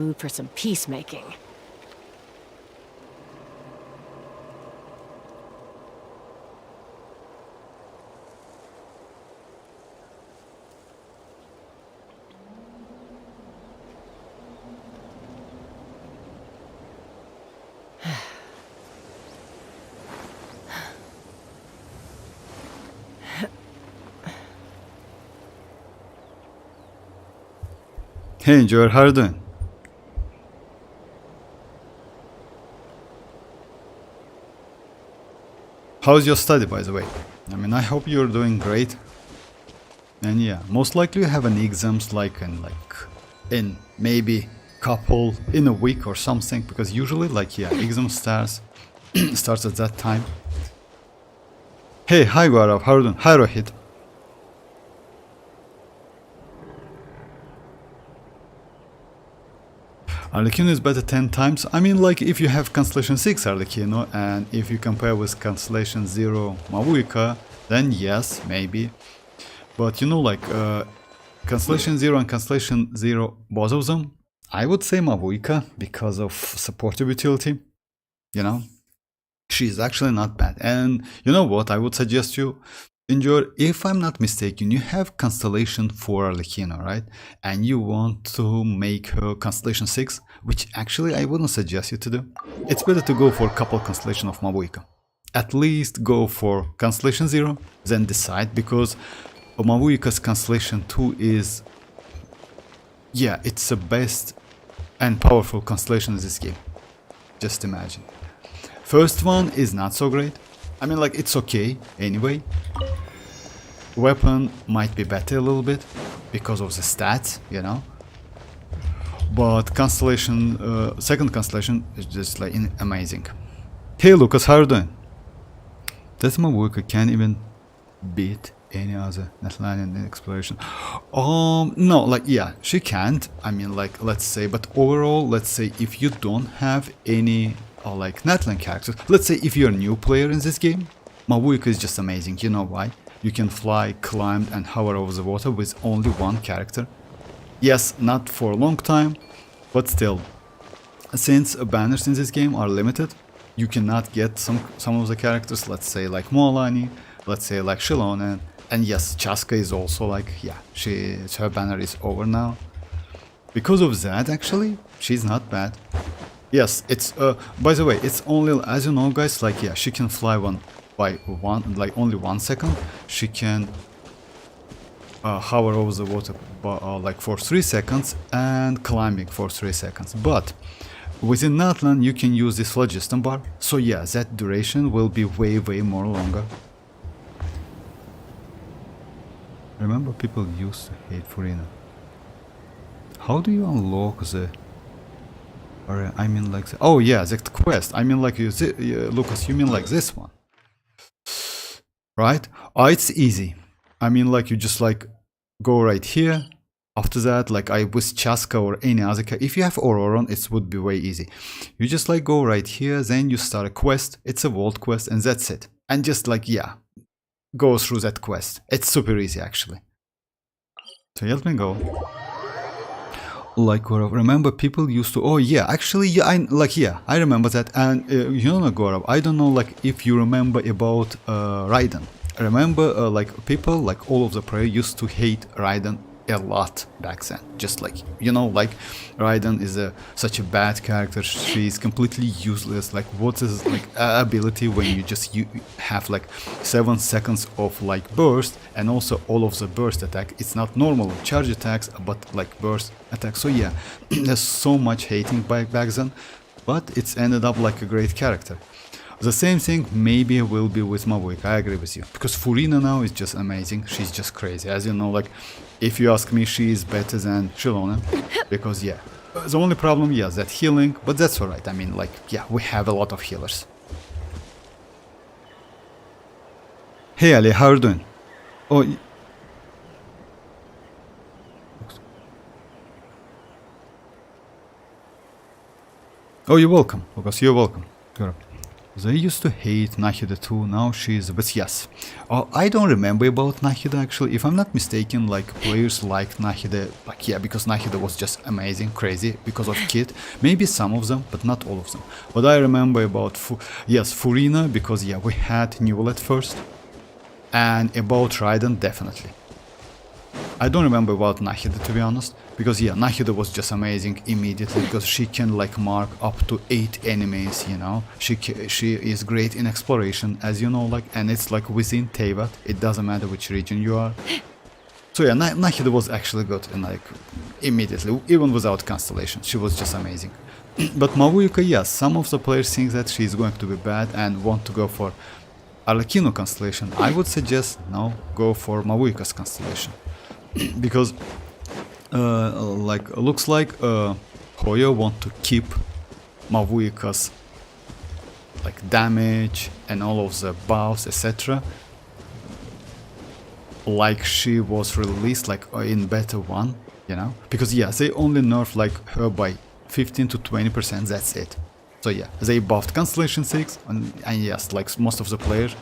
mood for some peacemaking. Hey Joel, how are you doing? How's your study, by the way? I mean, I hope you're doing great. And yeah, most likely you have an exams in maybe couple in a week or something, because usually exam starts at that time. Hey, hi Gaurav, how are you doing? Hi Rohit. Arlecchino is better 10 times. I mean, like, if you have Constellation 6 Arlecchino, and if you compare with Constellation 0 Mavuika, then yes, maybe. But you know, Constellation 0 and Constellation 0, both of them, I would say Mavuika, because of supportive utility, you know? She's actually not bad. And you know what, I would suggest you, enjoy, if I'm not mistaken, you have Constellation 4 Arlecchino, right? And you want to make her Constellation 6, which actually I wouldn't suggest you to do. It's better to go for a couple Constellation of Mavuika. At least go for Constellation 0, then decide, because Mavuika's Constellation 2 is... yeah, it's the best and powerful constellation in this game. Just imagine. First one is not so great. I mean, like, it's okay anyway. Weapon might be better a little bit because of the stats, you know. But constellation, second constellation is just like amazing. Hey Lucas, how are you doing? That Mavuika can't even beat any other natlan in exploration. No, like, yeah, she can't. I mean, like, let's say, but overall, let's say if you don't have any natlan characters, let's say if you're a new player in this game, Mavuika is just amazing. You know why? You can fly, climb and hover over the water with only one character. Yes, not for a long time, but still, since banners in this game are limited, you cannot get some of the characters, let's say like mualani, let's say like Xilonen, and yes, chasca is also like, yeah, her banner is over now. Because of that, actually, she's not bad. Yes, it's by the way, it's only, as you know guys, like, yeah, she can fly only 1 second. She can hover over the water for 3 seconds and climbing for 3 seconds. But within natlan you can use this phlogiston bar, so yeah, that duration will be way more longer. Remember, people used to hate Furina. How do you unlock the... or I mean like oh yeah, the quest. I mean like Lucas, you mean like this one, right? Oh, it's easy. I mean, like, you just like go right here. After that, like, with chasca or any other, if you have ororon, it would be way easy. You just like go right here, then you start a quest. It's a vault quest, and that's it. And just like, yeah, go through that quest. It's super easy actually. So let me go. Like, remember people used to, oh yeah, actually, yeah, I remember that. And you know, Gaurav, I don't know, like, if you remember about Raiden. Remember, like, people, like, all of the players used to hate Raiden a lot back then. Just like, you know, like, Raiden is such a bad character. She's completely useless. Like, what is like ability when you have like 7 seconds of like burst, and also all of the burst attack, it's not normal charge attacks, but like burst attacks. So yeah, there's so much hating back then, but it's ended up like a great character. The same thing maybe will be with Mavuika, I agree with you. Because Furina now is just amazing, she's just crazy. As you know, like, if you ask me, she is better than Xilonen. Because yeah, the only problem, yes, that healing, but that's alright. I mean, like, yeah, we have a lot of healers. Hey Ali, how are you doing? Oh, you're welcome, Lucas, you're welcome. They used to hate Nahida too, now she's... But yes, I don't remember about Nahida actually. If I'm not mistaken, like players liked Nahida, like yeah, because Nahida was just amazing, crazy, because of Kit. Maybe some of them, but not all of them. But I remember about, Furina, because yeah, we had Neuvillette first. And about Raiden, definitely. I don't remember about Nahida to be honest, because yeah, Nahida was just amazing immediately because she can like mark up to 8 enemies, you know. She is great in exploration, as you know, like, and it's like within Teyvat. It doesn't matter which region you are. So yeah, Nahida was actually good and like immediately, even without Constellation, she was just amazing. But Mavuika, yes, some of the players think that she's going to be bad and want to go for Arlecchino Constellation. I would suggest no, go for Mavuika's Constellation. Because like looks like Hoyo want to keep Mavuika's like damage and all of the buffs, etc. Like she was released like in beta 1, you know, because yeah, they only nerf like her by 15 to 20%, that's it. So yeah, they buffed Constellation 6 and yes, like most of the players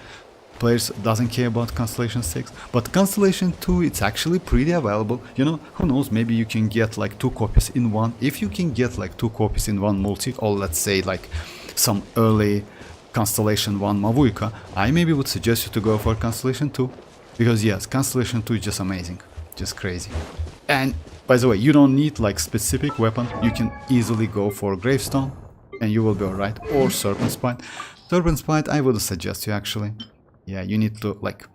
doesn't care about Constellation 6, but Constellation 2, it's actually pretty available, you know. Who knows, maybe you can get like 2 copies in one. If you can get like 2 copies in one multi, or let's say like some early Constellation 1 Mavuika, I maybe would suggest you to go for Constellation 2, because yes, Constellation 2 is just amazing, just crazy. And by the way, you don't need like specific weapon, you can easily go for Gravestone and you will be alright, or Serpent Spine. Serpent Spine I would suggest you actually. Yeah, you need to like,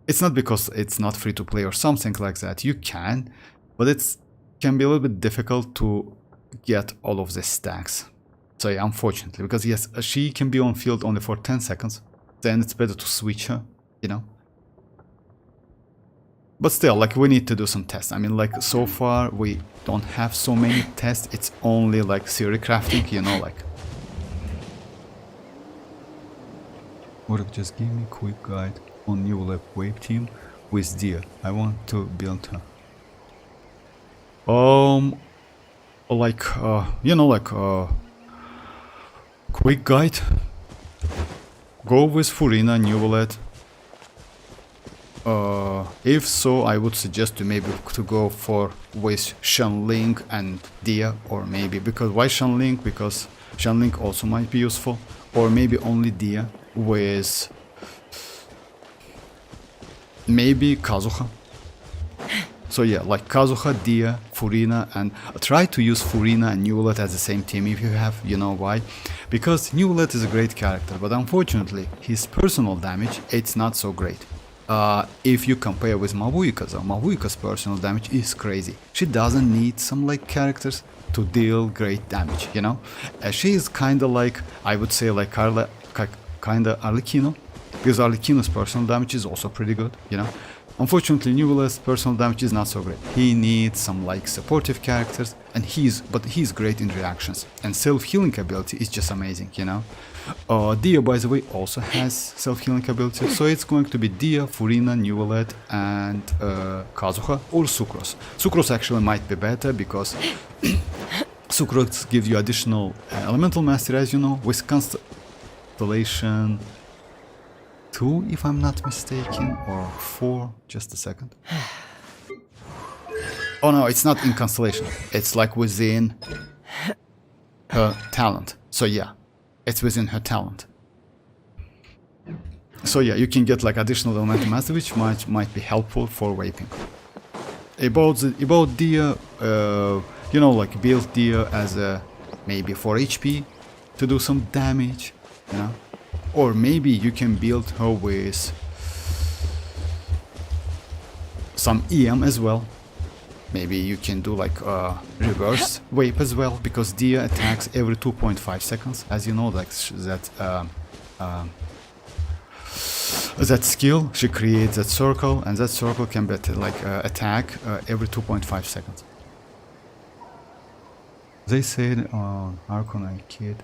it's not because it's not free to play or something like that, you can, but it can be a little bit difficult to get all of the stacks. So yeah, unfortunately, because yes, she can be on field only for 10 seconds, then it's better to switch her, you know. But still, like, we need to do some tests. I mean, like, so far we don't have so many tests, it's only like theory crafting, you know, like. Or just give me a quick guide on Neuvillette wave team with Dia. I want to build her. Like, you know, like, quick guide. Go with Furina, Neuvillette. If so, I would suggest to maybe to go for with Xianyun and Dia, or maybe because why Xianyun? Because Xianyun also might be useful, or maybe only Dia with maybe Kazuha. So yeah, like Kazuha, Dia, Furina, and try to use Furina and Neuvillette as the same team if you have, you know why? Because Neuvillette is a great character, but unfortunately his personal damage, it's not so great. If you compare with Mavuika, though, Mavuika's personal damage is crazy. She doesn't need some like characters to deal great damage, you know? She is kinda like, I would say like kinda Arlecchino, because Arlecchino's personal damage is also pretty good, you know? Unfortunately, Neuvillette's personal damage is not so great. He needs some like supportive characters, and he's great in reactions, and self-healing ability is just amazing, you know. Dia, by the way, also has self-healing ability, so it's going to be Dia, Furina, Neuvillette, and Kazuha, or Sucrose. Sucrose actually might be better because Sucrose gives you additional elemental mastery, as you know, with Constellation 2, if I'm not mistaken, or 4, just a second. Oh no, it's not in Constellation, it's like within her talent, so yeah, it's within her talent. So yeah, you can get like additional elemental mastery, which might be helpful for vaping. About Dia, you know, like build Dia as a maybe 4 HP to do some damage, you know. Or maybe you can build her with some EM as well. Maybe you can do like a reverse vape as well, because Dia attacks every 2.5 seconds. As you know, like that skill, she creates that circle, and that circle can be like attack every 2.5 seconds. They said on Archon Kid.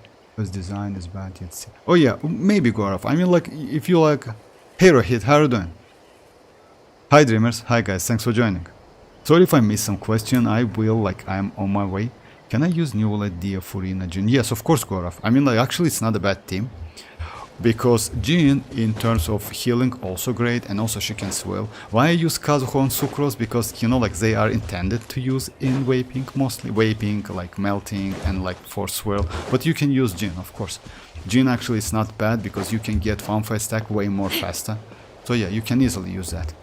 Design is bad yet. Oh yeah, maybe Gorov. I mean, like, if you like Hero Hit, how are you doing? Hi Dreamers, hi guys, thanks for joining. Sorry if I missed some question, I will, like, I'm on my way. Can I use Neuvillette, Dia, Furina, Jun? Yes, of course, Gorov. I mean, like, actually it's not a bad team. because Jin in terms of healing also great, and also she can swell. Why I use Kazuha and Sucrose? Because you know, like they are intended to use in vaping, mostly vaping, like melting and like for swirl, but you can use Jin, of course. Jin actually is not bad because you can get farm fight stack way more faster, so yeah, you can easily use that.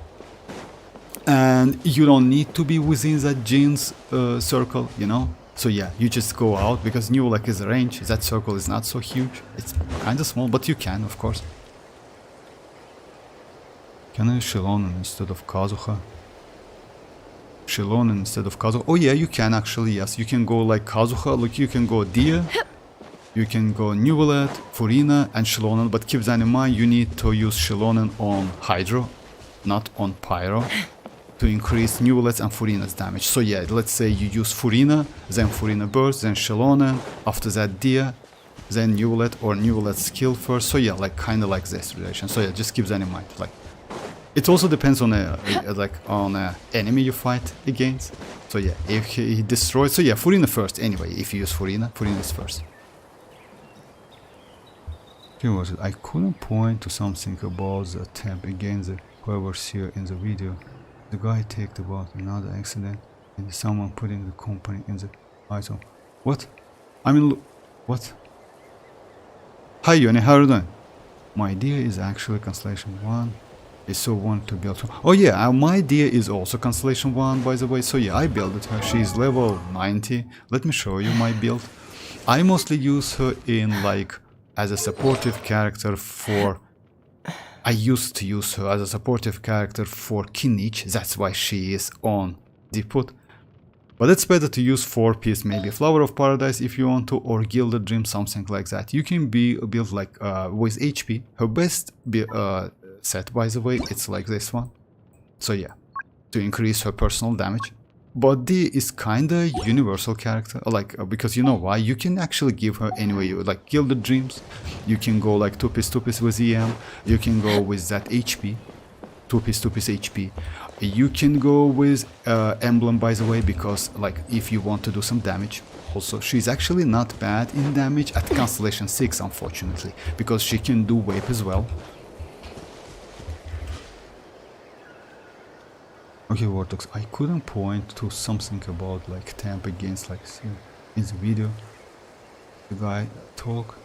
And you don't need to be within that Jin's circle, you know. So yeah, you just go out because Neuvillette is a range. That circle is not so huge. It's kind of small, but you can, of course. Can I use Xilonen instead of Kazuha? Xilonen instead of Kazuha? Oh yeah, you can actually, yes. You can go like Kazuha, like you can go Dia, you can go Neuvillette, Furina, and Xilonen, but keep that in mind, you need to use Xilonen on Hydro, not on Pyro, to increase Neuvillette's and Furina's damage. So yeah, let's say you use Furina, then Furina burst, then Xilonen, after that Dia, then Neuvillette or Neuvillette's skill first. So yeah, like kind of like this relation. So yeah, just keep that in mind. Like, it also depends on a enemy you fight against. So yeah, if he destroys, so yeah, Furina first anyway. If you use Furina, Furina is first. Okay, was it? I couldn't point to something about the tab against the Hoyoverse here in the video. The guy talked about another accident and someone putting the company in the item. What? I mean, look, what? Hi Yoni, how are you doing? My idea is actually Constellation 1. I so want to build her. Oh yeah, my idea is also Constellation 1, by the way. So yeah, I built her. She's level 90. Let me show you my build. I mostly use her in like as a supportive character for... I used to use her as a supportive character for kinich, that's why she is on the put. But it's better to use 4-piece, maybe Flower of Paradise if you want to, or Gilded Dream, something like that. You can be built like with HP. Her best set, by the way, it's like this one. So yeah, to increase her personal damage. But D is kinda universal character, like because you know why? You can actually give her any way you like. Gilded Dreams, you can go like 2-piece with EM, you can go with that HP, 2-piece HP. You can go with Emblem, by the way, because like if you want to do some damage. Also, she's actually not bad in damage at Constellation 6, unfortunately, because she can do Vape as well. Okay, Vortex, I couldn't point to something about like temp against like in the video. The guy talk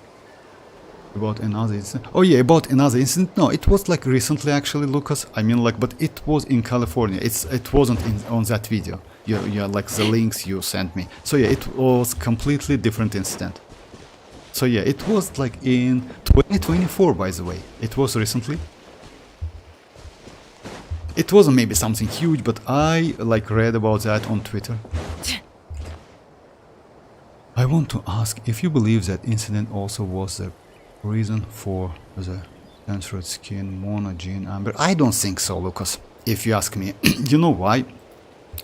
about another incident. Oh yeah, about another incident. No, it was like recently actually, Lucas. I mean like, but it was in California. It wasn't on that video. Yeah, like the links you sent me. So yeah, it was completely different incident. So yeah, it was like in 2024, by the way. It was recently. It wasn't maybe something huge, but I like read about that on Twitter. I want to ask if you believe that incident also was the reason for the censored skin, Mona, Jean, Amber. I don't think so, Lucas, if you ask me. You know why?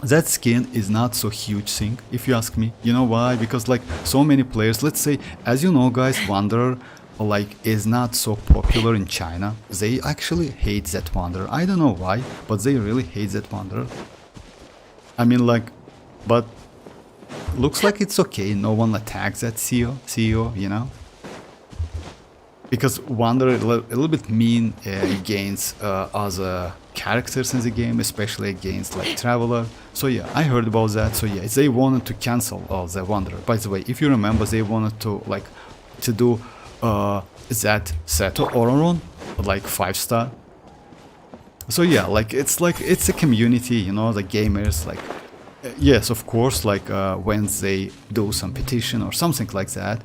That skin is not so huge thing, if you ask me. You know why? Because like so many players, let's say, as you know guys, Wanderer like is not so popular in China. They actually hate that Wanderer. I don't know why, but they really hate that Wanderer. I mean like, but looks like it's okay. No one attacks that CEO, you know? Because Wanderer a little bit mean against other characters in the game, especially against like Traveler. So yeah, I heard about that. So yeah, they wanted to cancel the Wanderer. By the way, if you remember, they wanted to like to do that Seto ororon, like 5-star. So yeah, like it's a community, you know, the gamers like yes, of course, like when they do some petition or something like that.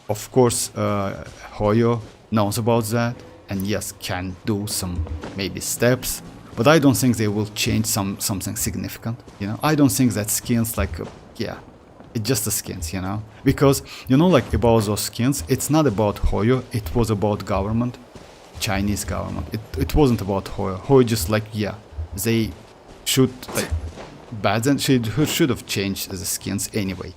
Of course, Hoyo knows about that, and yes, can do some maybe steps, but I don't think they will change something significant. You know, I don't think that skins like yeah. It's just the skins, you know, because you know, like about those skins, it's not about Hoyo. It was about government, Chinese government. It wasn't about Hoyo. Hoyo just like yeah, they should like bad and should have changed the skins anyway.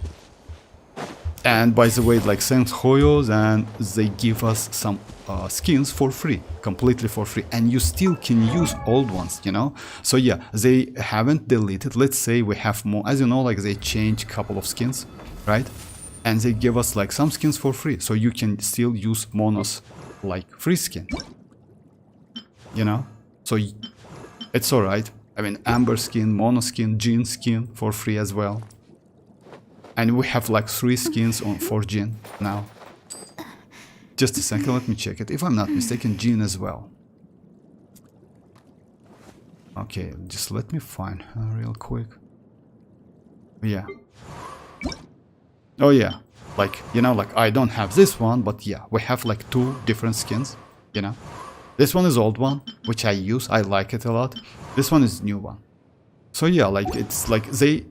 And by the way, like thanks Hoyo, then they give us some skins for free, completely for free, and you still can use old ones, you know. So yeah, they haven't deleted. Let's say we have more, as you know, like they changed a couple of skins, right? and they give us like some skins for free, so you can still use Mono's like free skin, you know. So it's alright. I mean, Amber skin, Mono skin, Jin skin for free as well. And we have like 3 skins on for Jin now. Just a second, let me check it. If I'm not mistaken, Jin as well. Okay, just let me find her real quick. Yeah. Oh yeah, like, you know, like I don't have this one, but yeah, we have like 2 different skins, you know. This one is old one, which I use, I like it a lot. This one is new one. So yeah, like it's like they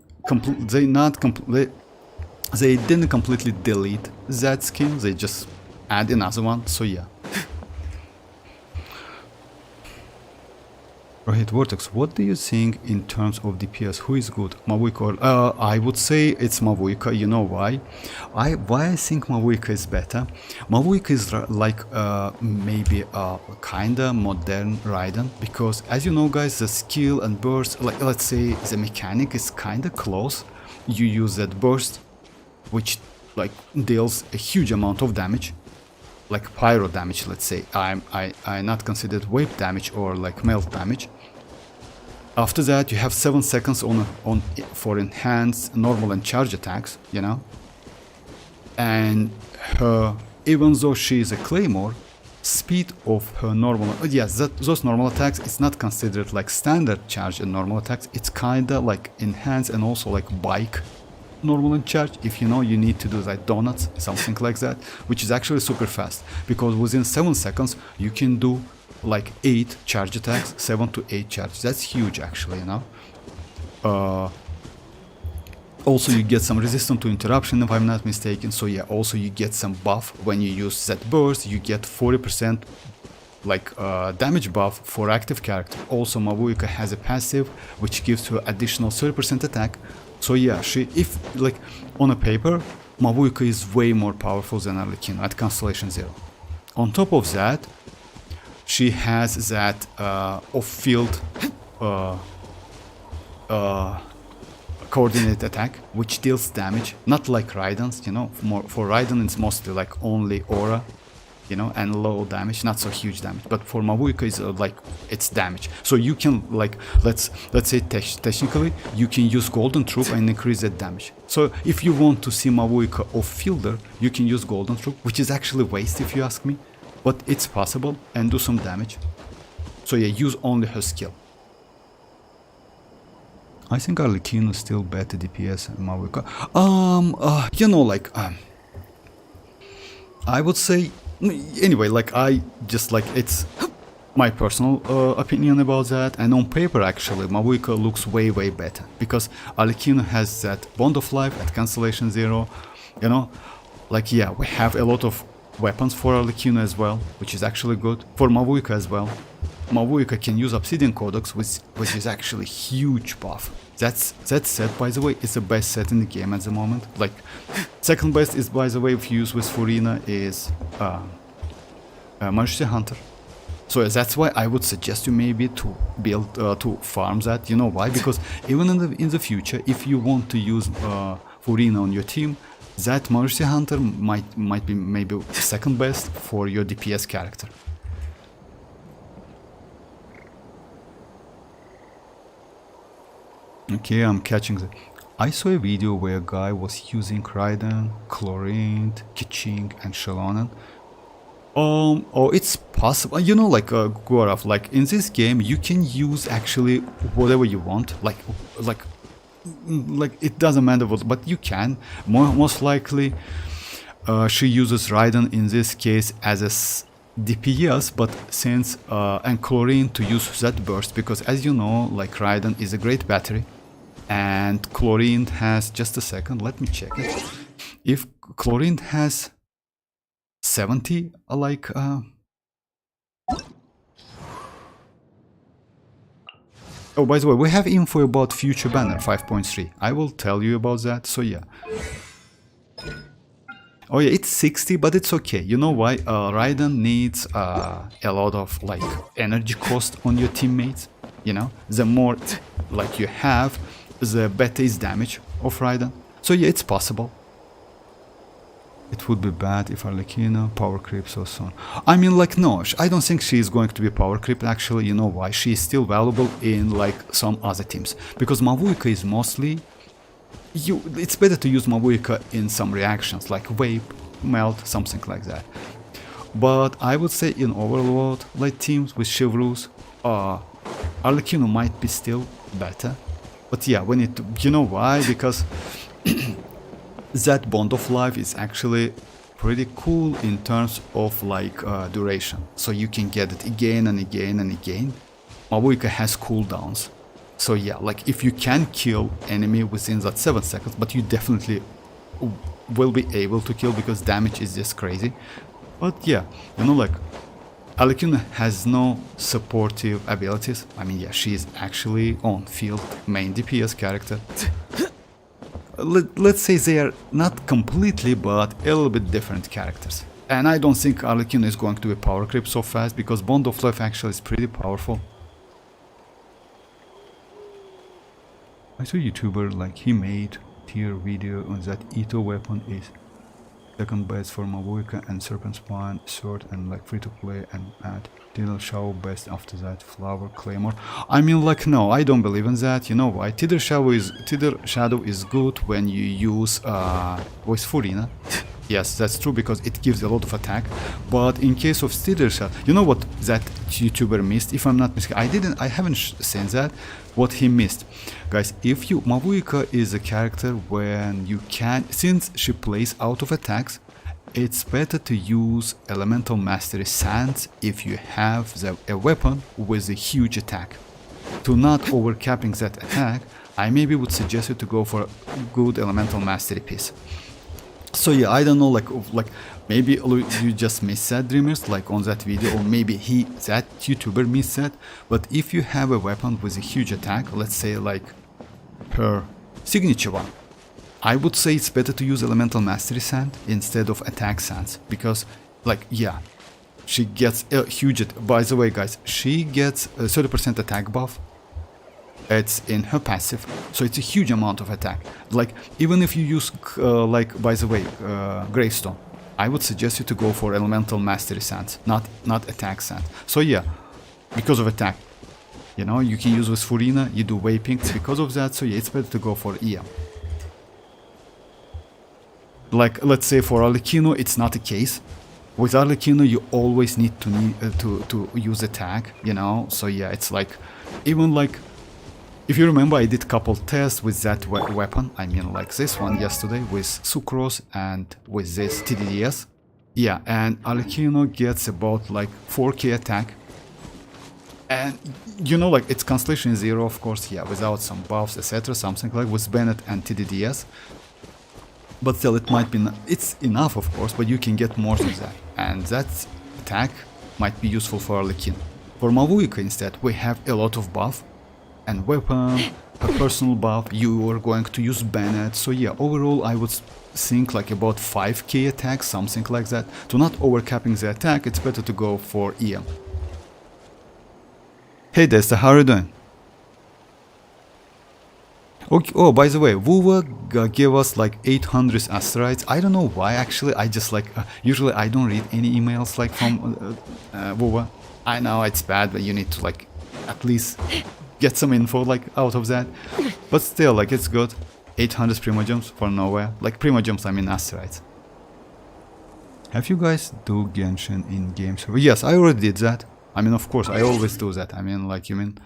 didn't completely delete that skin, they just add another one, so yeah. Right, Vortex, what do you think in terms of DPS? Who is good, Mavuika or... I would say it's Mavuika, you know why? Why I think Mavuika is better? Mavuika is like maybe a kinda modern Raiden, because as you know guys, the skill and burst, like let's say the mechanic is kinda close. You use that burst, which like deals a huge amount of damage. Like pyro damage, let's say. I not considered wave damage or like melt damage. After that, you have 7 seconds for enhanced, normal, and charge attacks, you know. And even though she is a claymore, speed of her normal, yes, those normal attacks, it's not considered like standard charge and normal attacks. It's kinda like enhanced and also like bike normal and charge, if you know you need to do like donuts, something like that, which is actually super fast, because within 7 seconds you can do like 8 charge attacks, 7 to 8 charges. That's huge actually, you know. Also you get some resistance to interruption if I'm not mistaken, so yeah, also you get some buff when you use that burst. You get 40% like damage buff for active character. Also Mavuika has a passive which gives her additional 30% attack. So yeah, if like on a paper, Mavuika is way more powerful than Arlecchino at Constellation 0. On top of that, she has that off-field coordinate attack, which deals damage, not like Raiden's, you know. For Raiden it's mostly like only aura, you know, and low damage, not so huge damage. But for Mavuika is like it's damage. So you can like let's say technically you can use Golden Troop and increase that damage. So if you want to see Mavuika off-fielder, you can use Golden Troop, which is actually waste if you ask me, but it's possible, and do some damage. So yeah, use only her skill. I think Arlecchino is still better DPS than Mavuika. You know, like I would say. Anyway, like I just like it's my personal opinion about that, and on paper actually Mavuika looks way better, because Arlecchino has that bond of life at Constellation 0, you know. Like yeah, we have a lot of weapons for Arlecchino as well, which is actually good for Mavuika as well. Mavuika can use Obsidian Codex, which is actually huge buff. That set, by the way, is the best set in the game at the moment. Like, second best is, by the way, if you use with Furina, is Majesty Hunter. So that's why I would suggest you maybe to build to farm that. You know why? Because even in the future, if you want to use Furina on your team, that Majesty Hunter might be maybe second best for your DPS character. Okay, I'm catching the... I saw a video where a guy was using Raiden, Chlorine, Kiching, and Xilonen. Oh, it's possible. You know, like Goraf, like in this game, you can use actually whatever you want. Like it doesn't matter what, but you can. Most likely, she uses Raiden in this case as a DPS, but since and Chlorine to use that burst, because as you know, like Raiden is a great battery. And Chlorine has, just a second, let me check it. If Chlorine has 70, like oh, by the way, we have info about future banner 5.3. I will tell you about that, so yeah. Oh yeah, it's 60, but it's okay. You know why? Raiden needs a lot of like energy cost on your teammates. You know, the more like you have, the better is damage of Raiden. So yeah, it's possible. It would be bad if Arlecchino power creep so soon. I mean, like, no, I don't think she is going to be power creep. Actually, you know why? She is still valuable in like some other teams, because Mavuika is mostly it's better to use Mavuika in some reactions like vape, melt, something like that. But I would say in overload like teams with Chivalrous, Arlecchino might be still better. But yeah, we need to, you know why? Because that Bond of Life is actually pretty cool in terms of like duration, so you can get it again and again and again. Mavuika has cooldowns, so yeah, like if you can kill enemy within that 7 seconds, but you definitely will be able to kill because damage is just crazy. But yeah, you know, like Arlecchino has no supportive abilities. I mean, yeah, she is actually on field main DPS character. Let's say they are not completely, but a little bit different characters. And I don't think Arlecchino is going to be power creep so fast, because Bond of Life actually is pretty powerful. I saw a YouTuber, like, he made tier video on that Ito weapon is second best for Mavuika and Serpent Spine sword, and like free to play, and add Tidal Shadow best after that Flower Claymore. I mean, like, no, I don't believe in that. You know why? Tidal Shadow is good when you use with Furina. Yes, that's true, because it gives a lot of attack. But in case of Tidal Shadow, you know what that YouTuber missed? If I'm not mistaken, I haven't seen that. What he missed, guys, if you Mavuika is a character when you can, since she plays out of attacks, it's better to use Elemental Mastery Sands if you have a weapon with a huge attack. To not overcapping that attack, I maybe would suggest you to go for a good Elemental Mastery piece. So yeah, I don't know, like maybe you just missed that, Dreamers, like on that video, or maybe that YouTuber missed that. But if you have a weapon with a huge attack, let's say like her signature one, I would say it's better to use Elemental Mastery Sand instead of Attack Sands, because, like, yeah, she gets a huge. By the way, guys, she gets a 30% attack buff. It's in her passive, so it's a huge amount of attack. Like, even if you use, like, by the way, Gravestone, I would suggest you to go for Elemental Mastery Sands, not Attack Sand. So yeah, because of attack, you know, you can use with Furina, you do vaping because of that. So yeah, it's better to go for EM. Like, let's say for Arlecchino, it's not the case. With Arlecchino, you always need to use attack, you know. So yeah, it's like, even like, if you remember, I did couple tests with that weapon. I mean, like this one yesterday with Sucrose and with this TDDS. Yeah, and Arlecchino gets about like 4k attack. And you know, like, its Constellation is 0, of course, yeah, without some buffs, etc. Something like with Bennett and TDDS. But still, it might be, it's enough, of course, but you can get more than that. And that attack might be useful for Arlecchino. For Mavuika, instead, we have a lot of buff and weapon, a personal buff, you are going to use Bennett. So yeah, overall I would think like about 5k attack, something like that. To not overcapping the attack, it's better to go for EM. Hey Desta, how are you doing? Okay, oh, by the way, Wuwa gave us like 800 asteroids. I don't know why, actually. I just like, usually I don't read any emails like from Wuwa. I know it's bad, but you need to like at least get some info like out of that. But still, like, it's good. 800 Primogems for nowhere. Like, Primogems, I mean asteroids. Have you guys do Genshin in game server? Yes, I already did that. I mean, of course, I always do that. I mean, like, you mean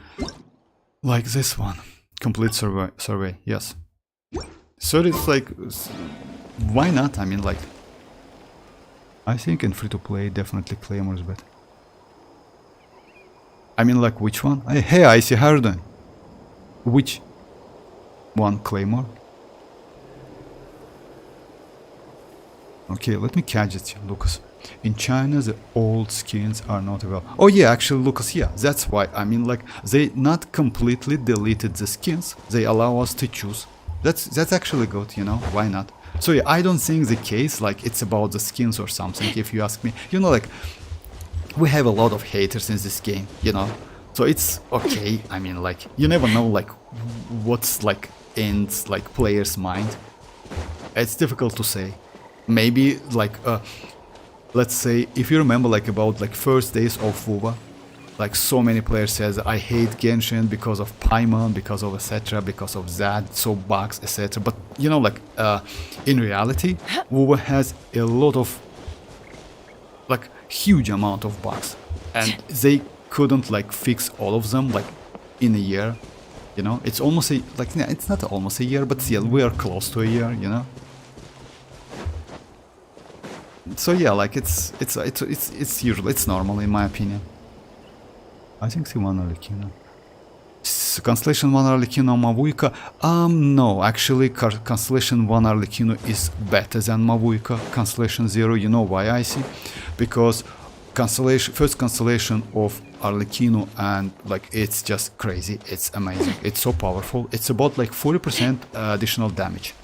like this one. Complete survey, yes. So it's like, why not? I mean, like, I think in free-to-play, definitely Claymore is better. I mean, like, which one? Hey, I see, how are you doing? Which one, Claymore? Okay, let me catch it, Lucas. In China, the old skins are not available. Oh yeah, actually, Lucas, yeah, that's why. I mean, like, they not completely deleted the skins. They allow us to choose. That's actually good, you know, why not? So yeah, I don't think the case, like, it's about the skins or something, if you ask me. You know, like, we have a lot of haters in this game, you know, so it's okay. I mean, like, you never know, like, what's, like, in, like, player's mind. It's difficult to say. maybe like let's say if you remember like about like first days of WoWa, like so many players says I hate Genshin because of Paimon, because of etc, because of that, so bugs etc. But you know, like in reality, WoWa has a lot of like huge amount of bugs, and they couldn't like fix all of them like in a year. You know, it's almost a like yeah, it's not almost a year, but still we are close to a year. You know. So yeah, like it's usual, it's normal in my opinion. I think see one Arlecchino. Constellation 1 Arlecchino Mavuika. No, actually Constellation 1 Arlecchino is better than Mavuika. Constellation 0, you know why I see? Because first constellation of Arlecchino, and like it's just crazy, it's amazing, it's so powerful, it's about like 40% additional damage.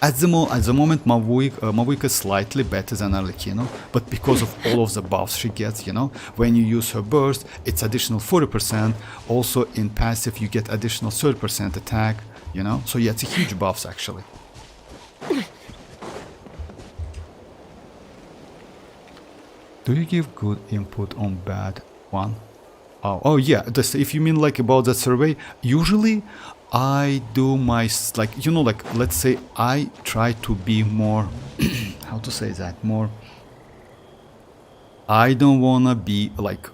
At the moment, Mavuika is slightly better than Arlecchino, but because of all of the buffs she gets, you know, when you use her burst, it's additional 40%. Also in passive, you get additional 30% attack, you know. So yeah, it's a huge buffs actually. Do you give good input on bad one? Oh yeah, if you mean like about that survey, usually I do my, like, you know, like, let's say I try to be more, how to say that, more, I don't wanna be like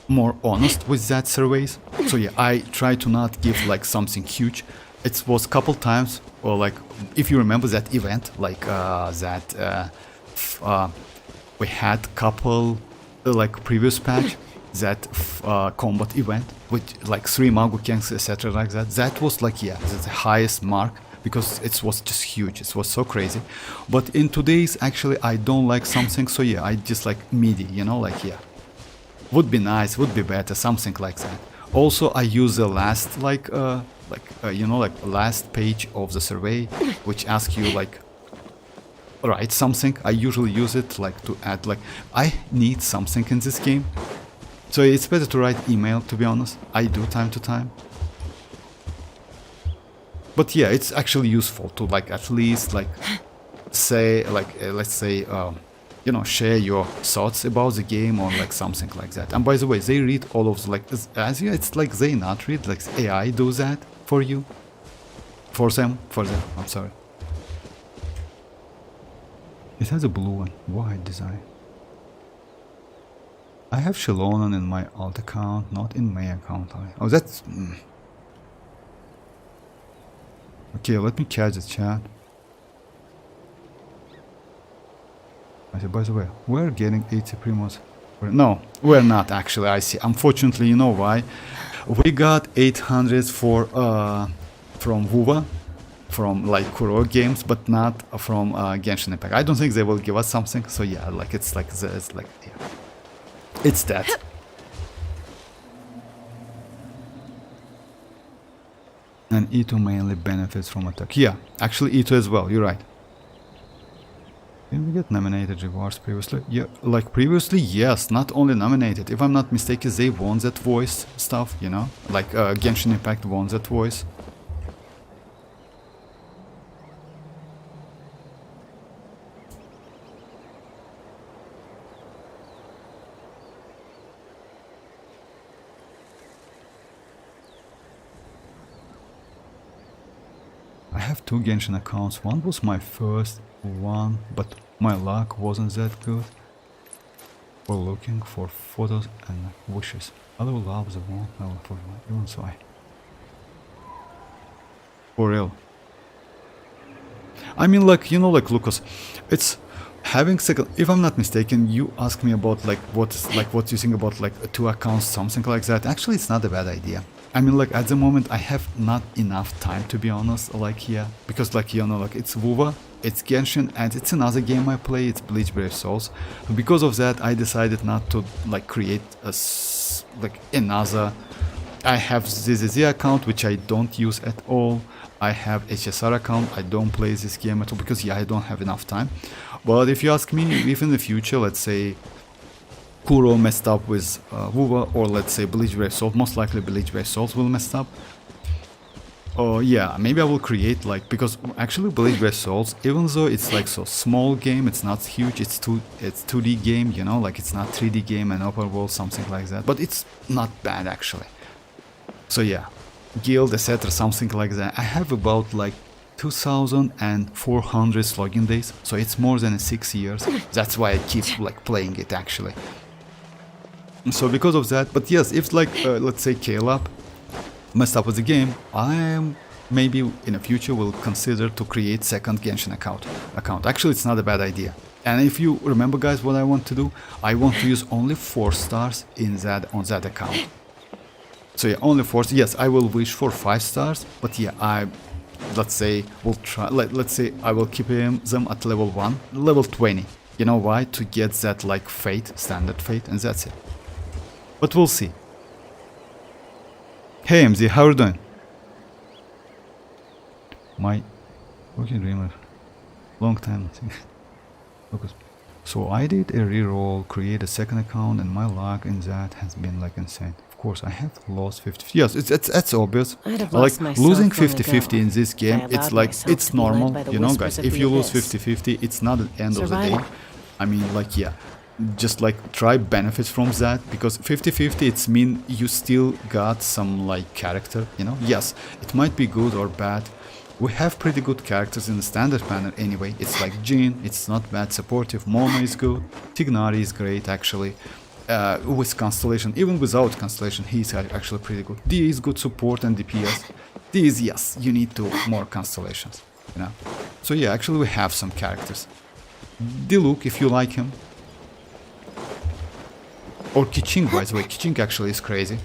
more honest with that surveys. So yeah, I try to not give like something huge. It was couple times, or like, if you remember that event, like we had couple, like previous patch, that combat event with like 3 Magukengs etc like that, that was like, yeah, that's the highest mark because it was just huge, it was so crazy. But in today's actually I don't like something, so yeah, I just like midi, you know, like yeah, would be nice, would be better, something like that. Also I use the last you know, like last page of the survey, which asks you like write something. I usually use it like to add like I need something in this game. So it's better to write email, to be honest. I do time to time. But yeah, it's actually useful to like at least like say like let's say you know, share your thoughts about the game or like something like that. And by the way, they read all of the, like as you, it's like they not read, like AI do that for you, for them. I'm sorry. It has a blue and white design. I have Xilonen in my alt account, not in my account. Oh, that's... Okay, let me catch the chat. I said, by the way, we're getting 80 primos. No, we're not actually, I see. Unfortunately, you know why? We got 800 for from WoWa, from like Kuro games, but not from Genshin Impact. I don't think they will give us something, so yeah, like it's like yeah. It's that. And Ito mainly benefits from attack. Yeah, actually Ito as well, you're right. Did we get nominated rewards previously? Yeah, like previously, yes, not only nominated. If I'm not mistaken, they won that voice stuff, you know? Like Genshin Impact won that voice. I have 2 Genshin accounts. One was my first one, but my luck wasn't that good. We're looking for photos and wishes. Other loves the one, no, for even so I. For real. I mean, like, you know, like Lucas, it's having second. If I'm not mistaken, you asked me about like what you think about like 2 accounts, something like that. Actually, it's not a bad idea. I mean, like, at the moment, I have not enough time, to be honest, like, here. Because, like, you know, like, it's WoWa, it's Genshin, and it's another game I play, it's Bleach Brave Souls. Because of that, I decided not to, like, create a, like, another... I have ZZZ account, which I don't use at all. I have HSR account, I don't play this game at all, because, yeah, I don't have enough time. But if you ask me, if in the future, let's say... Kuro messed up with WoWa, or let's say Bleach Brave Souls, most likely Bleach Brave Souls will mess up. Oh yeah, maybe I will create like, because actually Blade Red Souls, even though it's like so small game, it's not huge, it's 2D game, you know, like it's not 3D game and open world, something like that, but it's not bad actually. So yeah, guild, etc., something like that. I have about like 2,400 login days, so it's more than 6 years. That's why I keep like playing it actually. So because of that, but yes, if like let's say Caleb messed up with the game, I am maybe in the future will consider to create second Genshin account. Actually, it's not a bad idea. And if you remember, guys, what I want to do, I want to use only 4 stars in that on that account. So yeah, only 4. Yes, I will wish for 5 stars, but yeah, let's say we'll try. Let's say I will keep them at level 1, level 20. You know why? To get that like fate, standard fate, and that's it. But we'll see. Hey MZ, how are you doing? My working dreamer. Long time. Focus. So I did a reroll, create a second account, and my luck in that has been like insane. Of course, I have lost 50. Yes, it's obvious. Like losing 50-50 in this game, it's like it's normal, you know, guys. If you lose 50-50, it's not the end of the day. I mean, like yeah. Just like try benefits from that, because 50-50 it's mean you still got some like character, you know. Yes, it might be good or bad. We have pretty good characters in the standard panel anyway. It's like Jin, it's not bad, supportive. Mona is good, Tignari is great actually. With Constellation, even without Constellation, he's actually pretty good. D is good support and DPS. D is, yes, you need more Constellations, you know. So yeah, actually we have some characters. Diluc, if you like him. Or Keqing, by the way. Keqing actually is crazy.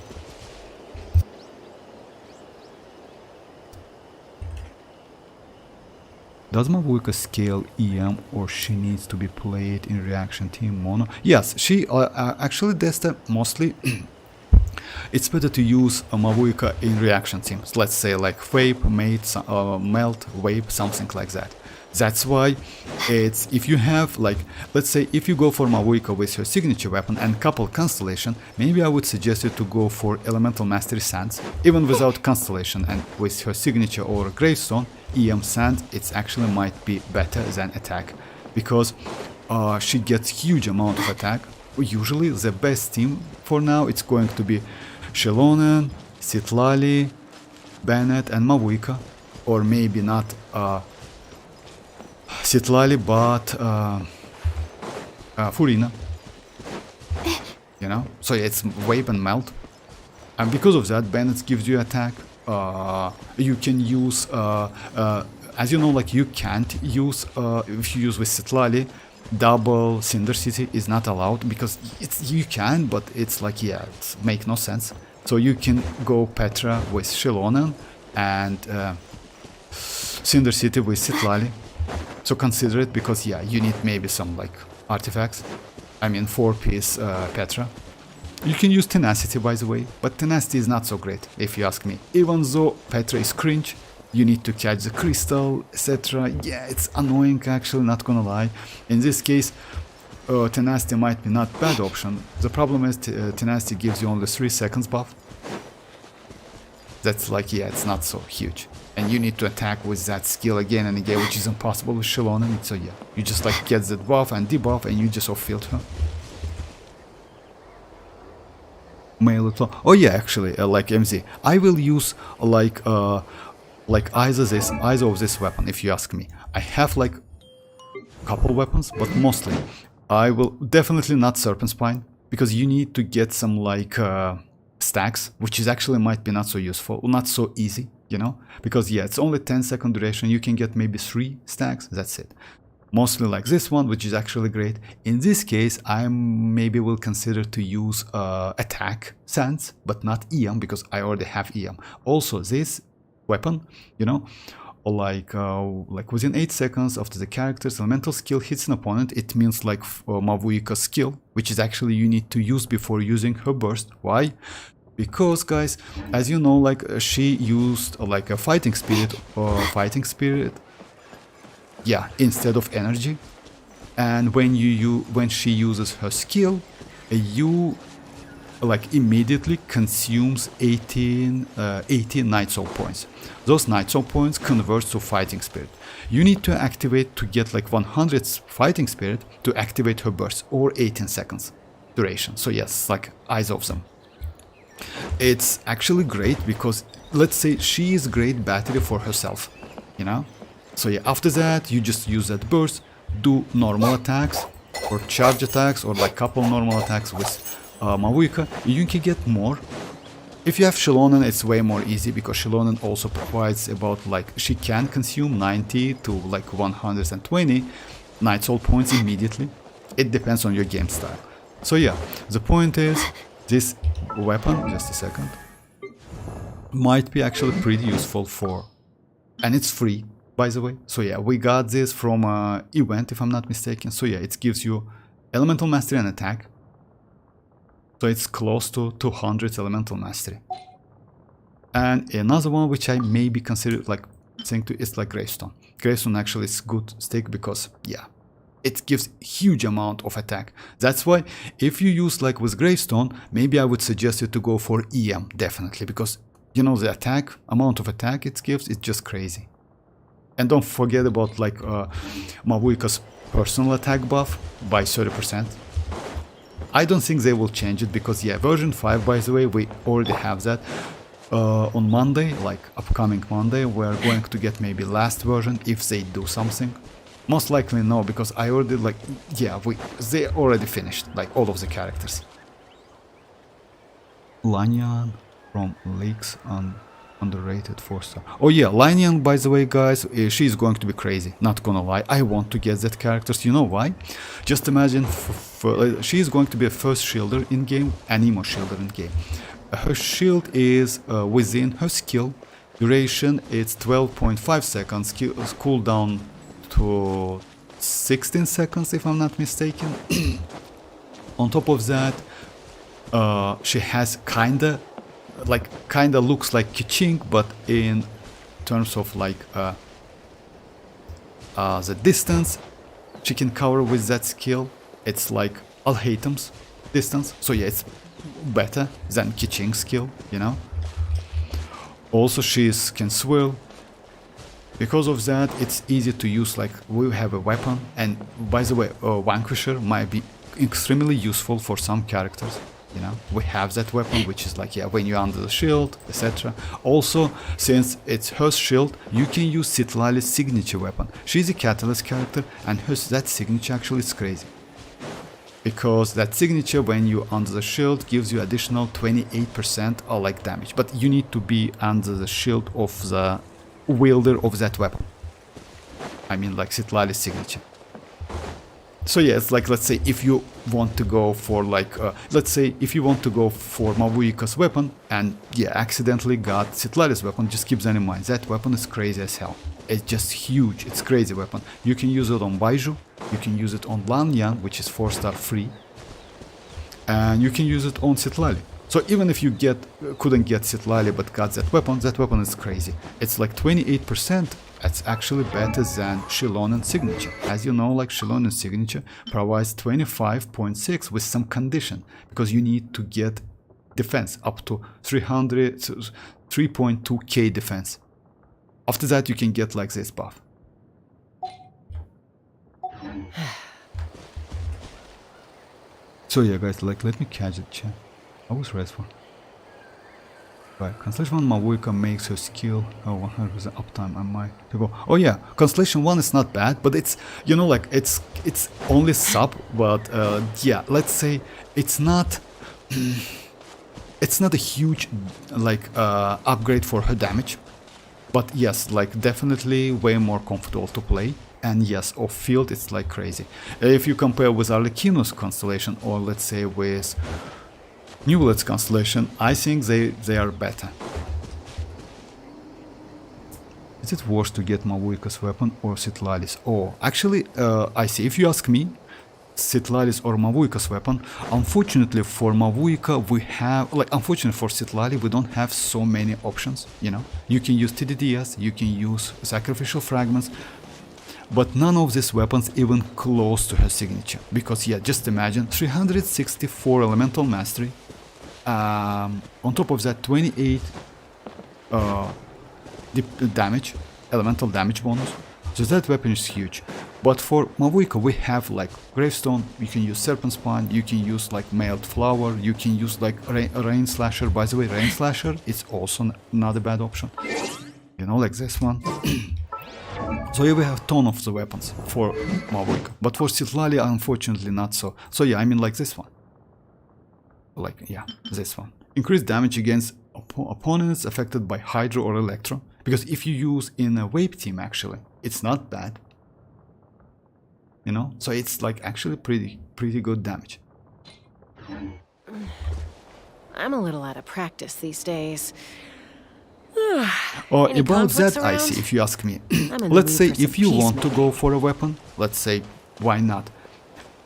Does Mavuika scale EM, or she needs to be played in reaction team mono? Yes, she actually does that mostly. It's better to use a Mavuika in reaction teams. Let's say like Vape, Mate, Melt, Vape, something like that. That's why it's, if you have like, let's say if you go for Mavuika with her signature weapon and couple Constellation, maybe I would suggest you to go for Elemental Mastery Sands. Even without Constellation and with her signature or Gravestone, EM Sand, it actually might be better than attack, because she gets huge amount of attack. Usually the best team for now it's going to be Xilonen, Citlali, Bennett and Mavuika, or maybe not Citlali, but Furina, you know. So it's Vape and Melt, and because of that, Bennett gives you attack. You can use, as you know, like you can't use if you use with Citlali, double Cinder City is not allowed, because it's, you can, but it's like, yeah, it makes no sense. So you can go Petra with Xilonen and Cinder City with Citlali. So consider it, because yeah, you need maybe some like artifacts. I mean 4-piece Petra. You can use Tenacity, by the way, but Tenacity is not so great if you ask me. Even though Petra is cringe, you need to catch the crystal, etc. Yeah, it's annoying actually, not gonna lie. In this case, Tenacity might be not bad option. The problem is Tenacity gives you only 3 seconds buff. That's like, yeah, it's not so huge. And you need to attack with that skill again and again, which is impossible with Xilonen. So yeah, you just like get that buff and debuff and you just off-field her. Oh yeah, actually, like MZ, I will use like either of this weapon, if you ask me. I have like a couple weapons, but mostly I will definitely not Serpent Spine, because you need to get some like stacks, which is actually might be not so useful, not so easy, you know, because yeah, it's only 10-second duration. You can get maybe 3 stacks, that's it. Mostly like this one, which is actually great. In this case, I maybe will consider to use attack sands, but not EM, because I already have EM. Also, this weapon, you know, like within 8 seconds after the character's elemental skill hits an opponent, it means like Mavuika's skill, which is actually you need to use before using her burst. Why? Because guys, as you know, like she used like a fighting spirit yeah, instead of energy, and when she uses her skill, you like immediately consumes 80 Night Soul points. Those Night Soul points convert to Fighting Spirit. You need to activate to get like 100 Fighting Spirit to activate her burst, or 18 seconds duration. So yes, like Eyes of them. It's actually great because let's say she is great battery for herself, you know? So yeah, after that you just use that burst, do normal attacks or charge attacks or like couple normal attacks with Mavuika. You can get more. If you have Xilonen, it's way more easy because Xilonen also provides about like she can consume 90 to like 120 Night Soul points immediately. It depends on your game style. So yeah, the point is this weapon, just a second, might be actually pretty useful for, and it's free by the way. So yeah, we got this from an event if I'm not mistaken. So yeah, it gives you Elemental Mastery and Attack. So it's close to 200 Elemental Mastery. And another one which I maybe consider like saying to is like Gravestone. Gravestone actually is good stick because yeah, it gives huge amount of attack. That's why if you use like with Gravestone, maybe I would suggest you to go for EM definitely, because you know the attack, amount of attack it gives is just crazy. And don't forget about like Mavuika's personal attack buff by 30%. I don't think they will change it because yeah, version 5 by the way, we already have that. On Monday, like upcoming Monday, we're going to get maybe last version if they do something. Most likely no, because I already like, yeah, they already finished like all of the characters. Lanyan from Leaks on underrated 4-star. Oh yeah, Lanyan by the way guys, she's going to be crazy, not gonna lie. I want to get that characters, you know why? Just imagine she's going to be a first shielder in game, an emo shielder in game. Her shield is within her skill duration, it's 12.5 seconds, cooldown to 16 seconds if I'm not mistaken. On top of that, she has kinda looks like Kiching, but in terms of like the distance she can cover with that skill, it's like Alhatem's distance. So yeah, it's better than Kiching's skill, you know. Also she can swirl. Because of that, it's easy to use, like we have a weapon, and by the way, Vanquisher might be extremely useful for some characters, you know. We have that weapon, which is like, yeah, when you're under the shield, etc. Also, since it's her shield, you can use Citlali's signature weapon. She's a Catalyst character, and that signature actually is crazy. Because that signature, when you're under the shield, gives you additional 28% or like damage. But you need to be under the shield of the wielder of that weapon. I mean like Citlali's signature. So yeah, it's like, let's say if you want to go for like, let's say if you want to go for Mavuika's weapon and yeah, accidentally got Citlali's weapon, just keep that in mind. That weapon is crazy as hell. It's just huge, it's crazy weapon. You can use it on Baiju, you can use it on Lanyan, which is 4-star free, and you can use it on Citlali. So even if you couldn't get Citlali but got that weapon is crazy. It's like 28%. It's actually better than Xilonen signature. As you know, like Xilonen signature provides 25.6 with some condition, because you need to get defense up to 3.2k defense. After that you can get like this buff. So yeah guys, like let me catch it, chat. I was restful. Right, Constellation 1 Mavuika makes her skill 100% uptime. I might go. Oh yeah, Constellation 1 is not bad, but it's, you know, like it's only sub, but yeah, let's say it's not it's not a huge like upgrade for her damage, but yes, like definitely way more comfortable to play. And yes, off field it's like crazy. If you compare with Arlecchino's Constellation, or let's say with Neuvillette's Constellation, I think they are better. Is it worse to get Mavuika's weapon or Citlali's? Oh, actually, I see. If you ask me, Citlali's or Mavuika's weapon. Unfortunately for Mavuika, we have, like, unfortunately for Citlali, we don't have so many options, you know. You can use TDDS, you can use Sacrificial Fragments, but none of these weapons even close to her signature. Because, yeah, just imagine 364 Elemental Mastery, On top of that, 28 damage, elemental damage bonus. So that weapon is huge. But for Mavuika we have like Gravestone, you can use Serpent Spine, you can use like Mailed Flower, you can use like Rain Slasher. By the way, Rain Slasher is also not a bad option. You know, like this one. So here we have a ton of the weapons for Mavuika. But for Citlali, unfortunately not so. So yeah, I mean like this one. Like, yeah, this one. Increased damage against opponents affected by Hydro or Electro. Because if you use in a wave team, actually, it's not bad. You know? So it's like actually pretty good damage. I'm a little out of practice these days. Or about that, I see, if you ask me. Let's say if you want to go for a weapon, let's say, why not?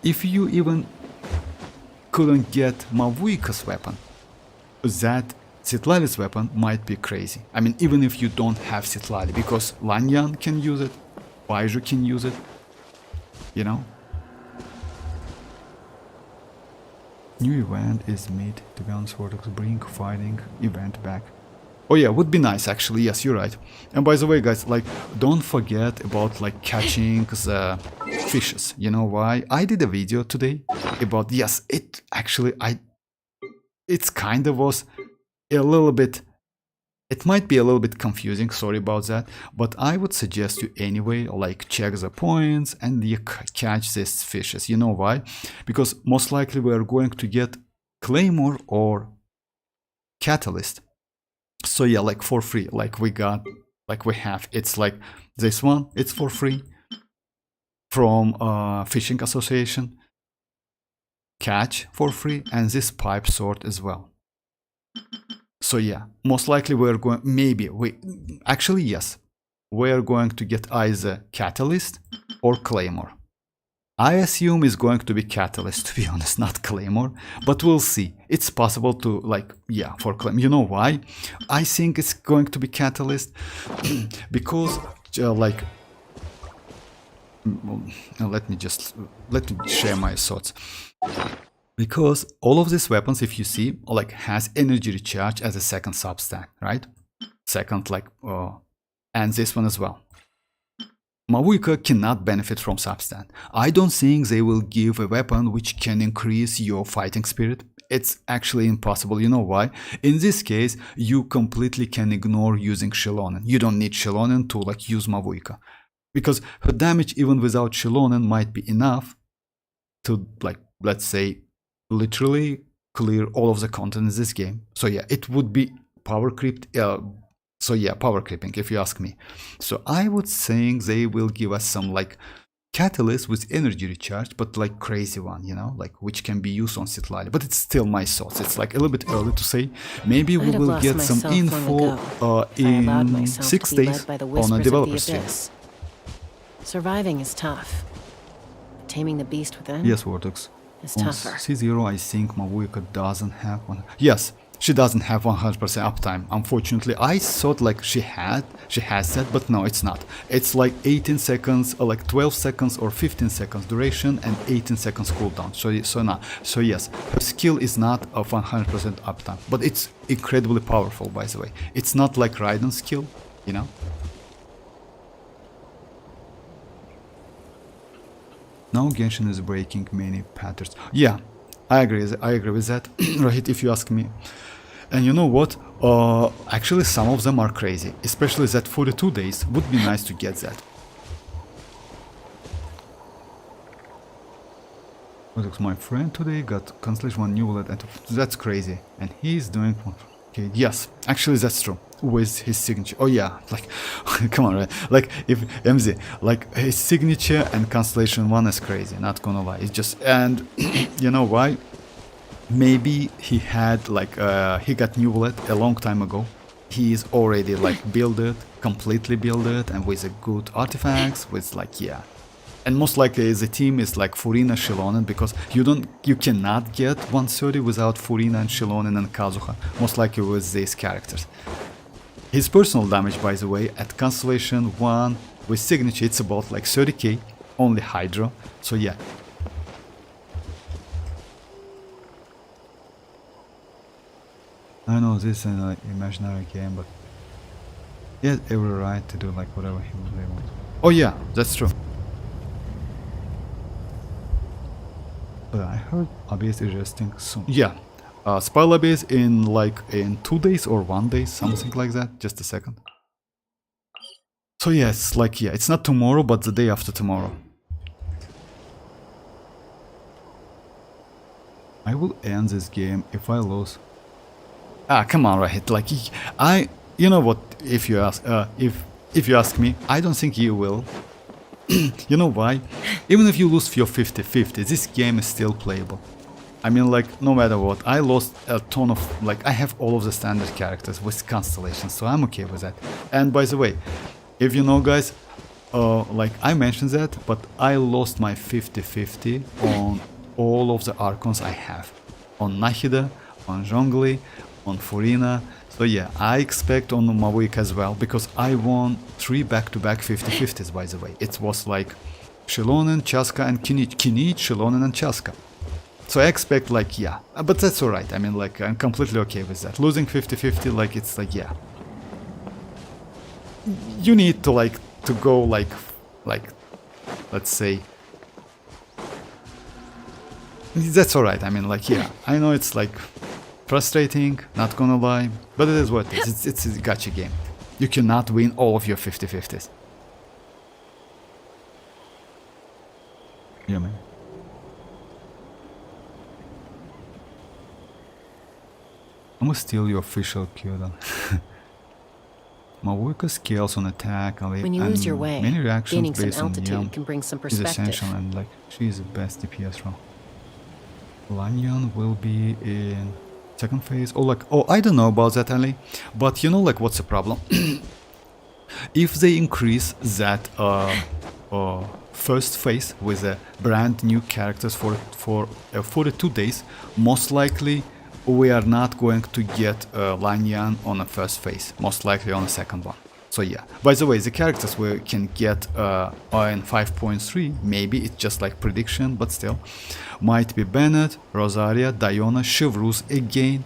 If you even couldn't get Mavuika's weapon, that Citlali's weapon might be crazy. I mean, even if you don't have Citlali, because Xianyun can use it, Baiju can use it, you know? New event is made, to be honest, for bring fighting event back. Oh yeah, would be nice actually, yes, you're right. And by the way guys, like, don't forget about like catching the fishes. You know why? I did a video today about, yes, it actually, it's kind of was a little bit, it might be a little bit confusing, sorry about that, but I would suggest you anyway, like, check the points and you catch these fishes. You know why? Because most likely we are going to get Claymore or Catalyst. So yeah, like for free, like we got, like we have, it's like this one, it's for free from Fishing Association, catch for free, and this pipe sword as well. So yeah, most likely we're going, maybe, actually yes, we're going to get either Catalyst or Claymore. I assume it's going to be Catalyst, to be honest, not Claymore, but we'll see. It's possible to, like, yeah, for Claymore. You know why? I think it's going to be Catalyst because, like, let me share my thoughts. Because all of these weapons, if you see, like, has energy recharge as a second substat, right? Second, like, and this one as well. Mavuika cannot benefit from substat. I don't think they will give a weapon which can increase your fighting spirit. It's actually impossible. You know why? In this case, you completely can ignore using Xilonen. You don't need Xilonen to, like, use Mavuika. Because her damage even without Xilonen might be enough to, like, let's say, literally clear all of the content in this game. So yeah, it would be power creep. So yeah, power creeping, if you ask me. So I would think they will give us some, like, catalyst with energy recharge, but like crazy one, you know, like which can be used on Citlali. But it's still my thoughts. It's like a little bit early to say. Maybe we will get some info in 6 days on a developer stream. Surviving is tough. Taming the beast within. Yes, Vortex. Is on tougher. C0, I think Mavuika doesn't have one. Yes. She doesn't have 100% uptime. Unfortunately, I thought like she has that, but no, it's not. It's like 18 seconds, or like 12 seconds or 15 seconds duration and 18 seconds cooldown. So yes, her skill is not of 100% uptime, but it's incredibly powerful, by the way. It's not like Raiden's skill, you know. Now Genshin is breaking many patterns. Yeah, I agree with that, right, if you ask me. And you know what? Actually, some of them are crazy. Especially that 42 days would be nice to get that. My friend today got cancellation on Neuvillette, and that's crazy. And he's doing... Okay, yes, actually that's true. With his signature. Oh yeah, like, come on, right? Like, if MZ, like, his signature and cancellation one is crazy, not gonna lie. It's just... And you know why? Maybe he had, like, he got Neuvillette a long time ago. He is already, like, builded, completely builded, and with a good artifacts, with, like, yeah. And most likely the team is like Furina, Xilonen, because you cannot get 130 without Furina and Xilonen and Kazuha. Most likely with these characters. His personal damage, by the way, at Constellation 1 with signature, it's about like 30k, only Hydro. So yeah. I know this is an imaginary game, but he has every right to do like whatever he really wants. Oh yeah, that's true. But I heard Abyss is resting soon. Yeah, Spile Abyss in like in 2 days or 1 day, something like that. Just a second. So yeah, it's like, yeah, it's not tomorrow, but the day after tomorrow. I will end this game if I lose. Ah, come on, right? Like, you know what? If you ask, if you ask me, I don't think you will. You know why? Even if you lose your 50-50, this game is still playable. I mean, like, no matter what, I lost a ton of, like, I have all of the standard characters with constellations, so I'm okay with that. And by the way, if you know, guys, like, I mentioned that, but I lost my 50-50 on all of the Archons I have. On Nahida, on Zhongli, on Furina. So yeah, I expect on Mavuika as well, because I won 3 back-to-back 50-50s, by the way. It was like Xilonen, Chasca, and Kinich. Kinich, Xilonen, and Chasca. So I expect, like, yeah, but that's alright. I mean, like, I'm completely okay with that. Losing 50-50, like, it's like, yeah. You need to, like, to go, like, let's say, that's alright. I mean, like, yeah, I know it's, like, frustrating, not gonna lie, but it is what it is. It's a gacha game. You cannot win all of your 50-50s. Yeah, man. I'm gonna steal your official Kyoto. Mavuika scales on attack, When you lose your way, many reactions gaining some based on altitude Yam can bring some is perspective. essential, and like she is the best DPS role. Xianyun will be in second phase. Oh, like, oh, I don't know about that, Ali, but you know, like, what's the problem? If they increase that first phase with brand new characters for 42 days, most likely we are not going to get Xianyun on the first phase, most likely on the second one. So yeah, by the way, the characters we can get in 5.3, maybe it's just like prediction, but still, might be Bennett, Rosaria, Diona, Chevruz again,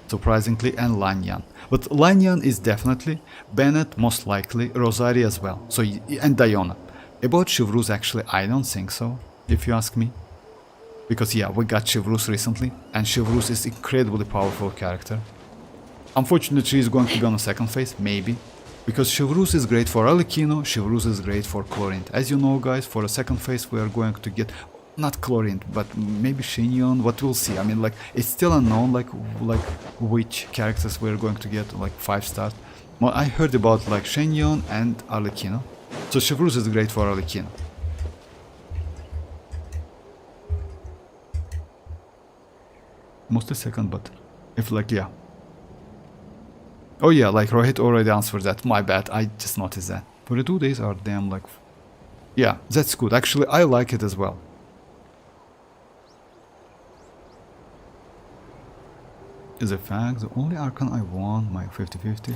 surprisingly, and Xianyun. But Xianyun is definitely, Bennett most likely, Rosaria as well, so, and Diona. About Chevruz, actually, I don't think so, if you ask me. Because yeah, we got Chevruz recently, and Chevruz is incredibly powerful character. Unfortunately, she is going to be on the second phase, maybe. Because Chevruz is great for Arlecchino, Chevruz is great for Chlorint. As you know, guys, for the second phase we are going to get, not Chlorint, but maybe Xianyun, what we'll see. I mean, like, it's still unknown, like which characters we're going to get, like 5 stars. Well, I heard about, like, Xianyun and Arlecchino. So Chevruz is great for Arlecchino. Mostly second, but if, like, yeah. Oh yeah, like Rohit already answered that, my bad, I just noticed that. 42 days are damn, like, yeah, that's good, actually I like it as well. Is a fact, the only Archon I won my 50-50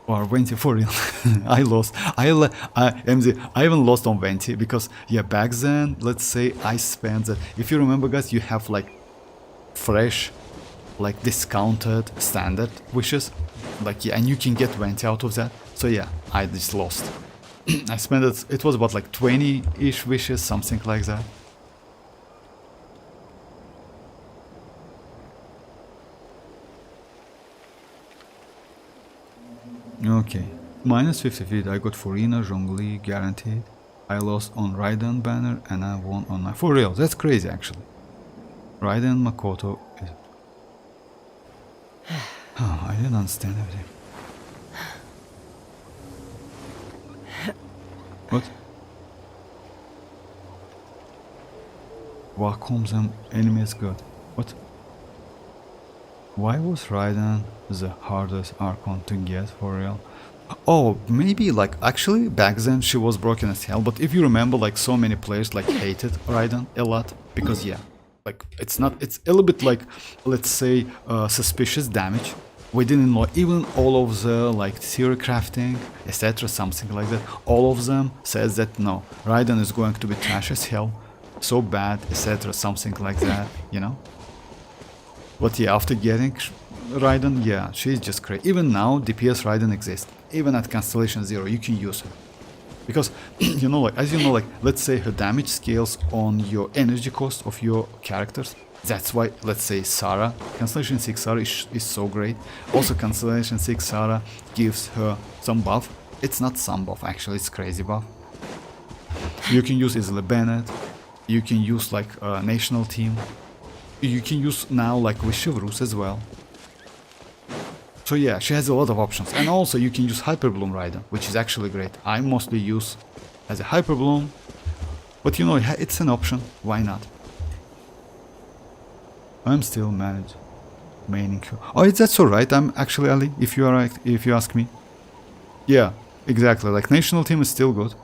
or Venti for real. I lost. I even lost on Venti because, yeah, back then, let's say I spent that. If you remember, guys, you have like fresh, like discounted standard wishes, like, yeah, and you can get Venti out of that. So yeah, I just lost. I spent it. It was about like 20-ish wishes, something like that. Okay, minus 50 feet, I got Furina, Zhongli, guaranteed. I lost on Raiden banner and I won on my... For real, that's crazy actually. Raiden Makoto is... Oh, I didn't understand everything. What? Wacom's enemy is good. What? Why was Raiden the hardest Archon to get for real? Oh, maybe like actually back then she was broken as hell, but if you remember, like so many players like hated Raiden a lot because yeah, like it's a little bit like, let's say, suspicious damage. We didn't know even all of the like theory crafting, etc., something like that. All of them says that no, Raiden is going to be trash as hell, so bad, etc., something like that, you know. But yeah, after getting Raiden, yeah, she's just great. Even now, DPS Raiden exists. Even at Constellation 0, you can use her. Because, you know, like, as you know, like, let's say her damage scales on your energy cost of your characters. That's why, let's say, Sarah, Constellation 6 Sarah is so great. Also, Constellation 6 Sarah gives her some buff. It's not some buff, actually, it's crazy buff. You can use easily Bennett. You can use, like, a national team. You can use now, like, with Chivalrous as well. So yeah, she has a lot of options. And also, you can use Hyperbloom Raiden, which is actually great. I mostly use as a Hyperbloom. But you know, it's an option. Why not? I'm still maining queue. Oh, that's alright. I'm actually Ali, if you ask me. Yeah, exactly. Like, national team is still good.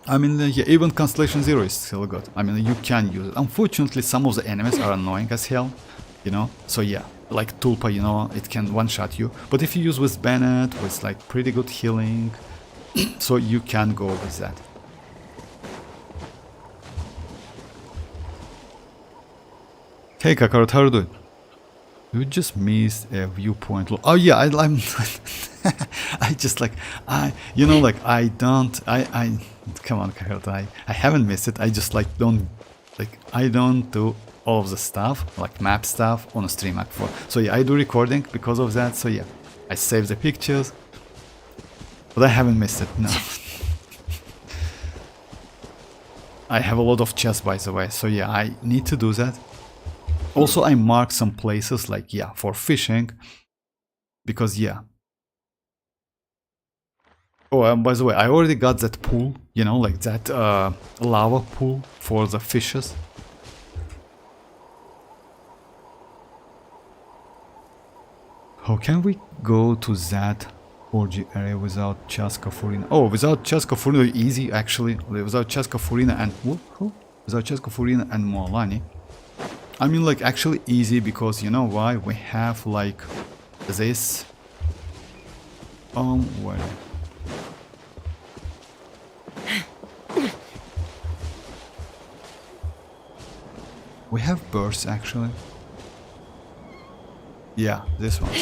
I mean, yeah, even Constellation 0 is still good. I mean, you can use it. Unfortunately, some of the enemies are annoying as hell, you know? So yeah, like Tulpa, you know, it can one-shot you. But if you use with Bennett, with like pretty good healing, so you can go with that. Hey Kakarot, how are you doing? You just missed a viewpoint. Oh yeah, I'm I just like, you know, like, come on, Kakarot, I haven't missed it. I just like I don't do all of the stuff, like map stuff, on a stream app for. So yeah, I do recording because of that. So yeah, I save the pictures, but I haven't missed it. No. I have a lot of chests, by the way. So yeah, I need to do that. Also, I mark some places, like, yeah, for fishing, because yeah. Oh, by the way, I already got that pool, you know, like that lava pool for the fishes. How can we go to that 4G area without chasca, Furina? Oh, without chasca, Furina, easy actually. Without chasca, Furina, and without chasca, Furina, and mualani. I mean, like, actually easy, because you know why? We have like this. Where? We have birds actually. Yeah, this one.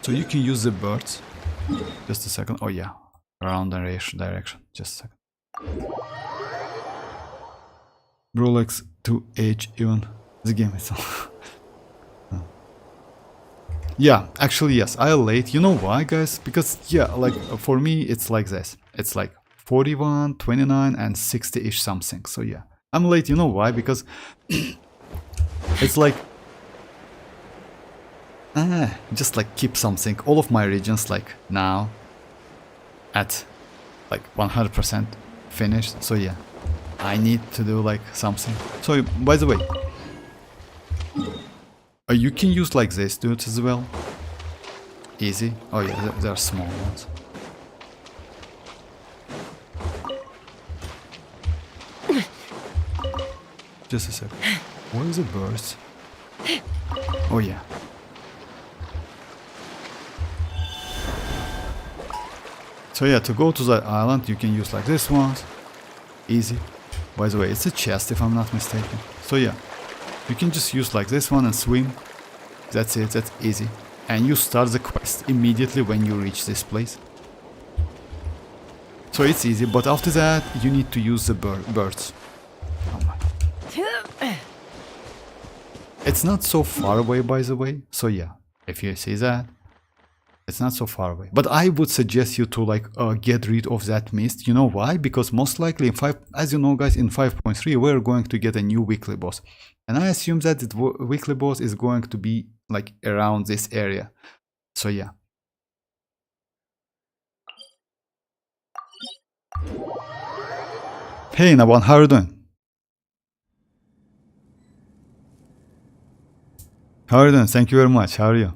So you can use the birds. Just a second. Oh yeah, around the direction. Just a second. Rolex 2H even. The game itself. Yeah, actually yes, I'm late. You know why, guys? Because yeah, like for me it's like this. It's like 41, 29 and 60-ish something. So yeah, I'm late. You know why? Because it's like just like keep something. All of my regions like now at like 100% finished. So yeah, I need to do like something. So by the way, you can use like this dudes as well. Easy. Oh yeah, there are small ones. Just a second. What is the birds? Oh yeah. So yeah, to go to that island, you can use like this one. Easy. By the way, it's a chest if I'm not mistaken. So yeah, you can just use like this one and swim. That's it, that's easy. And you start the quest immediately when you reach this place. So it's easy, but after that, you need to use the birds. Oh my. It's not so far away, by the way. So yeah, if you see that, it's not so far away. But I would suggest you to like get rid of that mist. You know why? Because most likely in 5, as you know guys, in 5.3 we're going to get a new weekly boss. And I assume that the weekly boss is going to be like around this area. So yeah. Hey Naban, how are you doing? How are you doing? Thank you very much. How are you?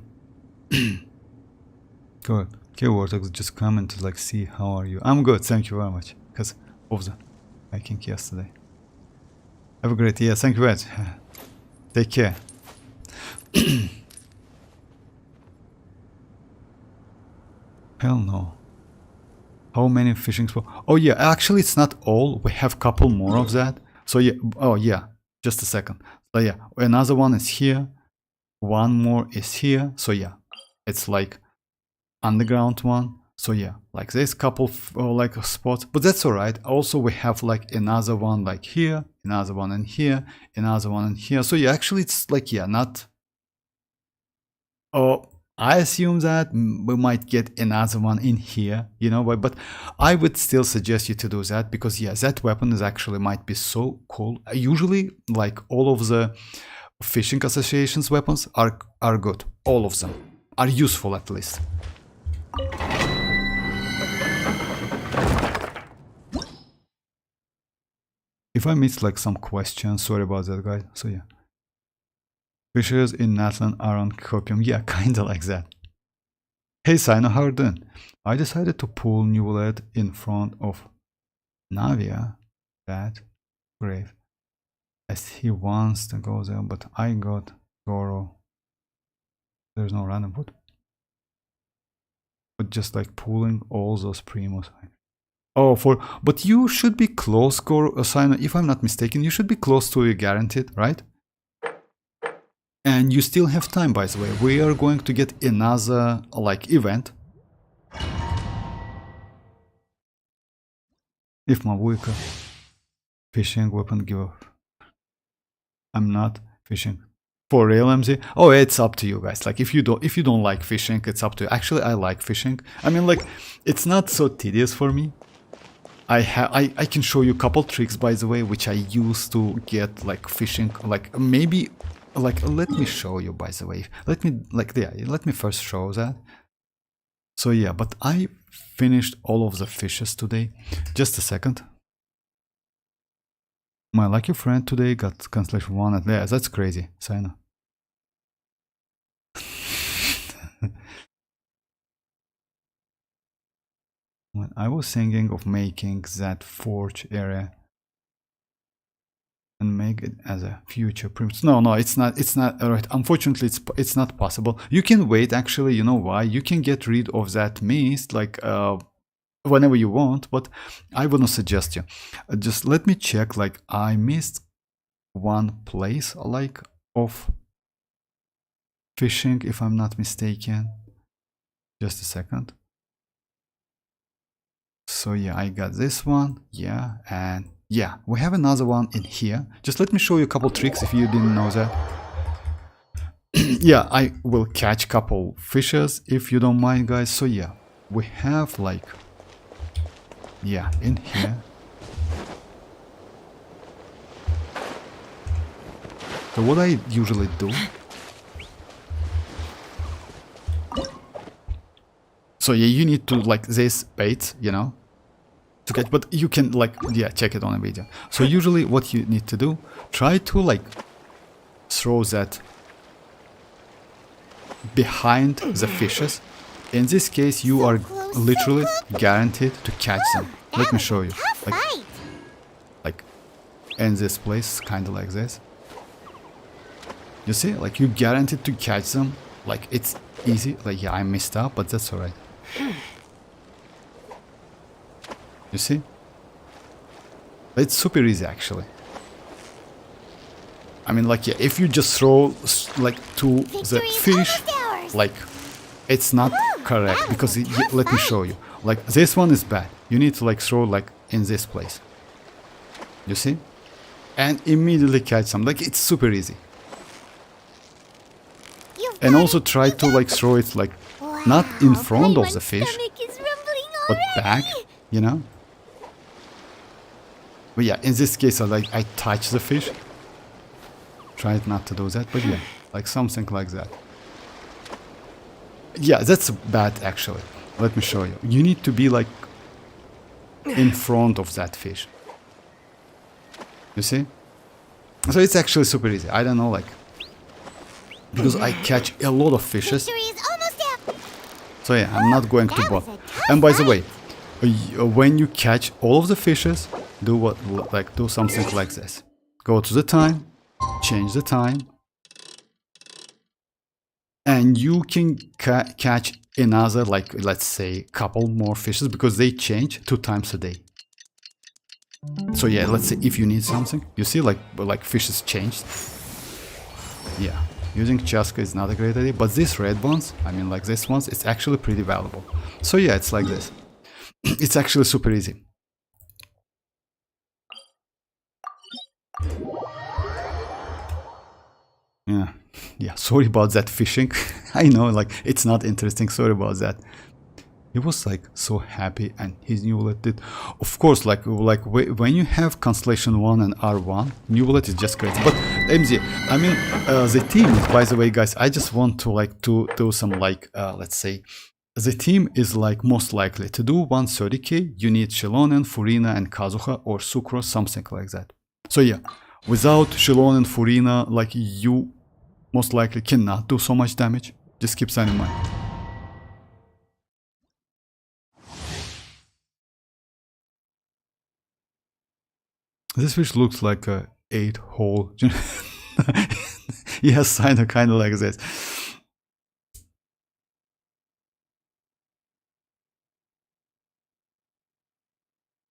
Good. Okay, Vortex, just comment to like see how are you. I'm good, thank you very much. Because of the hiking yesterday. Have a great day. Thank you very much. Take care. Hell no. How many fishing spots? Oh yeah, actually it's not all. We have a couple more of that. So yeah, oh yeah, just a second. So yeah, another one is here. One more is here. So yeah, it's like underground one. So yeah, like there's a couple of like spots, but that's all right. Also, we have like another one like here, another one in here, another one in here. So yeah, actually it's like, yeah, not. Oh, I assume that we might get another one in here, you know, but I would still suggest you to do that because yeah, that weapon is actually might be so cool. Usually, like all of the fishing associations weapons are good. All of them are useful at least. If I missed like some questions, sorry about that, guys. So yeah. Fishes in Natlan are on copium. Yeah, kinda like that. Hey Sino, how are you doing? I decided to pull Neuvillette in front of Navia, that grave, as he wants to go there, but I got Goro. There's no random wood. But just like pulling all those primos. Oh, but you should be close, Goro, Sino, if I'm not mistaken, you should be close to a guaranteed, right? And you still have time, by the way. We are going to get another like event. If Mavuika fishing weapon give up. I'm not fishing. For real, MZ? Oh, it's up to you guys. Like if you don't like fishing, it's up to you. Actually, I like fishing. I mean, like it's not so tedious for me. I can show you a couple tricks, by the way, which I use to get like fishing. Like maybe. Like, let me show you, by the way. Let me first show that. So yeah, but I finished all of the fishes today. Just a second. My lucky friend today got cancellation 1 at there. That's crazy, Sina. When I was thinking of making that forge area and make it as a future premise. No, it's not right. Unfortunately, it's not possible. You can wait, actually, you know why? You can get rid of that mist like whenever you want, but I wouldn't suggest you. Just let me check, like I missed one place like of fishing, if I'm not mistaken. Just a second. So yeah, I got this one, yeah, and yeah, we have another one in here. Just let me show you a couple tricks if you didn't know that. Yeah, I will catch couple fishes if you don't mind, guys. So yeah, we have like, yeah, in here. So what I usually do. So yeah, you need to like this bait, you know, to catch, but you can like, yeah, check it on NVidia. So usually what you need to do, try to like throw that behind the fishes. In this case, you are literally guaranteed to catch them. Let me show you. Like in this place, kind of like this. You see, like you guaranteed to catch them. Like it's easy. Like yeah, I messed up, but that's alright. You see? It's super easy, actually. I mean, like, yeah, if you just throw, like, to the fish, like, it's not correct, because, let me show you. Like, this one is bad. You need to, like, throw, like, in this place. You see? And immediately catch some. Like, it's super easy. And also try to, like, throw it, like, not in front of the fish, but back, you know? But yeah, in this case, I touch the fish. Try not to do that, but yeah, like something like that. Yeah, that's bad, actually. Let me show you. You need to be like in front of that fish. You see? So it's actually super easy. I don't know, like, because I catch a lot of fishes. So yeah, I'm not going to bother. And by the way, when you catch all of the fishes, do something like this. Go to the time, change the time, and you can catch another, like, let's say, couple more fishes, because they change 2 times a day. So yeah, let's say if you need something, you see like fishes changed. Yeah, using chasca is not a great idea, but these red ones, I mean like this ones, it's actually pretty valuable. So yeah, it's like this. It's actually super easy. Yeah, sorry about that fishing. I know, like, it's not interesting, sorry about that. He was like so happy, and his Neuvillette did. Of course, like when you have Constellation 1 and R1, Neuvillette is just great. But MZ, I mean, the team, by the way, guys, I just want to like to do some like, let's say, the team is like most likely to do 130k. You need Xilonen, Furina, and Kazuha or Sucrose, something like that. So yeah, without Xilonen, Furina, like you most likely cannot do so much damage. Just keep that in mind. This fish looks like a 8-hole. Yes, kind of like this.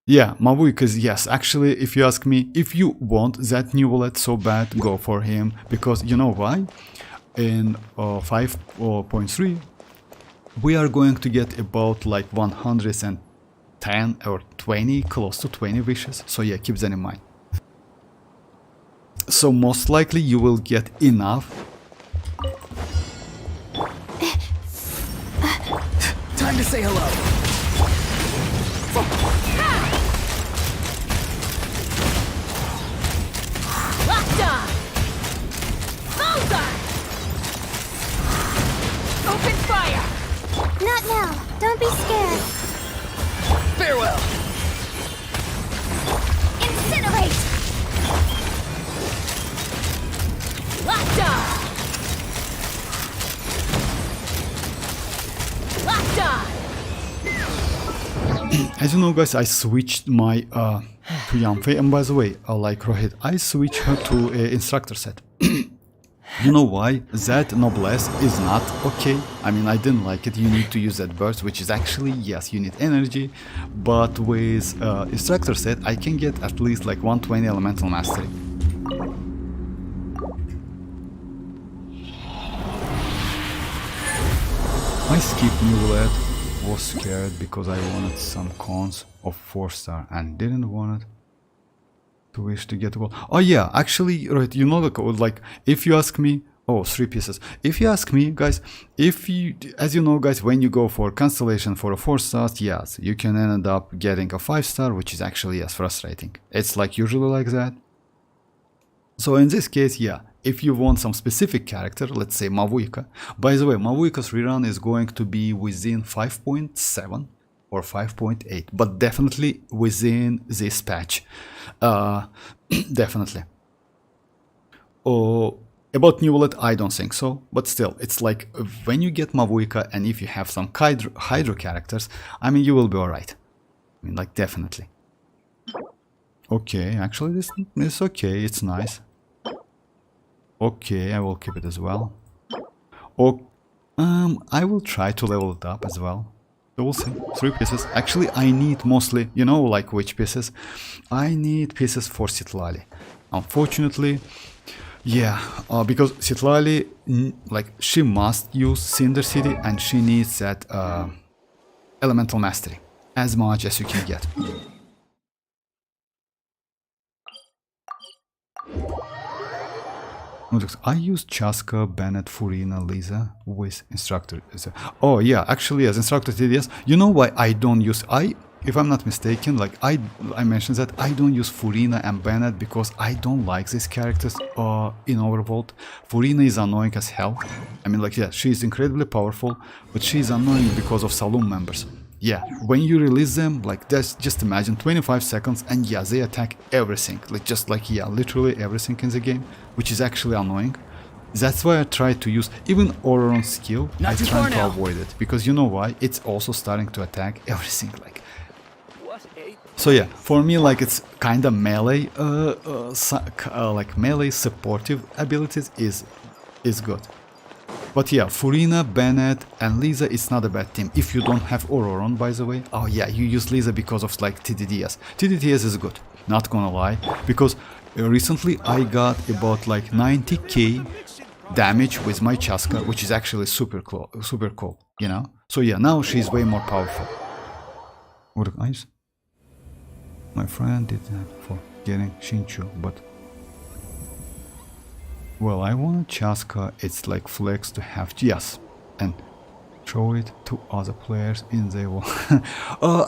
Yeah, Mavuika, yes. Actually, if you ask me, if you want that Neuvillette so bad, go for him. Because you know why? In 5.3, we are going to get about like 110 or 20, close to 20 wishes. So yeah, keep that in mind. So most likely you will get enough. Time to say hello. Lockdown! Bullseye! Open fire! Not now. Don't be scared. Farewell. Incinerate! Lockdown! Lockdown! As you know, guys, I switched my to Yanfei, and by the way, like Rohit, I switched her to instructor set. You know why? That noblesse is not okay. I mean, I didn't like it. You need to use that burst, which is actually, yes, you need energy, but with instructor set, I can get at least like 120 elemental mastery. I skipped Neuvillette, was scared because I wanted some cons of 4-star and didn't want it to wish to get gold. Oh yeah, actually, right, you know the code, like, if you ask me, oh, 3 pieces. If you ask me, guys, if you, as you know, guys, when you go for Constellation for a 4-star, yes, you can end up getting a 5-star, which is actually, yes, frustrating. It's like usually like that. So in this case, yeah, if you want some specific character, let's say Mavuika. By the way, Mavuika's rerun is going to be within 5.7 or 5.8, but definitely within this patch. Definitely. Oh, about Neuvillette, I don't think so, but still, it's like when you get Mavuika and if you have some Hydro characters, I mean, you will be alright. I mean, like, definitely. Okay, actually, this is okay, it's nice. Okay, I will keep it as well. Oh, I will try to level it up as well. So we'll see. 3 pieces. Actually, I need mostly, you know, like which pieces? I need pieces for citlali. Unfortunately, yeah, because citlali, like, she must use Cinder City and she needs that elemental mastery as much as you can get. I use Chasca, Bennett, Furina, Lisa with instructor. Oh yeah, actually as instructor TDS. You know why I don't use if I'm not mistaken, like I mentioned that I don't use Furina and Bennett because I don't like these characters in Overworld. Furina is annoying as hell. I mean, like, yeah, she is incredibly powerful, but she is annoying because of saloon members. Yeah, when you release them, like, just imagine 25 seconds and yeah, they attack everything, like, just like, yeah, literally everything in the game, which is actually annoying. That's why I try to use even Ororon skill. I try to avoid it because you know why? It's also starting to attack everything, like. So yeah, for me, like, it's kind of melee, like melee supportive abilities is good. But yeah, Furina, Bennett, and Lisa is not a bad team. If you don't have Ororon, by the way. Oh yeah, you use Lisa because of like TDDS. TDDS is good, not gonna lie. Because recently I got about like 90k damage with my chasca, which is actually super cool, you know? So yeah, now she's way more powerful. What guys? My friend did that for getting Shinchu, but... Well, I want chasca, it's like flex to have, yes, and show it to other players in the wall.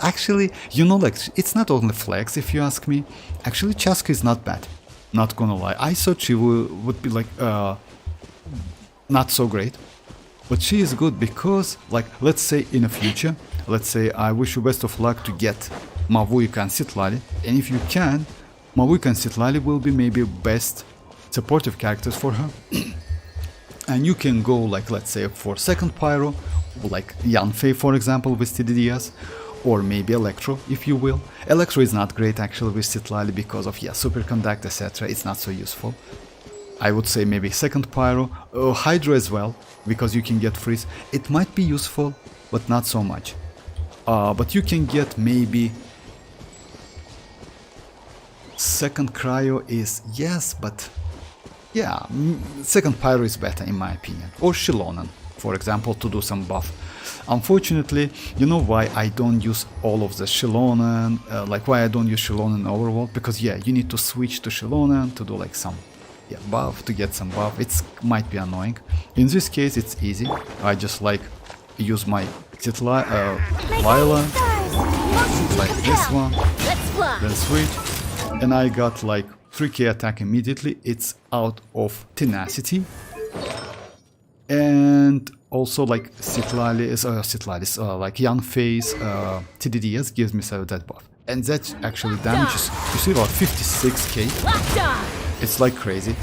Actually, you know, like, it's not only flex if you ask me. Actually, chasca is not bad, not gonna lie. I thought she would be like, not so great. But she is good because, like, let's say in the future, let's say I wish you best of luck to get Mavuika and citlali, and if you can, Mavuika and citlali will be maybe best supportive characters for her. And you can go like, let's say, for second pyro, like Yanfei for example with TDDS, or maybe Electro if you will. Electro is not great actually with citlali because of, yeah, superconduct, etc. It's not so useful. I would say maybe second pyro, Hydra as well, because you can get freeze. It might be useful, but not so much. But you can get maybe second cryo is, yes, but yeah, second pyro is better in my opinion. Or Xilonen, for example, to do some buff. Unfortunately, you know why I don't use all of the Xilonen, like why I don't use Xilonen Overworld? Because yeah, you need to switch to Xilonen to do like some buff, to get some buff. It might be annoying. In this case, it's easy. I just like use my citlali, Lila, like this one, then switch, and I got like 3k attack immediately. It's out of tenacity, and also like citlali is like Yanfei's TDDS gives me that buff, and that actually damages. You see about 56k. It's like crazy.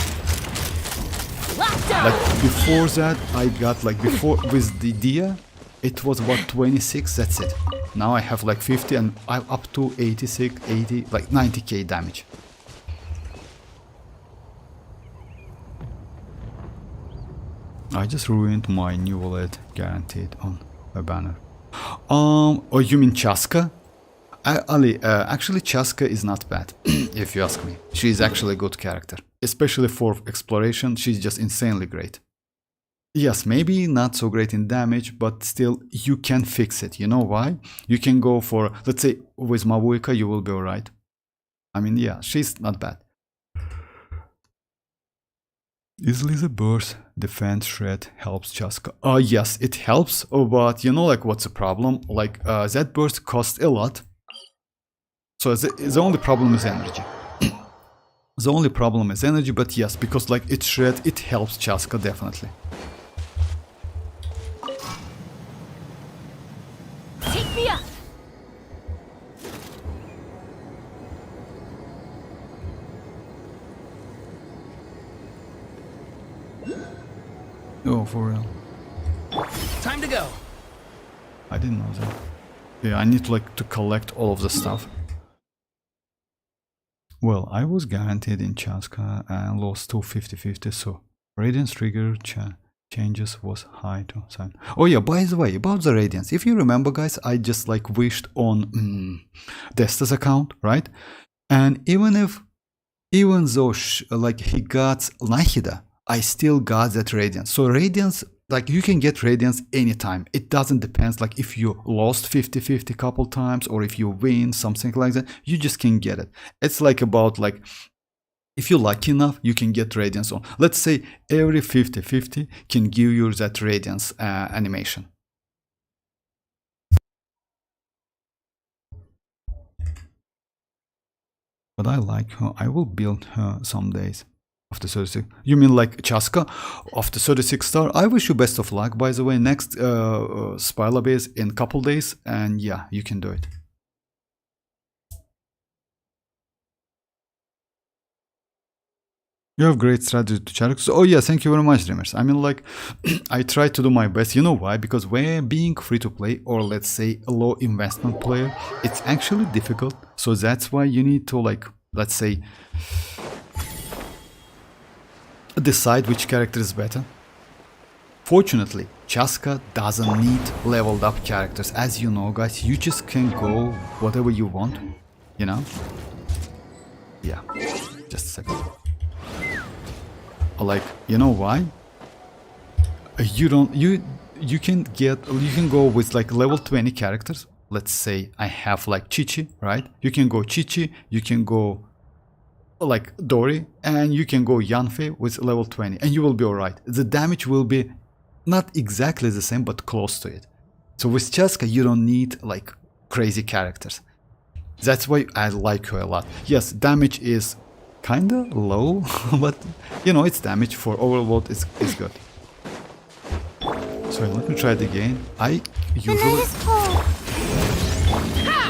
Like before that, I got like before with the Dia, it was about 26. That's it. Now I have like 50, and I'm up to 86, 80, like 90k damage. I just ruined my Neuvillette guaranteed on a banner. Oh, you mean chasca? Ali, actually chasca is not bad, if you ask me. She is actually a good character. Especially for exploration, she's just insanely great. Yes, maybe not so great in damage, but still you can fix it. You know why? You can go for, let's say, with Mavuika you will be alright. I mean, yeah, she's not bad. Is Lisa burst defense shred helps chasca? Yes, it helps, but you know like what's the problem? Like that burst costs a lot. So the only problem is energy. The only problem is energy, but yes, because like it's shred, it helps chasca definitely. Take me up. Oh, for real. Time to go. I didn't know that. Yeah, I need to collect all of the stuff. Well, I was guaranteed in chasca and lost to 50-50, so Radiance trigger changes was high to sign. Oh yeah, by the way, about the Radiance, if you remember guys, I just like wished on Desta's account, right? And even though like he got Nahida, I still got that Radiance. So Radiance, like you can get Radiance anytime. It doesn't depend like if you lost 50-50 couple times or if you win, something like that. You just can get it. It's like about like, if you're lucky enough, you can get Radiance on. Let's say every 50-50 can give you that Radiance animation. But I like her. I will build her some days. After 36, you mean like chasca? After 36 star, I wish you best of luck. By the way, next Spyla base in couple days, and yeah, you can do it. You have great strategy to characters. Oh yeah, thank you very much, Dreamers. I mean, like, I try to do my best. You know why? Because when being free to play, or let's say a low investment player, it's actually difficult. So that's why you need to like, let's say, decide which character is better Fortunately, Chasca doesn't need leveled up characters. As you know, guys, you just can go whatever you want, you know? Yeah, just a second. Like, you know why? You can go with like level 20 characters. Let's say I have like Chichi, right? You can go Chichi, you can go like Dory, and you can go Yanfei with level 20, and you will be alright. The damage will be not exactly the same, but close to it. So with Chasca, you don't need like crazy characters. That's why I like her a lot. Yes, damage is kinda low, but you know, its damage for overload is good. So let me try it again. I The night is cold.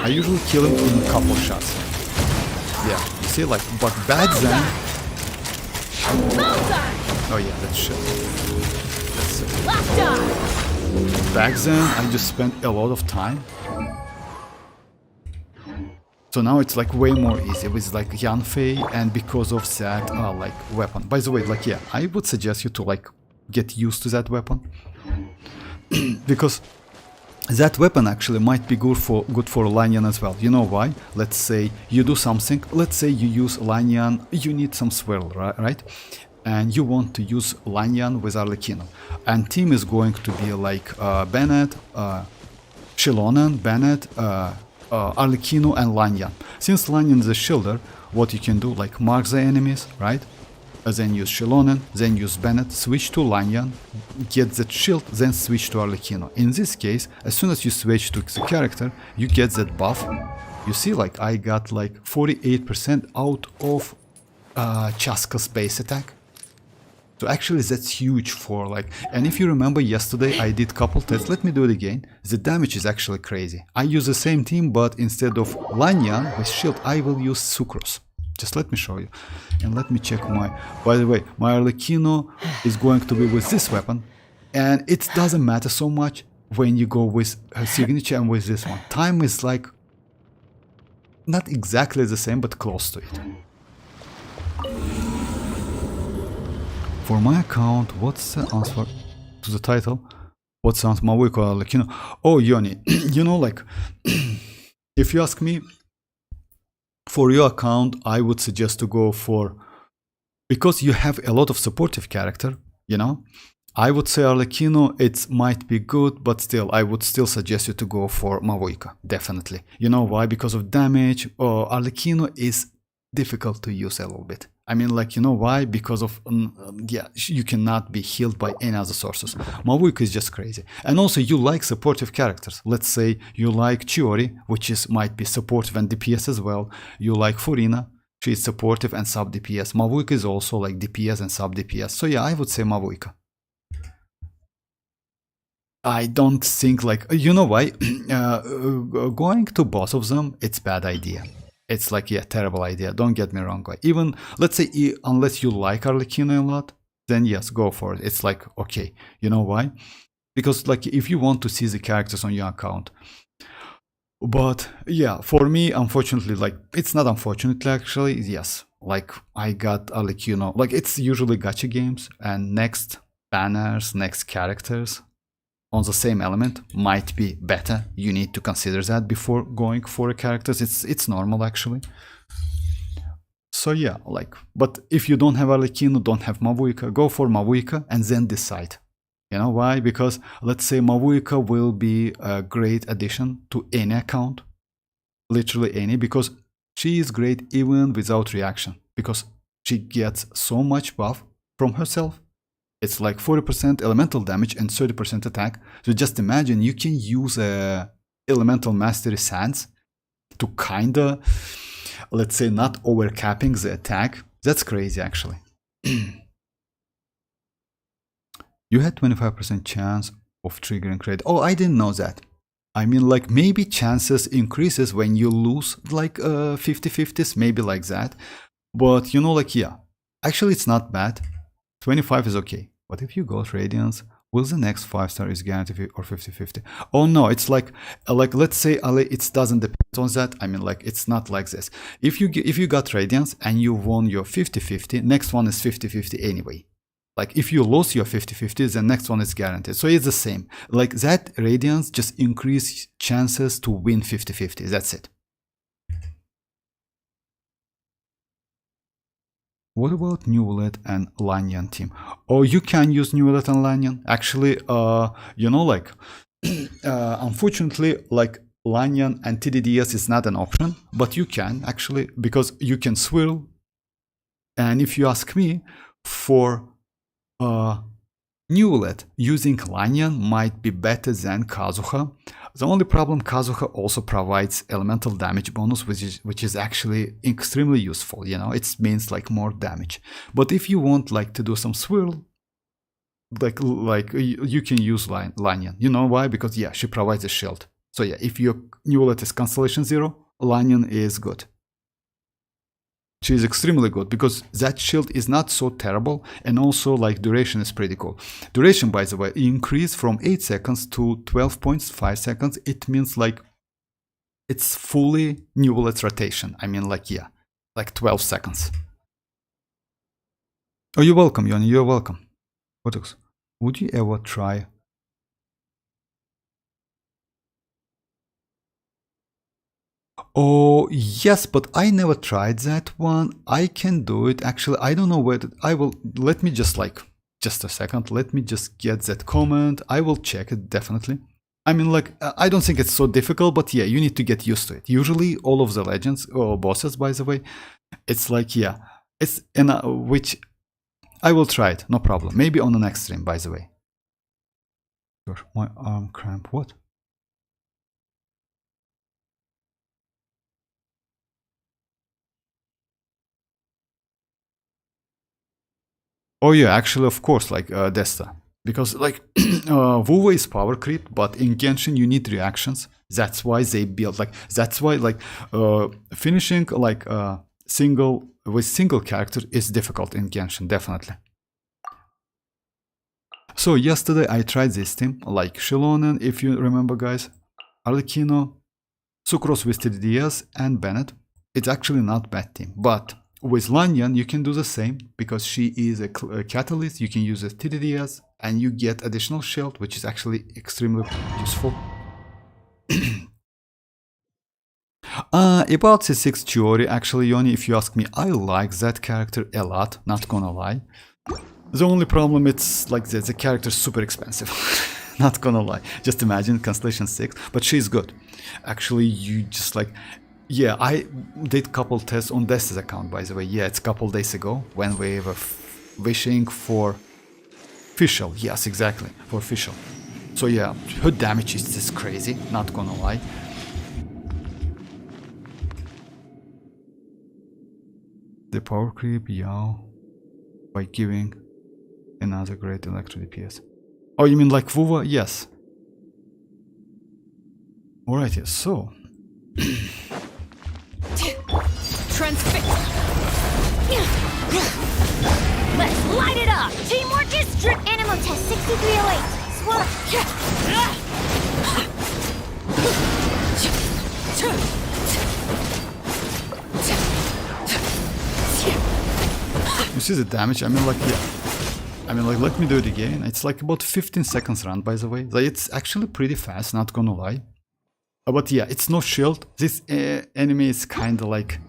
usually kill him in a couple shots. Yeah, you see, like, but back then. Oh yeah, that's shit. That's it. Back then, I just spent a lot of time. So now it's like way more easy with like Yanfei, and because of that, like weapon. By the way, like yeah, I would suggest you to like get used to that weapon. Because that weapon actually might be good for Lanyan as well. You know why? Let's say you do something. Let's say you use Lanyan. You need some swirl, right? And you want to use Lanyan with Arlecchino. And team is going to be like Bennett, Xilonen, Bennett, Arlecchino, and Lanyan. Since Lanyan is a shielder, what you can do, like mark the enemies, right? Then use Xilonen, then use Bennett, switch to Lanyan, get that shield, then switch to Arlecchino. In this case, as soon as you switch to the character, you get that buff. You see, like I got like 48% out of Chasca's base attack. So actually that's huge for like, and if you remember yesterday I did couple tests, let me do it again. The damage is actually crazy. I use the same team, but instead of Lanyan with shield, I will use Sucrose. Just let me show you. And let me check my, by the way, my Arlecchino is going to be with this weapon. And it doesn't matter so much when you go with her signature and with this one. Time is like, not exactly the same, but close to it. For my account, what's the answer to the title? What's the answer? Mavuika or Arlecchino? Oh, Yoni, you know, like, if you ask me, for your account, I would suggest to go for, because you have a lot of supportive character, you know, I would say Arlecchino, it might be good, but still, I would still suggest you to go for Mavuika, definitely. You know why? Because of damage, Arlecchino is difficult to use a little bit. I mean, like, you know why? Because of, yeah, you cannot be healed by any other sources. Mavuika is just crazy. And also, you like supportive characters. Let's say you like Chiori, which is might be supportive and DPS as well. You like Furina, she is supportive and sub DPS. Mavuika is also like DPS and sub DPS. So yeah, I would say Mavuika. I don't think like, you know why? Going to both of them, it's bad idea. It's like, yeah, terrible idea. Don't get me wrong. Even, let's say, unless you like Arlecchino a lot, then yes, go for it. It's like, okay, you know why? Because like, if you want to see the characters on your account. But yeah, for me, unfortunately, like, it's not unfortunately, actually, yes. Like, I got Arlecchino. Like, it's usually gacha games, and next banners, next characters on the same element might be better. You need to consider that before going for a characters. It's normal actually. So yeah, like, but if you don't have Arlecchino, don't have Mavuika, go for Mavuika and then decide. You know why? Because let's say Mavuika will be a great addition to any account, literally any, because she is great even without reaction, because she gets so much buff from herself. It's like 40% elemental damage and 30% attack. So just imagine you can use a elemental mastery sands to kinda, let's say, not overcapping the attack. That's crazy actually. You had 25% chance of triggering crit. Oh, I didn't know that. I mean, like, maybe chances increases when you lose like 50-50s, maybe like that. But you know, like, yeah, actually it's not bad. 25 is okay. But if you got Radiance, will the next 5-star is guaranteed or 50-50? Oh no, it's like let's say it doesn't depend on that. I mean, like, it's not like this. If you got Radiance and you won your 50-50, next one is 50-50 anyway. Like if you lose your 50-50, the next one is guaranteed. So it's the same. Like that radiance just increase chances to win 50-50. That's it. What about Neuvillette and Lanyan team? Oh, you can use Neuvillette and Lanyan. Actually, you know, like, unfortunately, like Lanyan and TDDS is not an option, but you can actually, because you can swirl. And if you ask me, for Neuvillette, using Lanyan might be better than Kazuha. The only problem, Kazuha also provides elemental damage bonus, which is actually extremely useful. You know, it means like more damage. But if you want like to do some swirl, like you can use Lanyan. You know why? Because yeah, she provides a shield. So yeah, if your Neuvillette is Constellation 0, Lanyan is good. She is extremely good because that shield is not so terrible, and also like duration is pretty cool. Duration, by the way, increased from 8 seconds to 12.5 seconds. It means like it's fully Neuvillette's rotation. I mean, like, yeah, like 12 seconds. Oh, you're welcome, Yoni, you're welcome. What else? Would you ever try? Oh, yes, but I never tried that one. I can do it. Actually, I don't know where I will. Let me just just a second. Let me just get that comment. I will check it definitely. I mean, like, I don't think it's so difficult, but yeah, you need to get used to it. Usually, all of the legends or bosses, by the way, it's like, yeah, it's in which I will try it. No problem. Maybe on the next stream, by the way. My arm cramp. What? Oh yeah, actually, of course, like Desta. Because like Wuwa is power creep, but in Genshin you need reactions. That's why they build like that's why like finishing like single character is difficult in Genshin, definitely. So yesterday I tried this team, like Xilonen, if you remember guys, Arlecchino, Sucrose with TDDS and Bennett. It's actually not bad team, but with Lanyan, you can do the same because she is a catalyst. You can use a TDDS and you get additional shield, which is actually extremely useful. About C6 Chiori, actually, Yoni, if you ask me, I like that character a lot, not gonna lie. The only problem, it's like the character is super expensive. Not gonna lie. Just imagine Constellation 6, but she's good. Actually, you just like... Yeah, I did couple tests on Desta's account, by the way. Yeah, it's a couple days ago when we were wishing for Fischl. Yes, exactly, for Fischl. So yeah, her damage is just crazy, not gonna lie. The power creep, yeah, by giving another great electro DPS. Oh, you mean like Wuwa? Yes. Alright, yes, so... Transfix. Let's light it up. Teamwork is strict. Animal test 6308. Swallow. You see the damage? I mean, like, yeah. I mean, like, let me do it again. It's like about 15 seconds run, by the way. Like, it's actually pretty fast, not gonna lie. But yeah, it's no shield. This enemy is kind of like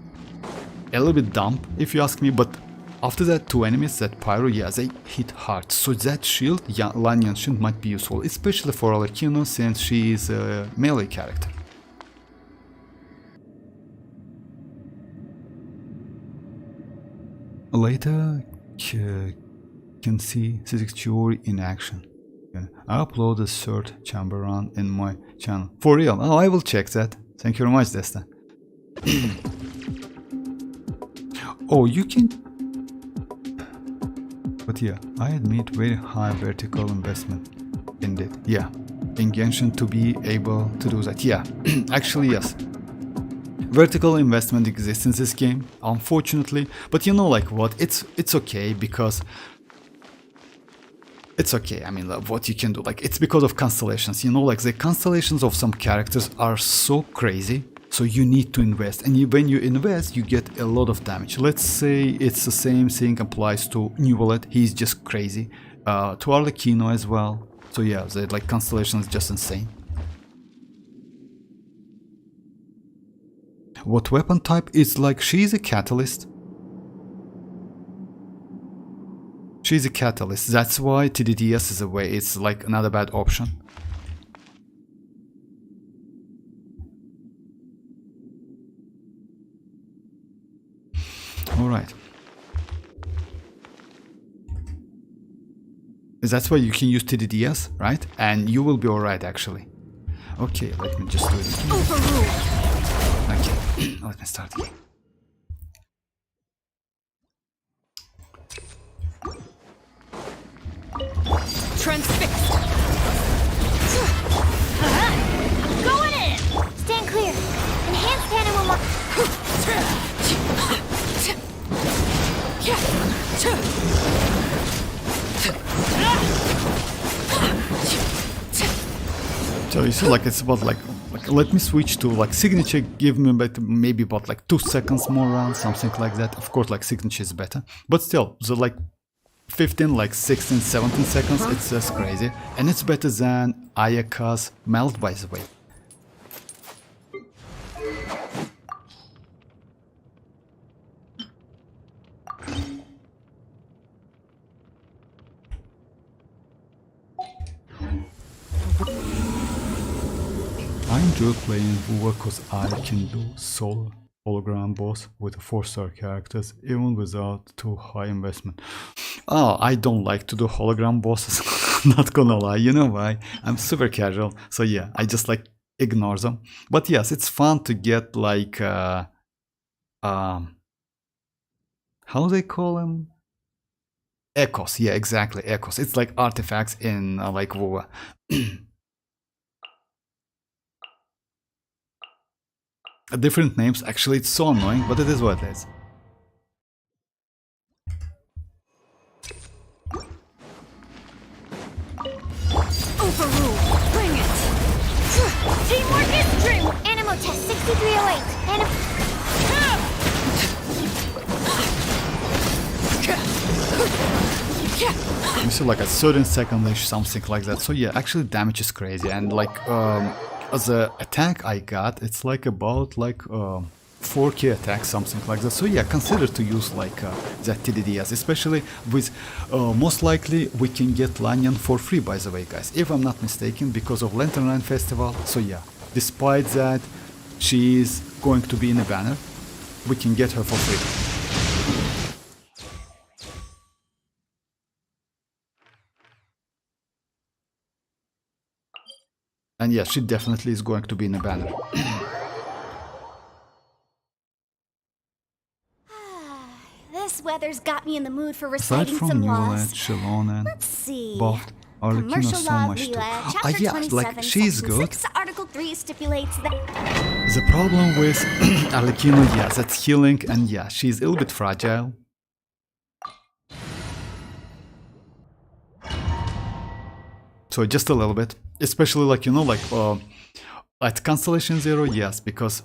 a little bit dumb, if you ask me. But after that, two enemies, that Pyro, yeah, they hit hard. So that shield, yeah, Lanyan shield might be useful, especially for Arlecchino, since she is a melee character. Later, can see C6 Chiori in action. I upload a third chamber run in my channel. For real? Oh, I will check that. Thank you very much, Desta. Oh, you can... But yeah, I admit very high vertical investment indeed. Yeah, in Genshin to be able to do that. Yeah, actually yes. Vertical investment exists in this game, unfortunately. But you know like what? It's okay because... It's okay, I mean, like, what you can do, like, it's because of constellations, you know, like, the constellations of some characters are so crazy So you need to invest, and when you invest, you get a lot of damage. Let's say it's the same thing applies to Neuvillette. He's just crazy. To Arlecchino as well. So yeah, the like constellation is just insane. What weapon type is like? She's a catalyst. She's a catalyst. That's why TDDS is a way. It's like another bad option. Alright. That's why you can use TDDS, right? And you will be alright actually. Okay, let me just do it again. Okay, let me start again. Transfixed. Going in. Stand clear. Enhanced animal So you see, like it's about like let me switch to like signature. Give me maybe about like 2 seconds more round, something like that. Of course, like signature is better, but still, the like 15, like 16, 17 seconds, it's just crazy, and it's better than Ayaka's melt, by the way. I enjoy playing WoW because I can do solo hologram boss with 4-star characters even without too high investment. Oh, I don't like to do hologram bosses, not gonna lie, you know why? I'm super casual, so yeah, I just like ignore them. But yes, it's fun to get like how they call them? Echoes, yeah, exactly, echoes. It's like artifacts in like WoW. Different names, actually it's so annoying, but it is what it is. Overrule. Bring it. Teamwork is dream. Animo test 6308. You see like a certain second-ish, something like that. So yeah, actually damage is crazy, and like as a attack I got, it's like about like 4k attack, something like that. So yeah, consider to use like that TDDS, especially with most likely we can get Xianyun for free, by the way, guys, if I'm not mistaken, because of Lantern Run Festival. So yeah, despite that she is going to be in a banner, we can get her for free. And yeah, she definitely is going to be in a banner. This weather's got me in the mood for Aside reciting from some Neuvillette, laws. Xilonen, Let's see. buffed Arlecchino Commercial so law of much too. Leela, chapter Yeah, 27, like she's section good. 6, article 3 stipulates that. The problem with Arlecchino, yeah, that's healing, and yeah, she's a little bit fragile. So just a little bit, especially like, you know, like at Constellation 0, yes, because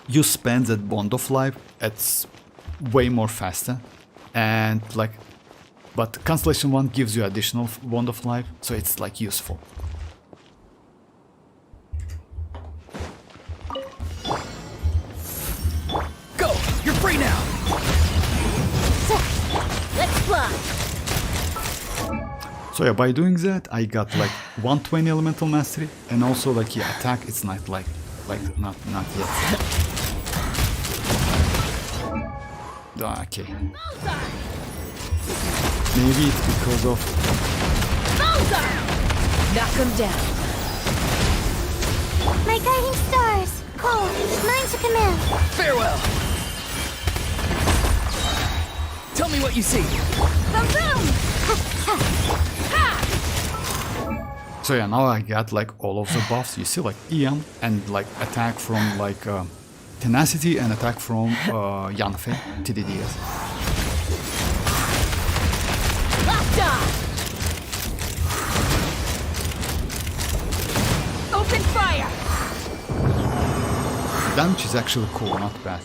you spend that bond of life, it's way more faster, and like, but Constellation 1 gives you additional bond of life, so it's like useful. Go! You're free now! Let's fly. So yeah, by doing that, I got like 120 elemental mastery, and also like yeah, attack. It's not like not yet. Okay. Maybe it's because of. Knock him down. My guiding stars. Call. Mine to command. Farewell! Tell me what you see. So yeah, now I got like all of the buffs. You see like EM and like attack from like Tenacity and attack from Yanfei, TDDS. Open fire! damage is actually cool, not bad.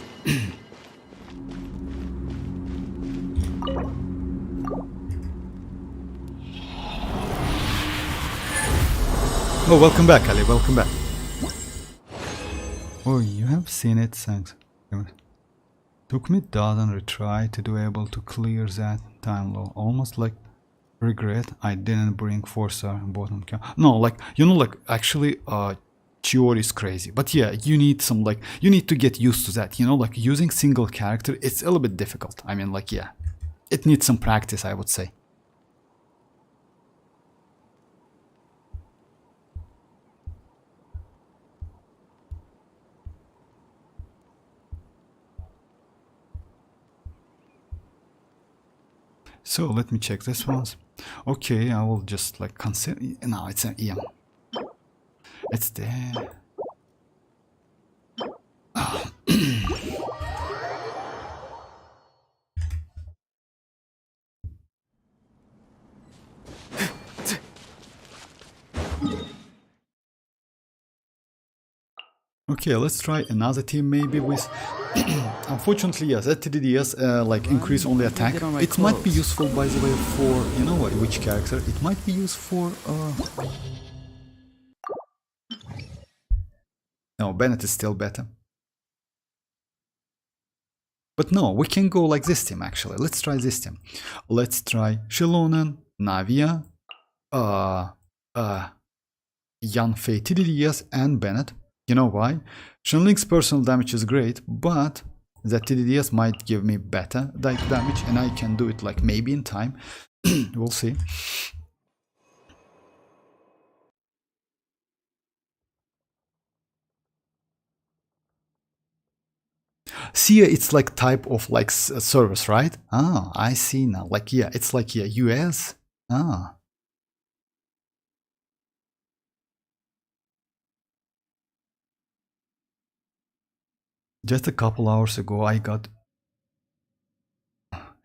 Oh, welcome back, Ali. Welcome back. Oh, you have seen it, thanks. Took me dozen retry to do able to clear that time low. Almost like regret I didn't bring Forza bottom count. No, like, you know, like, actually, Chiori is crazy. But yeah, you need some, like, you need to get used to that, you know, like, using single character, it's a little bit difficult. I mean, like, yeah, it needs some practice, I would say. So let me check this once. Okay, I will just like consider. No, it's an EM. It's there. Okay, let's try another team maybe with. Unfortunately, yes, that TDDS like increase only attack. It might be useful, by the way, for you know what, which character? It might be used for. No, Bennett is still better. But no, we can go like this team actually. Let's try this team. Let's try Xilonen, Navia, Yanfei TDDS, and Bennett. You know why? Shenling's personal damage is great, but the TDDS might give me better damage, and I can do it like maybe in time. We'll see. See, it's like type of like service, right? Ah, I see now. Like, yeah, it's like, yeah, US. Ah. Just a couple hours ago, I got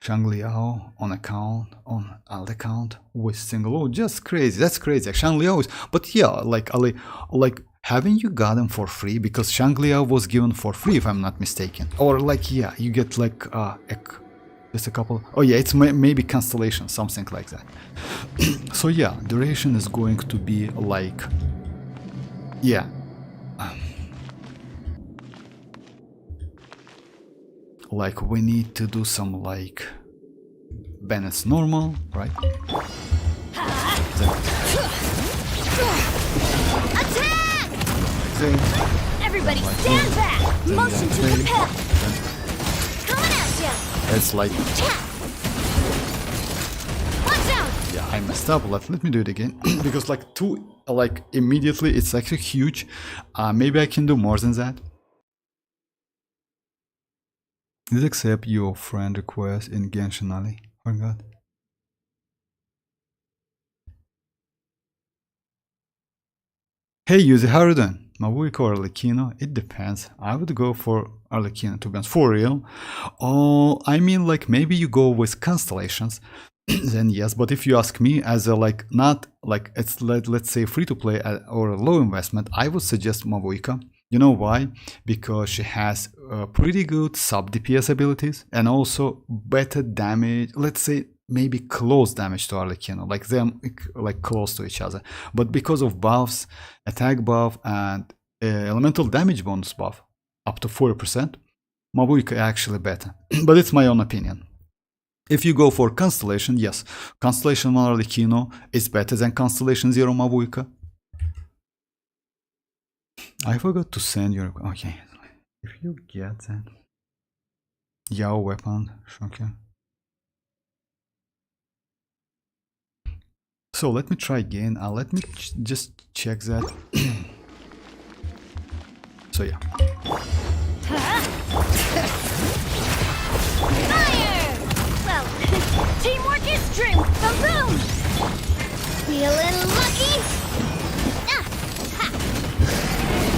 Shangliao on alt account with single. Oh, just crazy. That's crazy. Shangliao is, but yeah, like Ali, like haven't you gotten for free? Because Shangliao was given for free, if I'm not mistaken. Or like, yeah, you get like just a couple. Oh yeah, it's maybe constellation, something like that. So yeah, duration is going to be like, yeah. Like we need to do some like Bennett's normal, right? Attack! Everybody stand back! Motion to repel! Coming at ya! It's like... Watch out! Yeah, I messed up. Let me do it again. Because like two, like immediately, it's actually huge. Maybe I can do more than that. Please accept your friend request in Genshin, Ali. Oh god. Hey Yuzi, how are you doing? Mavuika or Arlecchino? It depends. I would go for Arlecchino, to be honest. For real. Oh, I mean like maybe you go with constellations. Then yes, but if you ask me as a like not like it's let's say free to play or a low investment, I would suggest Mavuika. You know why? Because she has pretty good sub DPS abilities and also better damage, let's say maybe close damage to Arlecchino, like them like close to each other. But because of buffs, attack buff and elemental damage bonus buff up to 40%, Mavuika actually better. But it's my own opinion. If you go for Constellation, yes, Constellation 1 Arlecchino is better than Constellation 0 Mavuika. I forgot to send your... Okay, if you get that... Yao weapon, shocker. So let me try again, let me just check that. So yeah. Fire! Well, teamwork is strength. Boom! Feeling lucky?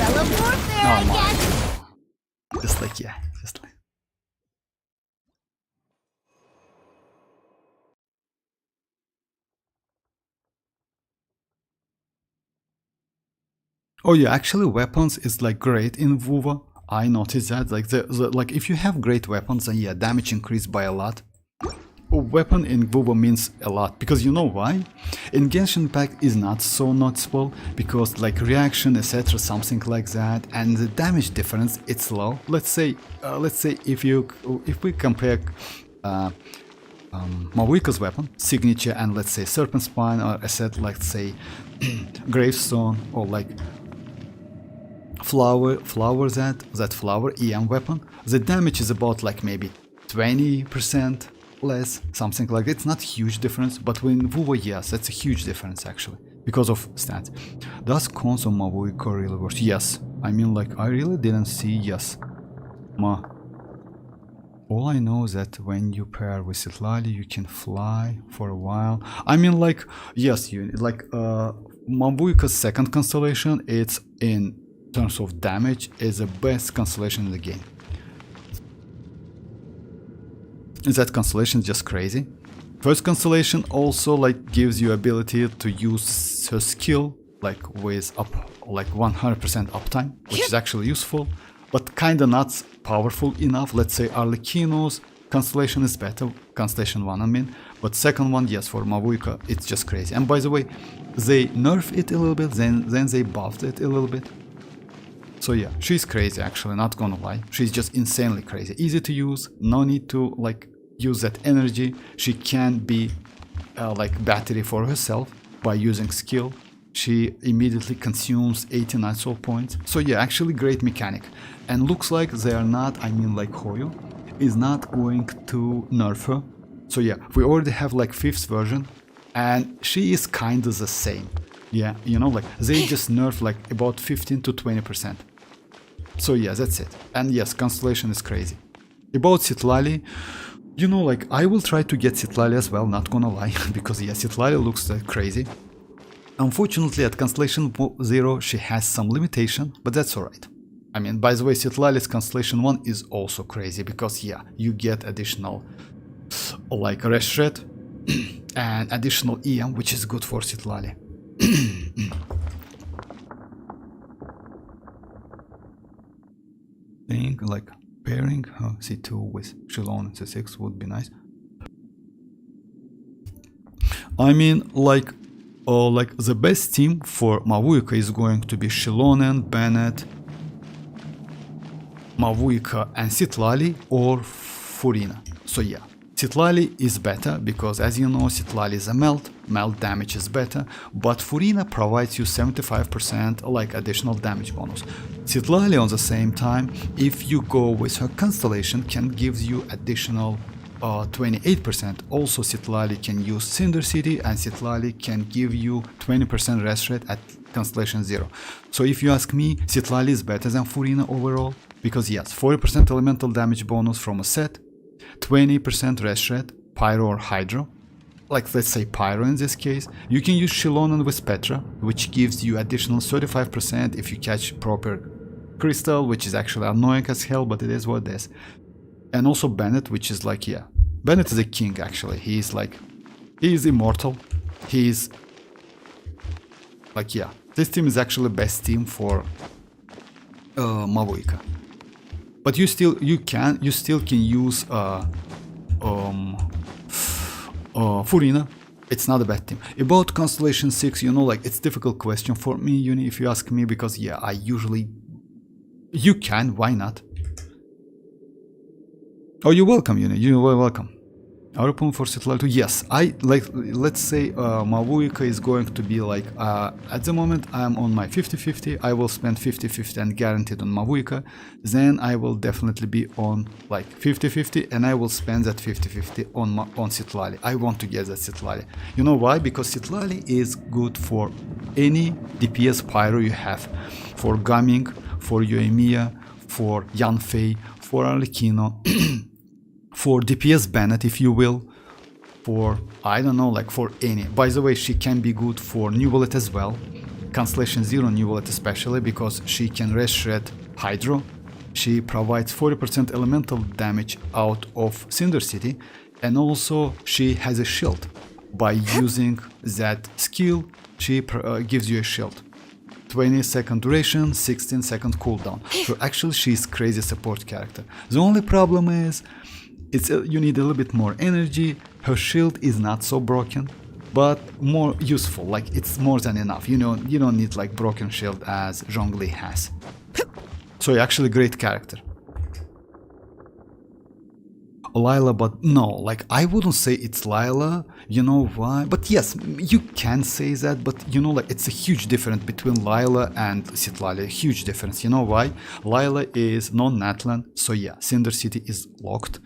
Fellow warfare, I guess. Just like, yeah, just like. Oh yeah, actually weapons is like great in WoW. I noticed that like if you have great weapons, then yeah, damage increased by a lot. A weapon in Vuvo means a lot, because you know why? In Genshin Impact is not so noticeable, because like reaction, etc., something like that, and the damage difference, it's low. Let's say if we compare Mavuika's weapon, signature, and let's say serpent spine, or a set like say gravestone, or like flower EM weapon, the damage is about like maybe 20% less, something like that. It's not huge difference, but when Vuvo, yes, that's a huge difference actually, because of stats. Does cons on Mavuika really work? Yes. I mean, like, I really didn't see, yes. All I know is that when you pair with citlali, you can fly for a while. I mean, like, yes, Mavuika's second constellation, it's in terms of damage, is the best constellation in the game. That constellation is just crazy. First constellation also like gives you ability to use her skill like with like 100% uptime, which is actually useful, but kinda not powerful enough. Let's say Arlecchino's constellation is better, constellation 1 I mean, but second one, yes, for Mavuika, it's just crazy. And by the way, they nerfed it a little bit, then they buffed it a little bit. So yeah, she's crazy actually, not gonna lie. She's just insanely crazy. Easy to use, no need to like use that energy. She can be like battery for herself by using skill. She immediately consumes 89 soul points. So yeah, actually great mechanic. And looks like they are not, I mean like Hoyo is not going to nerf her. So yeah, we already have like 5th version and she is kinda the same. Yeah, you know, like they just nerf like about 15 to 20%. So yeah, that's it. And yes, constellation is crazy. About citlali, you know, like I will try to get citlali as well, not gonna lie, because yeah, citlali looks like crazy. Unfortunately, at constellation 0 she has some limitation, but that's alright. I mean, by the way, citlali's constellation 1 is also crazy, because yeah, you get additional like rest rate and additional EM, which is good for citlali. Thing like pairing C2 with Xilonen C6 would be nice. I mean, like the best team for Mavuika is going to be Xilonen, Bennett, Mavuika, and citlali or Furina. So yeah, citlali is better because, as you know, citlali is a melt damage is better, but Furina provides you 75% like additional damage bonus. Citlali on the same time, if you go with her constellation, can give you additional 28%. Also citlali can use Cinder City, and citlali can give you 20% rest rate at constellation 0. So if you ask me, citlali is better than Furina overall, because yes, 40% elemental damage bonus from a set, 20% rest rate, Pyro or Hydro, like let's say Pyro in this case. You can use Xilonen with Petra, which gives you additional 35% if you catch proper crystal, which is actually annoying as hell, but it is what it is. And also Bennett, which is like, yeah, Bennett is a king actually. He is immortal. He's like, yeah, this team is actually best team for Mavuika. But you still can use Furina. It's not a bad team. About constellation 6, you know, like it's difficult question for me, Uni, if you ask me, because yeah, I usually you can, why not? Oh, you're welcome, Uni. You're welcome. Our opponent for citlali 2. Yes, I like. Let's say Mavuika is going to be like. At the moment, I'm on my 50-50. I will spend 50-50 and guaranteed on Mavuika. Then I will definitely be on like 50-50, and I will spend that 50-50 on citlali. I want to get that citlali. You know why? Because citlali is good for any DPS pyro you have, for Gaming, for Yoimiya, for Yanfei, for Arlecchino. For DPS Bennett, if you will, for, I don't know, like for any. By the way, she can be good for Neuvillette as well. Constellation 0 Neuvillette especially, because she can rest shred Hydro. She provides 40% elemental damage out of Cinder City, and also she has a shield. By using that skill, she gives you a shield. 20-second duration, 16-second cooldown. So actually she's crazy support character. The only problem is you need a little bit more energy. Her shield is not so broken, but more useful. Like it's more than enough. You know, you don't need like broken shield as Zhongli has. So actually great character. Lila, but no, like I wouldn't say it's Lila, you know why? But yes, you can say that, but you know, like it's a huge difference between Lila and Citlali, huge difference. You know why? Lila is non-natlan, so yeah, Cinder City is locked.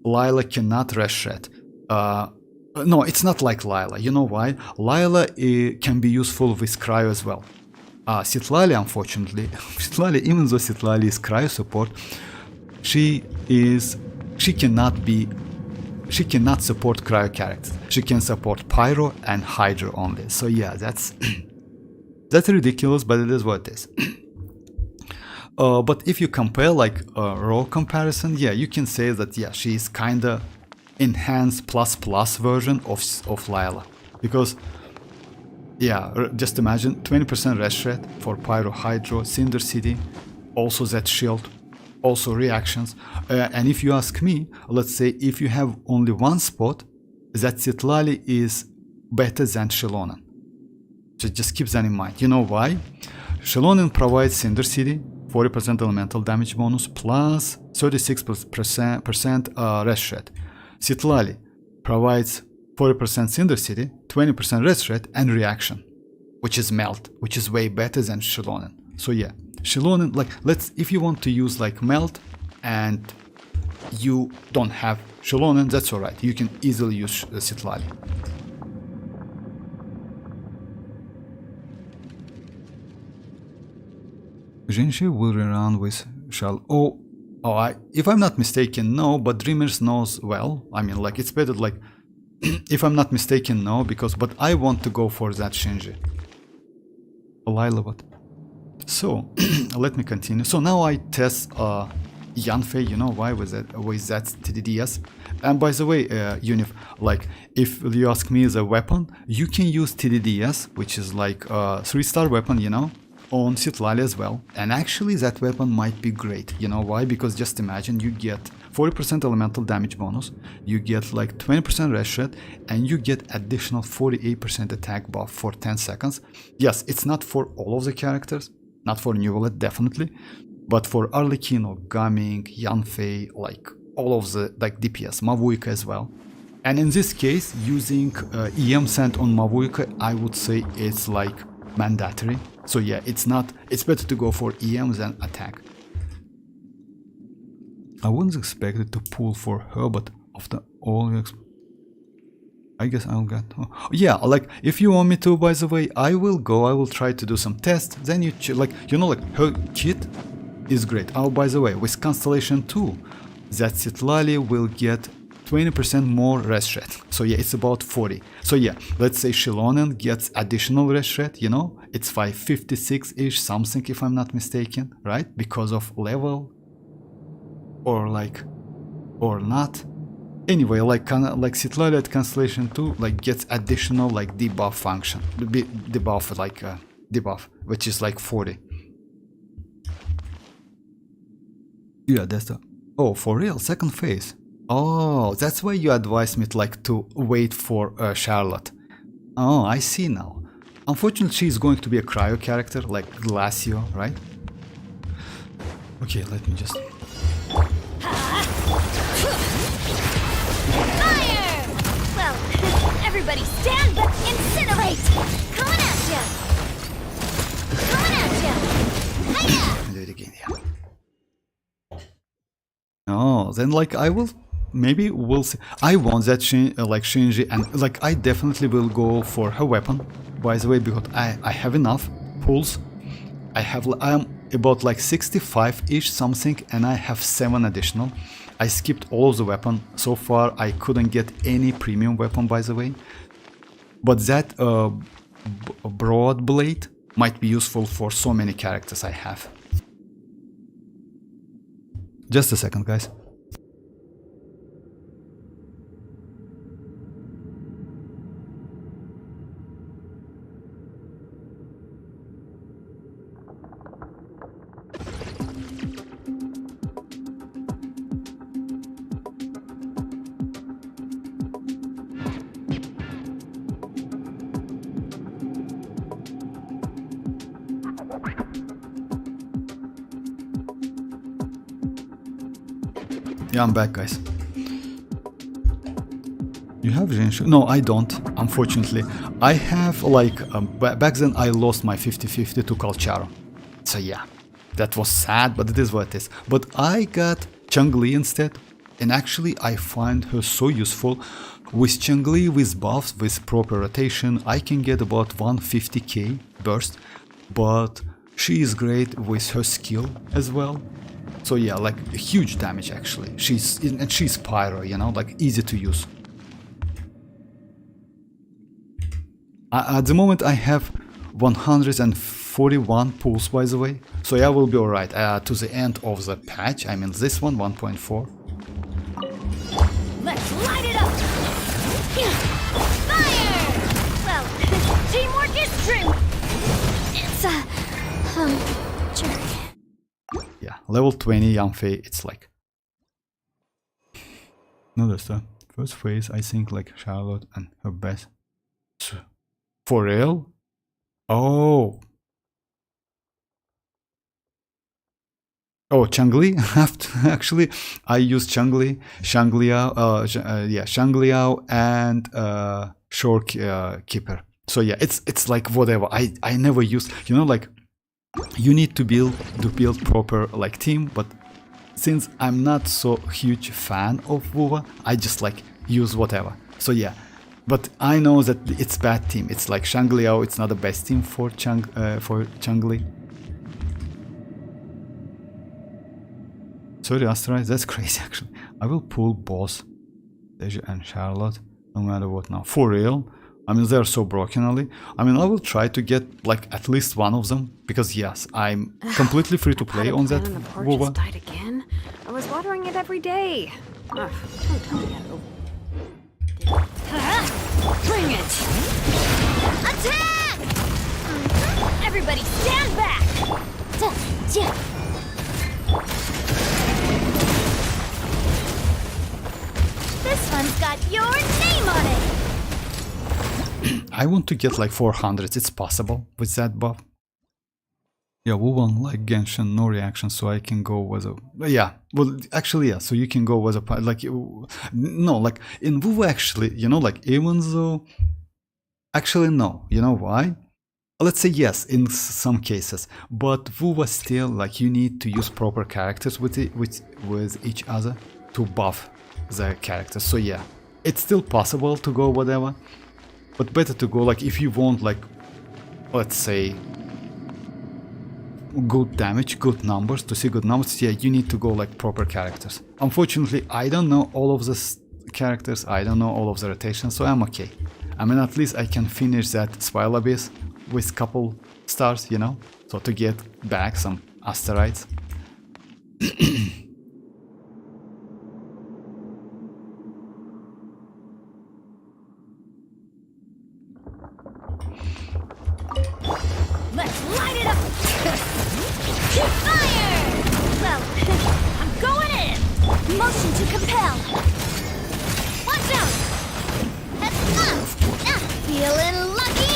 Lila cannot rush shred. No, it's not like Lila. You know why? Lila can be useful with cryo as well. Citlali, unfortunately, Citlali, even though Citlali is cryo support, she cannot support cryo characters. She can support pyro and hydro only. So yeah, that's that's ridiculous, but it is what it is. But if you compare like a raw comparison, yeah, you can say that yeah, she is kinda enhanced plus version of Lila, because yeah, just imagine 20% rest rate for pyro, hydro, Cinder City, also that shield, also reactions. And if you ask me, let's say if you have only one spot, that citlali is better than Xilonen. So just keep that in mind. You know why? Xilonen provides Cinder City, 40% elemental damage bonus plus 36% rest rate. Citlali provides 40% Cinder City, 20% rest rate, and reaction, which is melt, which is way better than Xilonen. So yeah, Xilonen, like if you want to use like melt and you don't have Xilonen, that's alright. You can easily use Citlali. Genshin will rerun with if I'm not mistaken, no, but Dreamers knows well. I mean, like it's better, like if I'm not mistaken, no, but I want to go for that Shinji. Lila, what? So let me continue. So now I test Yanfei, you know why, with that TDDS. And by the way, Unif, like if you ask me the weapon, you can use TDDS, which is like a 3-star weapon, you know, on Citlali as well. And actually that weapon might be great. You know why? Because just imagine you get 40% elemental damage bonus, you get like 20% rest rate, and you get additional 48% attack buff for 10 seconds. Yes, it's not for all of the characters, not for Neuvillette definitely, but for Arlecchino, Gaming, Yanfei, like all of the like DPS, Mavuika as well. And in this case, using EM sent on Mavuika, I would say it's like mandatory. So yeah, it's better to go for EM than attack. I wouldn't expect it to pull for her, but after all, I guess I'll get. Oh, yeah, like if you want me to, by the way, I will try to do some tests. Then you like her kit is great. Oh, by the way, with Constellation 2, that Citlali will get 20% more rest rate. So yeah, it's about 40. So yeah, let's say Xilonen gets additional rest rate, you know, it's 556-ish something if I'm not mistaken, right? Because of level or not. Anyway, like Citlali at Constellation 2 like gets additional like debuff function, debuff, which is like 40. Yeah, that's the. Oh, for real, second phase. Oh, that's why you advised me to wait for Charlotte. Oh, I see now. Unfortunately, she's going to be a cryo character like Glacio, right? Okay, let me just. Fire! Well, everybody stand but incinerate! Coming at ya! Coming at ya! Hiya! Do it again, yeah. Oh, then like I will. Maybe we'll see. I want that Shinji, and like I definitely will go for her weapon. By the way, because I have enough pulls. I am about like 65-ish something, and I have 7 additional. I skipped all of the weapon so far. I couldn't get any premium weapon, by the way. But that broad blade might be useful for so many characters I have. Just a second, guys. Yeah, I'm back, guys. You have Genshin? No, I don't, unfortunately. I have, like, back then I lost my 50-50 to Calcharo. So yeah, that was sad, but it is what it is. But I got Changli instead, and actually I find her so useful. With Changli, with buffs, with proper rotation, I can get about 150k burst, but she is great with her skill as well. So yeah, like huge damage actually. She's pyro, you know, like easy to use. At the moment I have 141 pulls, by the way, so yeah, we'll be alright to the end of the patch. I mean this one, 1.4. Let's light it up! Fire! Well, teamwork is true! It's jerk. Yeah, level 20 Yanfei, it's like... No, that's the first phase, I think, like Charlotte and her best. For real? Oh. Oh, Changli. Actually, I use Changli, Shangliao, and Shore Keeper. So yeah, it's like whatever. I never use. You know, like you need to build proper like team. But since I'm not so huge fan of WoWa, I just like use whatever. So yeah. But I know that it's bad team. It's like Shangliao. It's not the best team for Changli. Sorry, Asteroids. That's crazy. Actually, I will pull both Deja and Charlotte, no matter what. Now, for real. I mean, they're so broken, Ali. I mean, I will try to get like at least one of them because yes, I'm completely free to play on that WoWa. Died again. I was watering it every day. Ugh, don't tell me Bring it! Attack! Everybody stand back! This one's got your name on it! I want to get like 400. It's possible with that buff. Yeah, WoWa like Genshin, no reaction, so I can go with a... Yeah, well, actually, yeah, so you can go with a... Like, no, like, in WoWa, actually, you know, like, even though... Actually, no. You know why? Let's say yes, in some cases. But WoWa still, like, you need to use proper characters with each other to buff the characters. So, yeah, it's still possible to go whatever. But better to go, like, if you want, like, let's say... good damage, good numbers, to see good numbers, yeah, you need to go like proper characters. Unfortunately, I don't know all of the characters, I don't know all of the rotations, so I'm okay. I mean, at least I can finish that Spiral Abyss with couple stars, you know, so to get back some asteroids. Let's light it up! Fire! Well, I'm going in! Motion to compel! Watch out! Feeling lucky?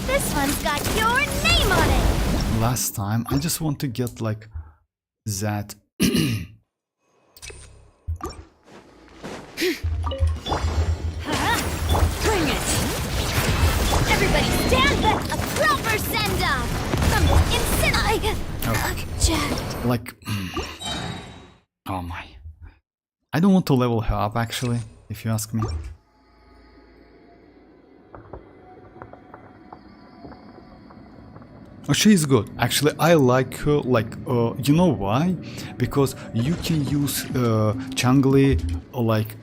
This one's got your name on it! Last time, I just want to get like that. Bring it! Everybody stand back! A proper send-off! From the instant object! Like... Oh my. I don't want to level her up actually, if you ask me. Oh, she's good. Actually, I like her, like, you know why? Because you can use Changli, like,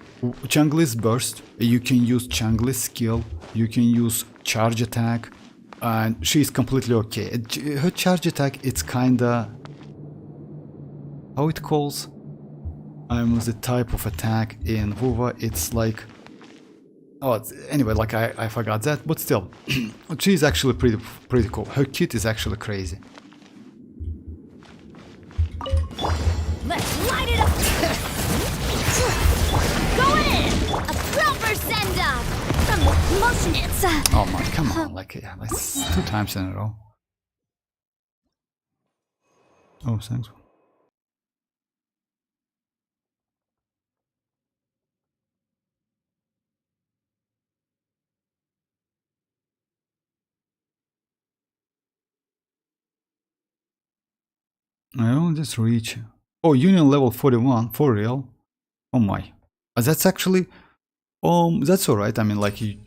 Changli's burst, you can use Changli's skill, you can use charge attack, and she's completely okay. Her charge attack, it's kinda... how it calls? The type of attack in WoWa, it's like... Oh, anyway, like I forgot that, but still, she's actually pretty cool. Her kit is actually crazy. Let's light it up! Going in! A proper send-off! From the motion, it's Oh man, come on, like, yeah, that's 2 times in a row. Oh, thanks. I will just reach. Oh, Union level 41 for real. Oh my. That's actually that's alright. I mean, like you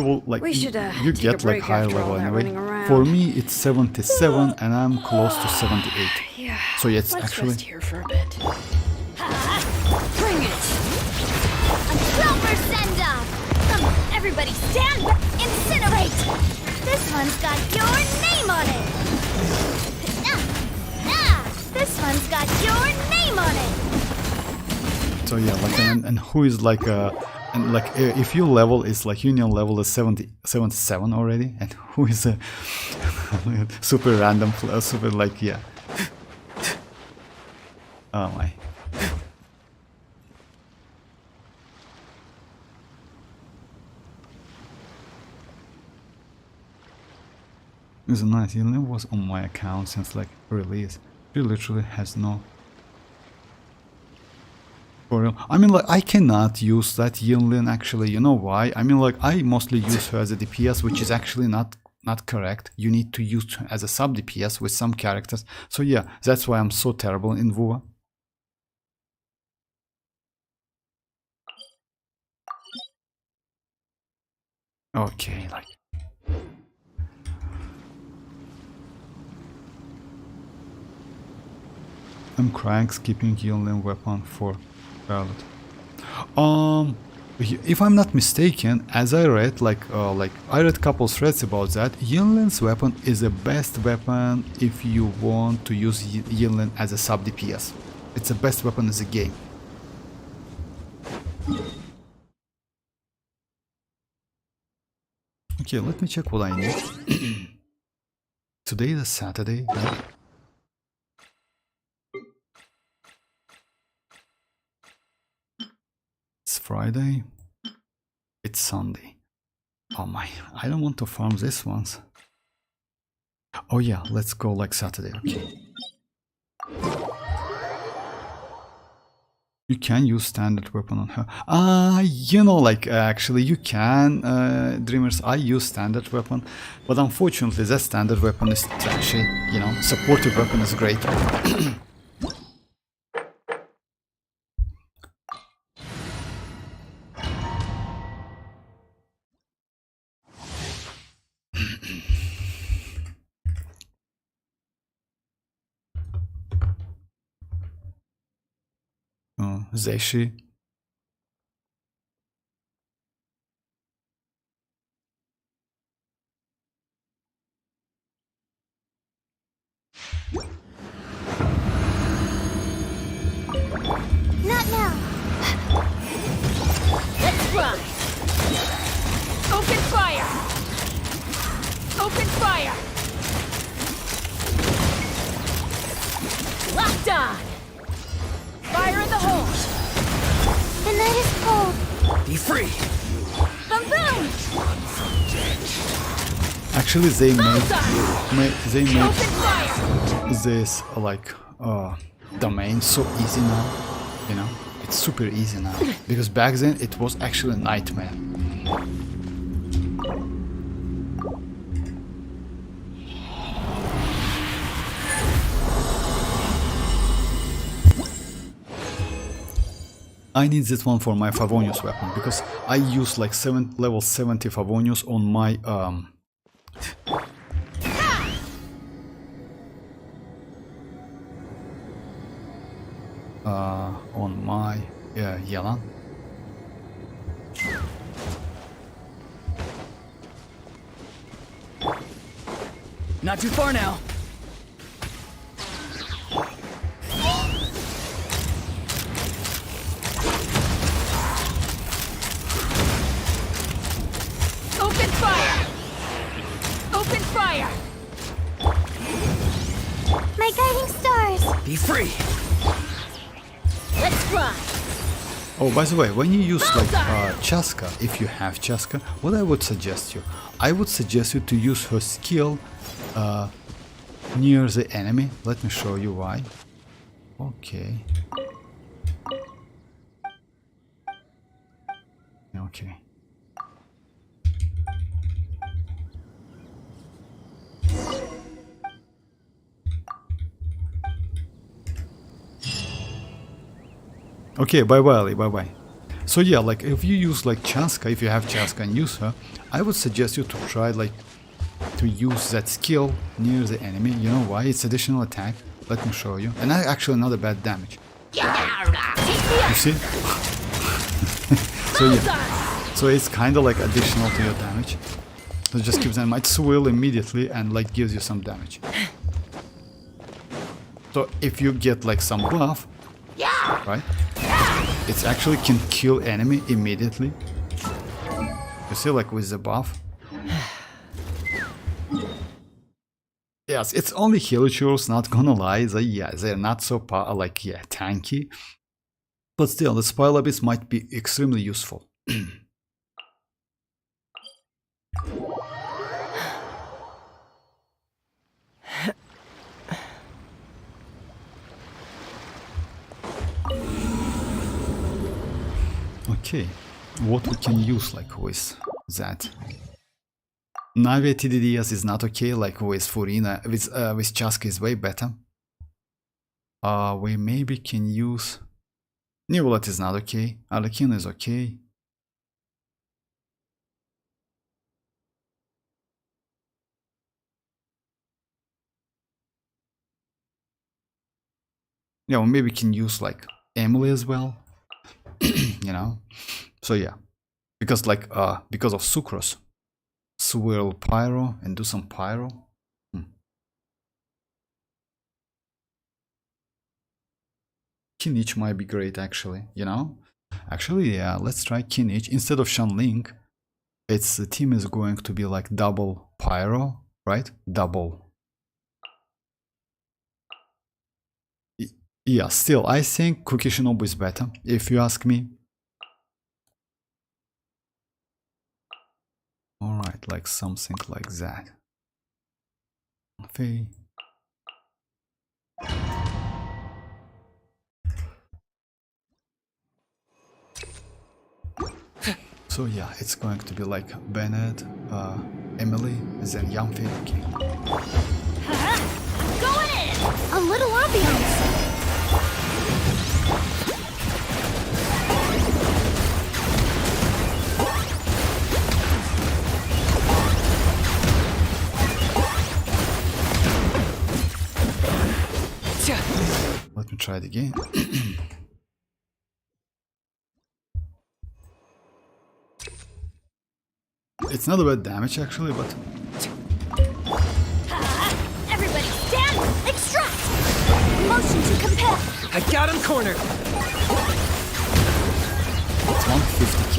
will like We should you take a get like break higher after all level that anyway. running around. For me, it's 77 and I'm close to 78. Yeah. So yeah, it's Let's actually rest here for a bit. Bring it! A silver send-off! Everybody stand back! Incinerate! This one's got your name on it! This one's got your name on it! so yeah, like and who is like and like if your level is like Union level is 77 already, and who is a super random, super like yeah. Oh my. It's nice. He never was on my account since like release. She literally has no. For real. I mean, like I cannot use that Xilonen actually. You know why? I mean, like I mostly use her as a DPS, which is actually not correct. You need to use her as a sub DPS with some characters. So yeah, that's why I'm so terrible in WoW. Okay, like. I'm crying skipping Xilonen weapon for Charlotte. If I'm not mistaken, as I read, like I read couple threads about that, Xilonen's weapon is the best weapon if you want to use Xilonen as a sub DPS. It's the best weapon in the game. Okay, let me check what I need. Today is Saturday, right? It's Friday. It's Sunday. Oh my, I don't want to farm this ones. Oh yeah, let's go like Saturday, okay. You can use standard weapon on her. You know, like actually you can, Dreamers, I use standard weapon. But unfortunately that standard weapon is trashy, you know, supportive weapon is greater. Zeshi. Not now! Let's run! Open fire! Open fire! Locked on! Fire in the hole! The night is cold! Be free! Boom boom! Actually they made Open fire! this like domain so easy now, you know, it's super easy now, because back then it was actually a nightmare. I need this one for my Favonius weapon, because I use like level 70 Favonius on my Yelan. Not too far now. Open fire! Open fire! My guiding stars! Be free! Let's run! Oh, by the way, when you use like chasca, if you have chasca, what I would suggest you? I would suggest you to use her skill near the enemy. Let me show you why. Okay. Okay. Okay, bye-bye, Ali, bye-bye. So yeah, like if you use like chasca, if you have chasca and use her, I would suggest you to try like to use that skill near the enemy. You know why? It's additional attack. Let me show you. And actually not a bad damage. You see? So yeah. So it's kind of like additional to your damage. So just keep that in mind. Swirl immediately and like gives you some damage. So if you get like some buff, right? It actually can kill enemy immediately. You see, like with the buff. Yes, it's only hilichurls, not gonna lie. They're not so tanky. But still, the spoil abyss might be extremely useful. Okay, what we can use like with that? Navia TDDS is not okay, like with Furina, with chasca is way better. We maybe can use... Neuvillette is not okay, Arlecchino is okay. Yeah, or maybe we can use like Emily as well. You know? So yeah. Because like because of Sucrose. Swirl Pyro and do some Pyro. Kinich might be great actually, you know? Actually, yeah, let's try Kinich. Instead of Xianyun, the team is going to be like double Pyro, right? Double. Yeah, still, I think Cookie Shinobu is better, if you ask me. Alright, like something like that. Okay. So yeah, it's going to be like Bennett, Emily, then Yamfe. Okay. Going in! A little ambiance! Let me try it again. It's not a bad damage actually, but... Everybody stand! Extract! Motion to compel! I got him cornered! It's 150k.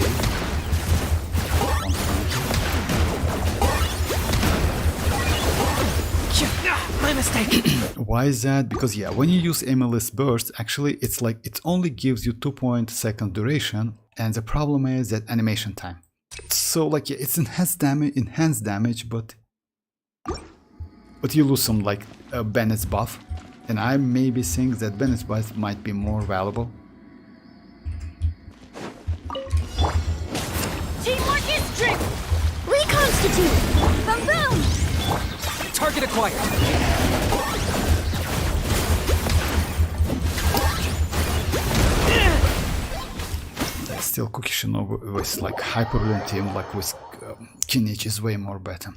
120k. My mistake! Why is that? Because yeah, when you use Emily's burst, actually it's like it only gives you 2.2 duration, and the problem is that animation time. So like yeah, it's enhanced damage, but you lose some like Bennett's buff, and I maybe think that Bennett's buff might be more valuable. Teamwork is strength! Reconstitute! Boom boom! Target acquired! Still, Cookie Shinobu with like Hyper Bloom team, like with Kinich is way more better.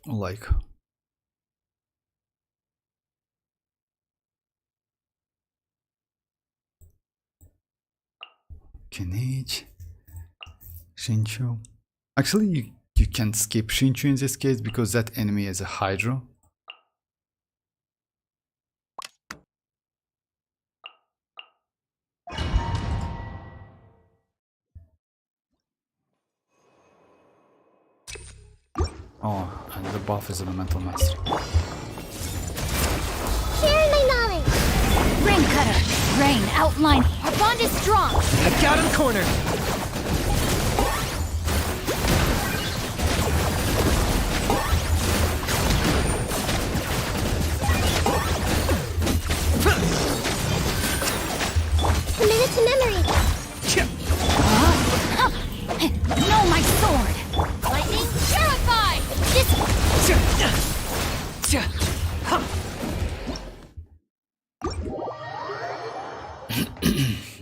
Like Kinich, Shinchu. Actually, you can skip Shinchu in this case because that enemy is a Hydro. Oh, and the buff is Elemental Mastery. Share my knowledge! Rain Cutter! Rain, outline. Our bond is strong. I've got him cornered. Minute to memory. No, my sword. Lightning, purify.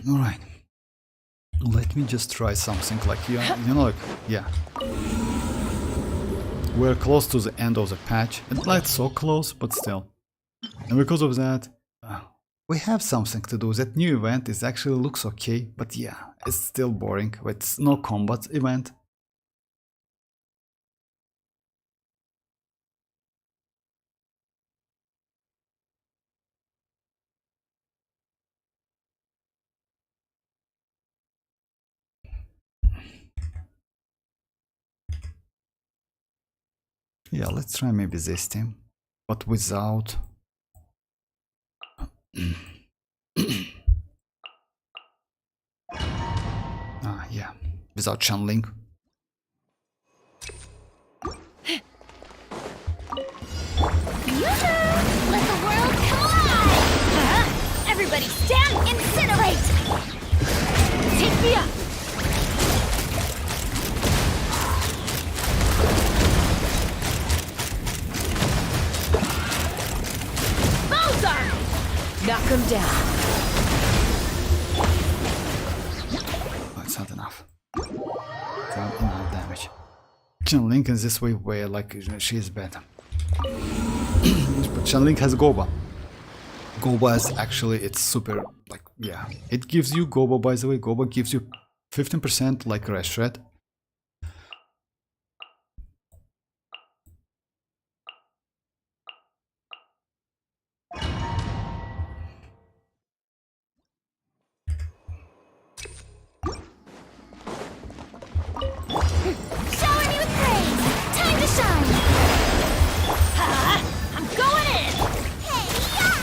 All right. Let me just try something like like yeah. We're close to the end of the patch, and not so close, but still. And because of that, we have something to do. That new event is actually looks okay, but yeah, it's still boring. It's no combat event. Yeah, let's try maybe this team, but without. Yeah, without channeling. Let the world collide! Everybody stand, incinerate! Take me up! Bowser! Knock him down. It's not enough. It's not enough damage. Channeling in this way where like she is better. But Channeling has Goba. Goba is actually it's super like yeah. It gives you Goba, by the way. Goba gives you 15% like rest rate. Shower me with praise! Time to shine! I'm going in! Hey, yeah!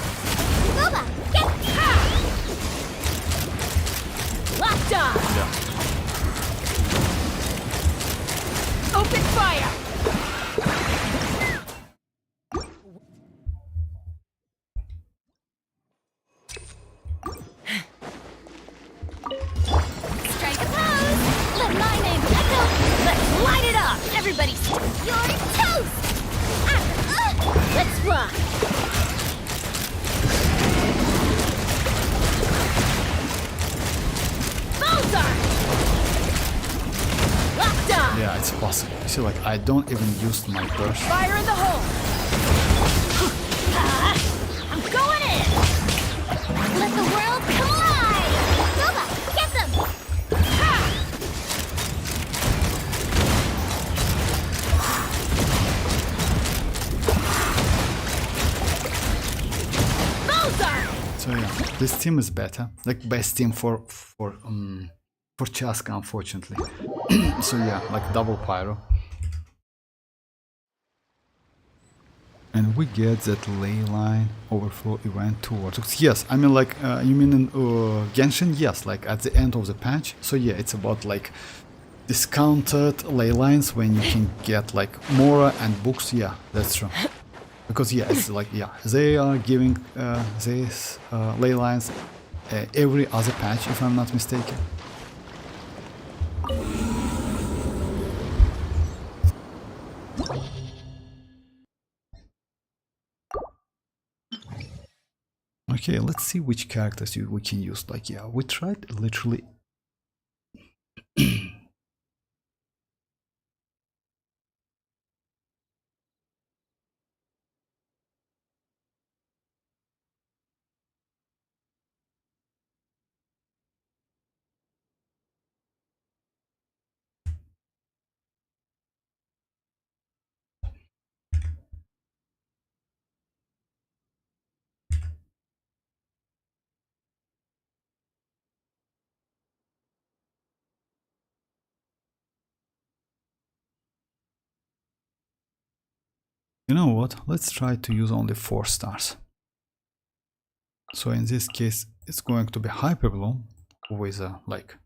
Goba, get Locked on. Open fire. Strike a pose! Let my name echo! Let's light it up! Everybody, you're toast! Let's rock! Bowser! Locked on! Yeah, it's possible. You see, like I don't even use my burst. Fire in the hole. I'm going in! Let the world collide! Goba, get them! Bowser! So yeah, this team is better. Like best team for Chasca, unfortunately. So yeah, like double pyro. And we get that ley line overflow event towards. Yes, I mean like you mean in Genshin? Yes, like at the end of the patch. So yeah, it's about like discounted ley lines when you can get like Mora and books. Yeah, that's true. Because yeah, it's like yeah, they are giving these ley lines every other patch, if I'm not mistaken. Okay, let's see which characters we can use. Like yeah, we tried literally. You know what? Let's try to use only 4 stars. So in this case, it's going to be Hyperbloom with a like.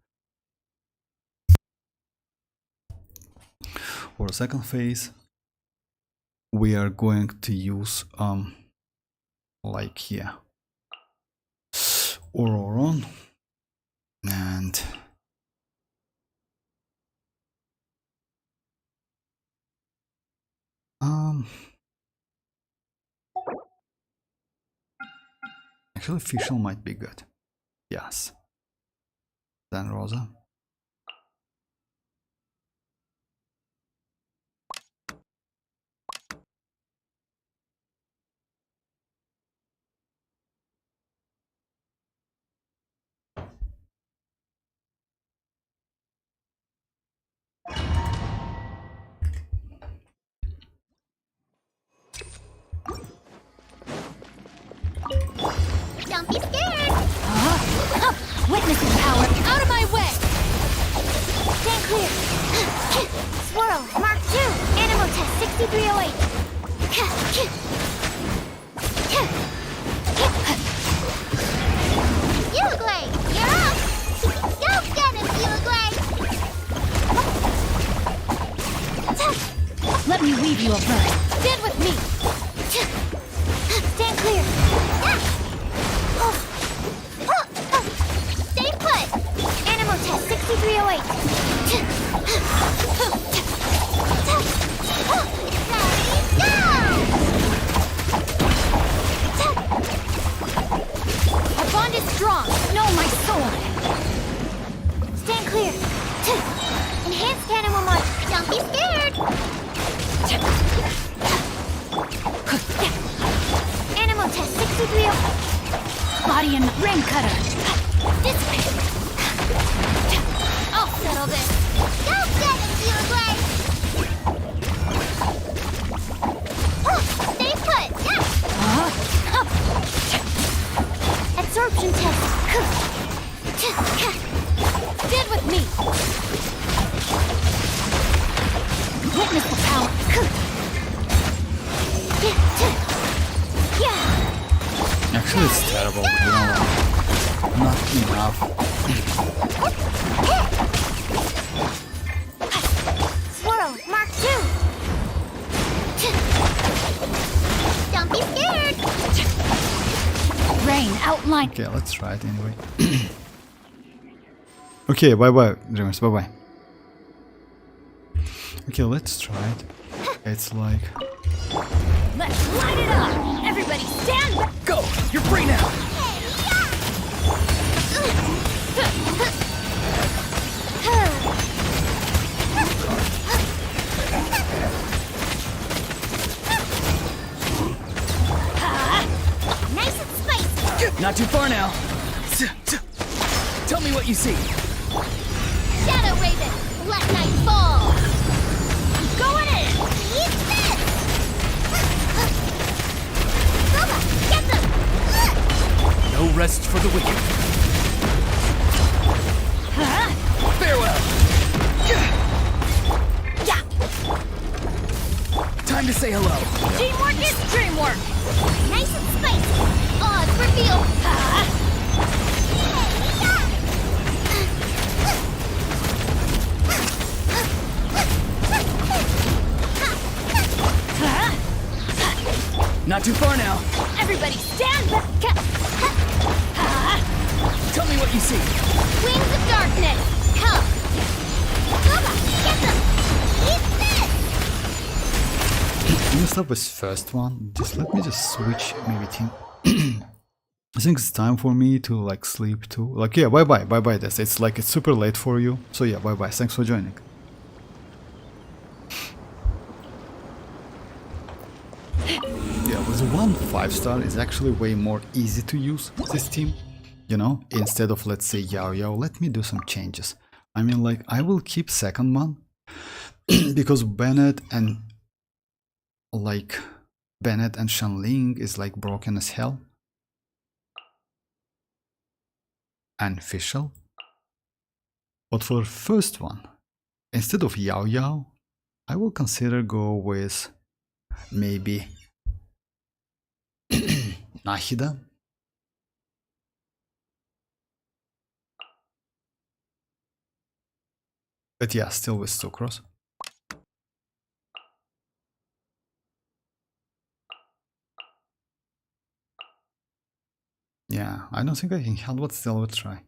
For the second phase, we are going to use like here, ororon and actually Fischl might be good. Yes. Then Rosa. Don't be scared! Witness the power. Out of my way! Stand clear! Swirl, Mark 2, Animal Test 6308. Fugglade, you're up! Go get him, Fugglade! Let me weave you a verse. Stand with me! Stand clear! Stay put! Animal Test 6308. Let's go! Our bond is strong. Know my sword. Stand clear! Enhanced animal mod. Don't be scared! Animal Test 6308. Body and ring cutter. This way! I'll settle this! Go get it, Fugglade! Stay put! Absorption test! Stand with me. Witness the power. Actually, it's terrible. You know, not enough. Swirl, Mark 2! Don't be scared! Rain outline. Okay, let's try it anyway. Okay, bye bye, dreamers. Bye bye. Okay, let's try it. It's like. Let's light it up. Everybody stand back. Go! You're free now! Nice and spicy! Not too far now. Tell me what you see. Shadow Raven, let night fall! Going in! Eat this! Bubba, get them! No rest for the wicked. Farewell. Yeah. Time to say hello. Teamwork is dreamwork. Nice and spicy! Odds reveal! Not too far now. Everybody stand back. Tell me what you see. Wings of darkness, come! Bubba, get them! Eat this! I'm gonna start with first one. Just let me just switch maybe team. I think it's time for me to like sleep too. Like yeah, bye bye this. It's like it's super late for you. So yeah, bye bye. Thanks for joining. Yeah, with one 5-star it's actually way more easy to use this team. You know, instead of let's say Yao Yao, let me do some changes. I mean like I will keep second one because Bennett and Shanling is like broken as hell. And Fischl. But for first one, instead of Yao Yao, I will consider go with maybe Nahida. But yeah, still with Sucrose. Yeah, I don't think I can handle it, still we'll try.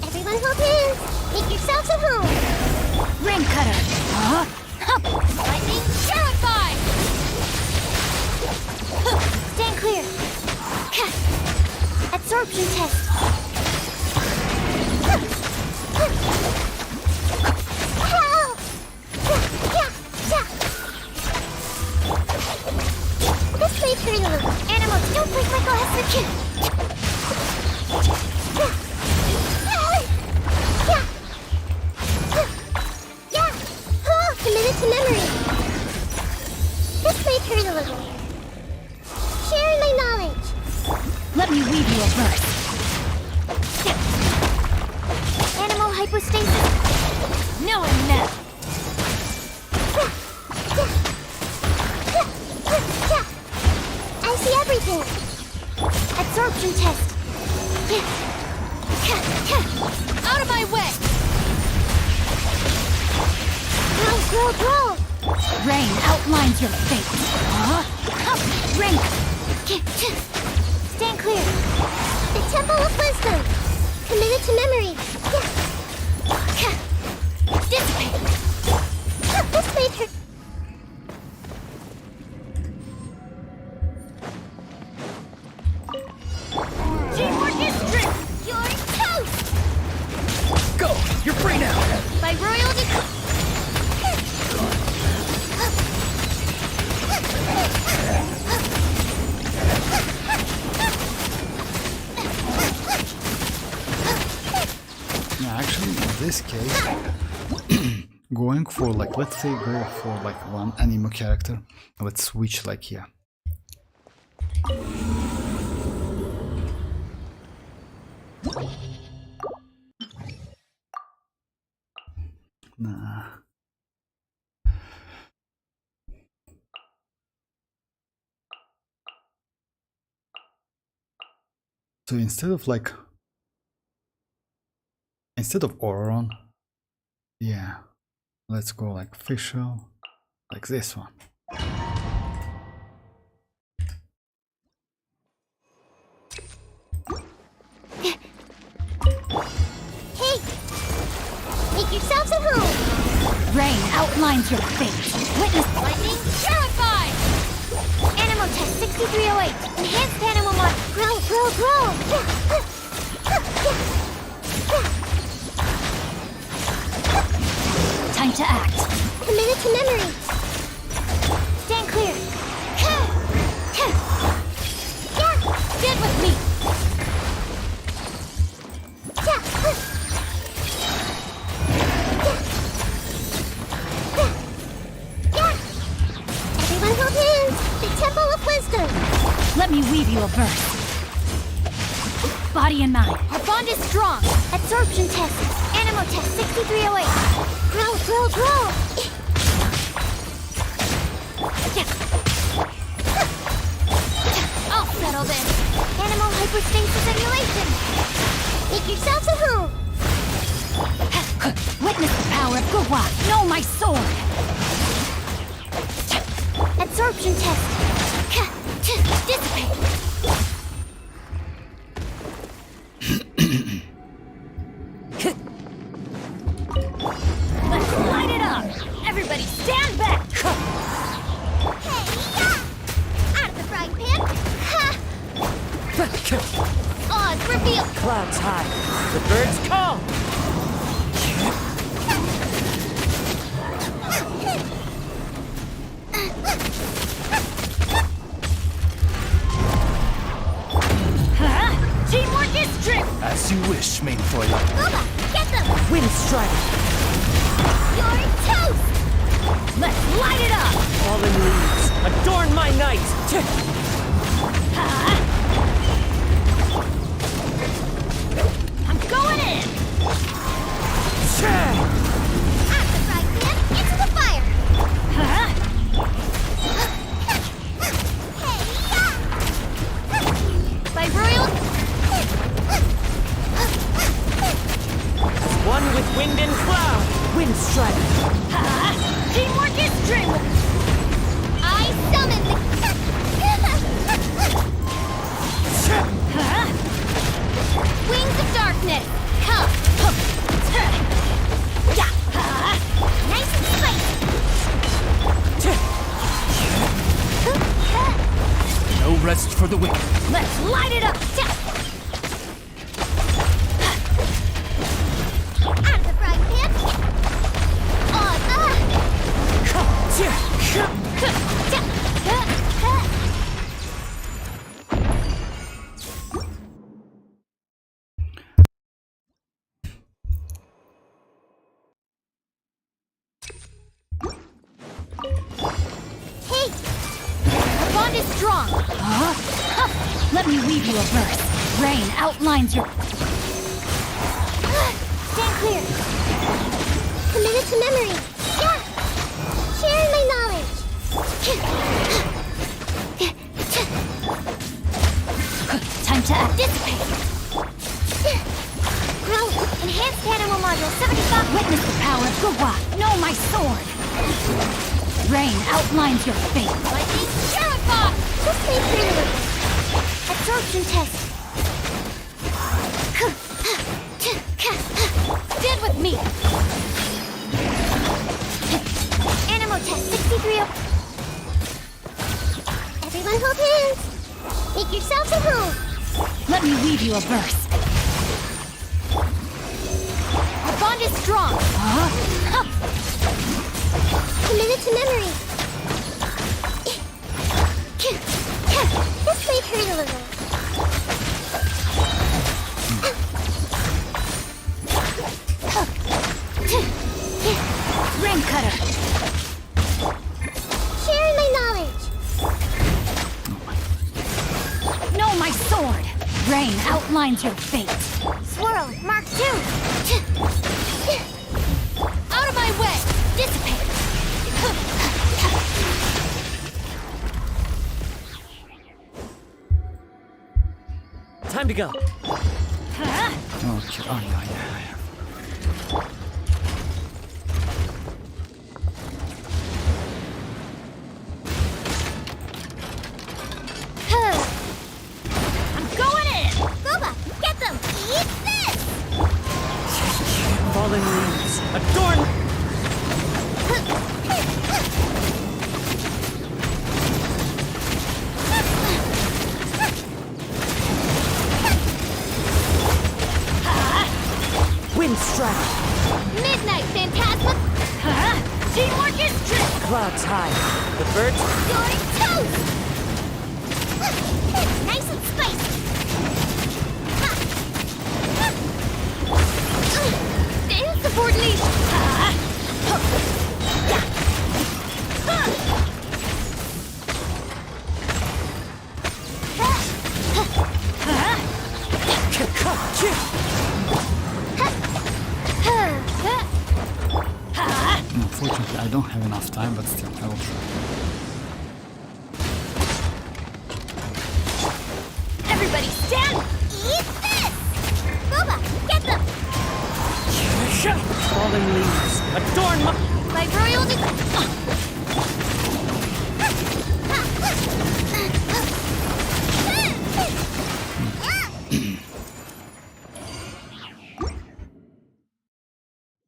Everyone hold hands. Make yourselves at home. Ring cutter. Huh? Lightning terrified. Stand clear. Absorption test. This way, Furina. Animals, don't break my glass for kill. Committed to memory. This way, Furina. Sharing my knowledge. Let me weave you a verse. Animal hypostasis. No and no. I see everything. Absorption test. Out of my way. Grow. Rain outlines your fate. Huh? Ring. Stand clear. The Temple of Wisdom. Committed to memory. Dissipate. This made her. Teamwork is strict. You're toast. Go! You're free now! By royal decree. Yeah, actually, in this case, going for like, let's say, go for like one anime character. Let's switch like here. Nah. So instead of ororon, yeah, let's go like official, like this one. Hey! Make yourselves at home. Rain outlines your fate. Witness Lightning terrified. Animal test 6308. Enhanced animal mod. Grow. time to act. Committed to memory. Stand clear. Stand with me. Everyone hold hands. The Temple of Wisdom. Let me weave you a verse. Body and mind. Our bond is strong. Absorption test. Animal test 6308. Grow. I'll settle this. Animal hypostasis emulation. Make yourselves at home. Witness the power of Gua. Know my sword. Absorption test. Dissipate. Let's light it up. Everybody stand back. Hey, out of the frying pan. Odds revealed. Clouds high. The birds call. Teamwork is strict. As you wish, main foil. Booba, get them. Wind strike. You're toast. Let's light it up. Fallen leaves. Adorn my night. I'm going in. Out of the frying pan, into the fire. Wind and cloud. Wind strike. Teamwork is true! I summon the... Wings of darkness! Come! Nice and spicy! No rest for the wicked. Let's light it up! Out of the frying pan! Hey! The bond is strong! Let me weave you a verse. Rain outlines your... Stand clear! Committed to memory! Yeah! Sharing my knowledge! Time to act. Dissipate! Grow! Enhanced animal module 75! Witness the power of Gugwa. Know my sword. Rain outlines your fate. Lightning Purify! This may prove absorption test! Stand with me. Animal test 63. Everyone hold hands! Make yourselves at home! Let me weave you a verse. Our bond is strong! Committed to memory! This may hurt a little. Rain cutter. Sharing my knowledge! Know my sword. Rain outlines your fate. Swirl, Mark 2! Out of my way. Dissipate. Time to go. Okay. Oh, yeah. I'm going in! Goba, get them! Eat this! Falling leaves. Adorn. Wind strike. Midnight Phantasma! Teamwork is true! Clouds high. The birds. You're toast! Nice and spicy! Dance aboard leash! Unfortunately, I don't have enough time, but still, I will try. Everybody stand! Eat this! Boba, get them! Falling leaves. Adorn my... My royal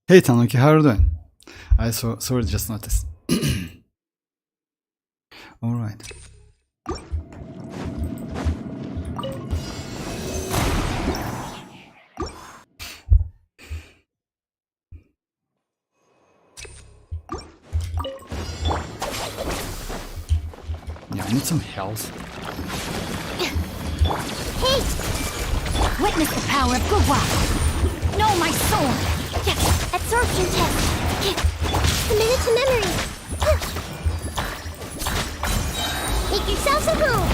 Hey Tanuki, how are you doing? I sorry, just noticed. All right. Yeah, I need some health. Hey! Witness the power of Gugwa. Know my sword. Absorption test! Committed to memory! Make yourselves at home!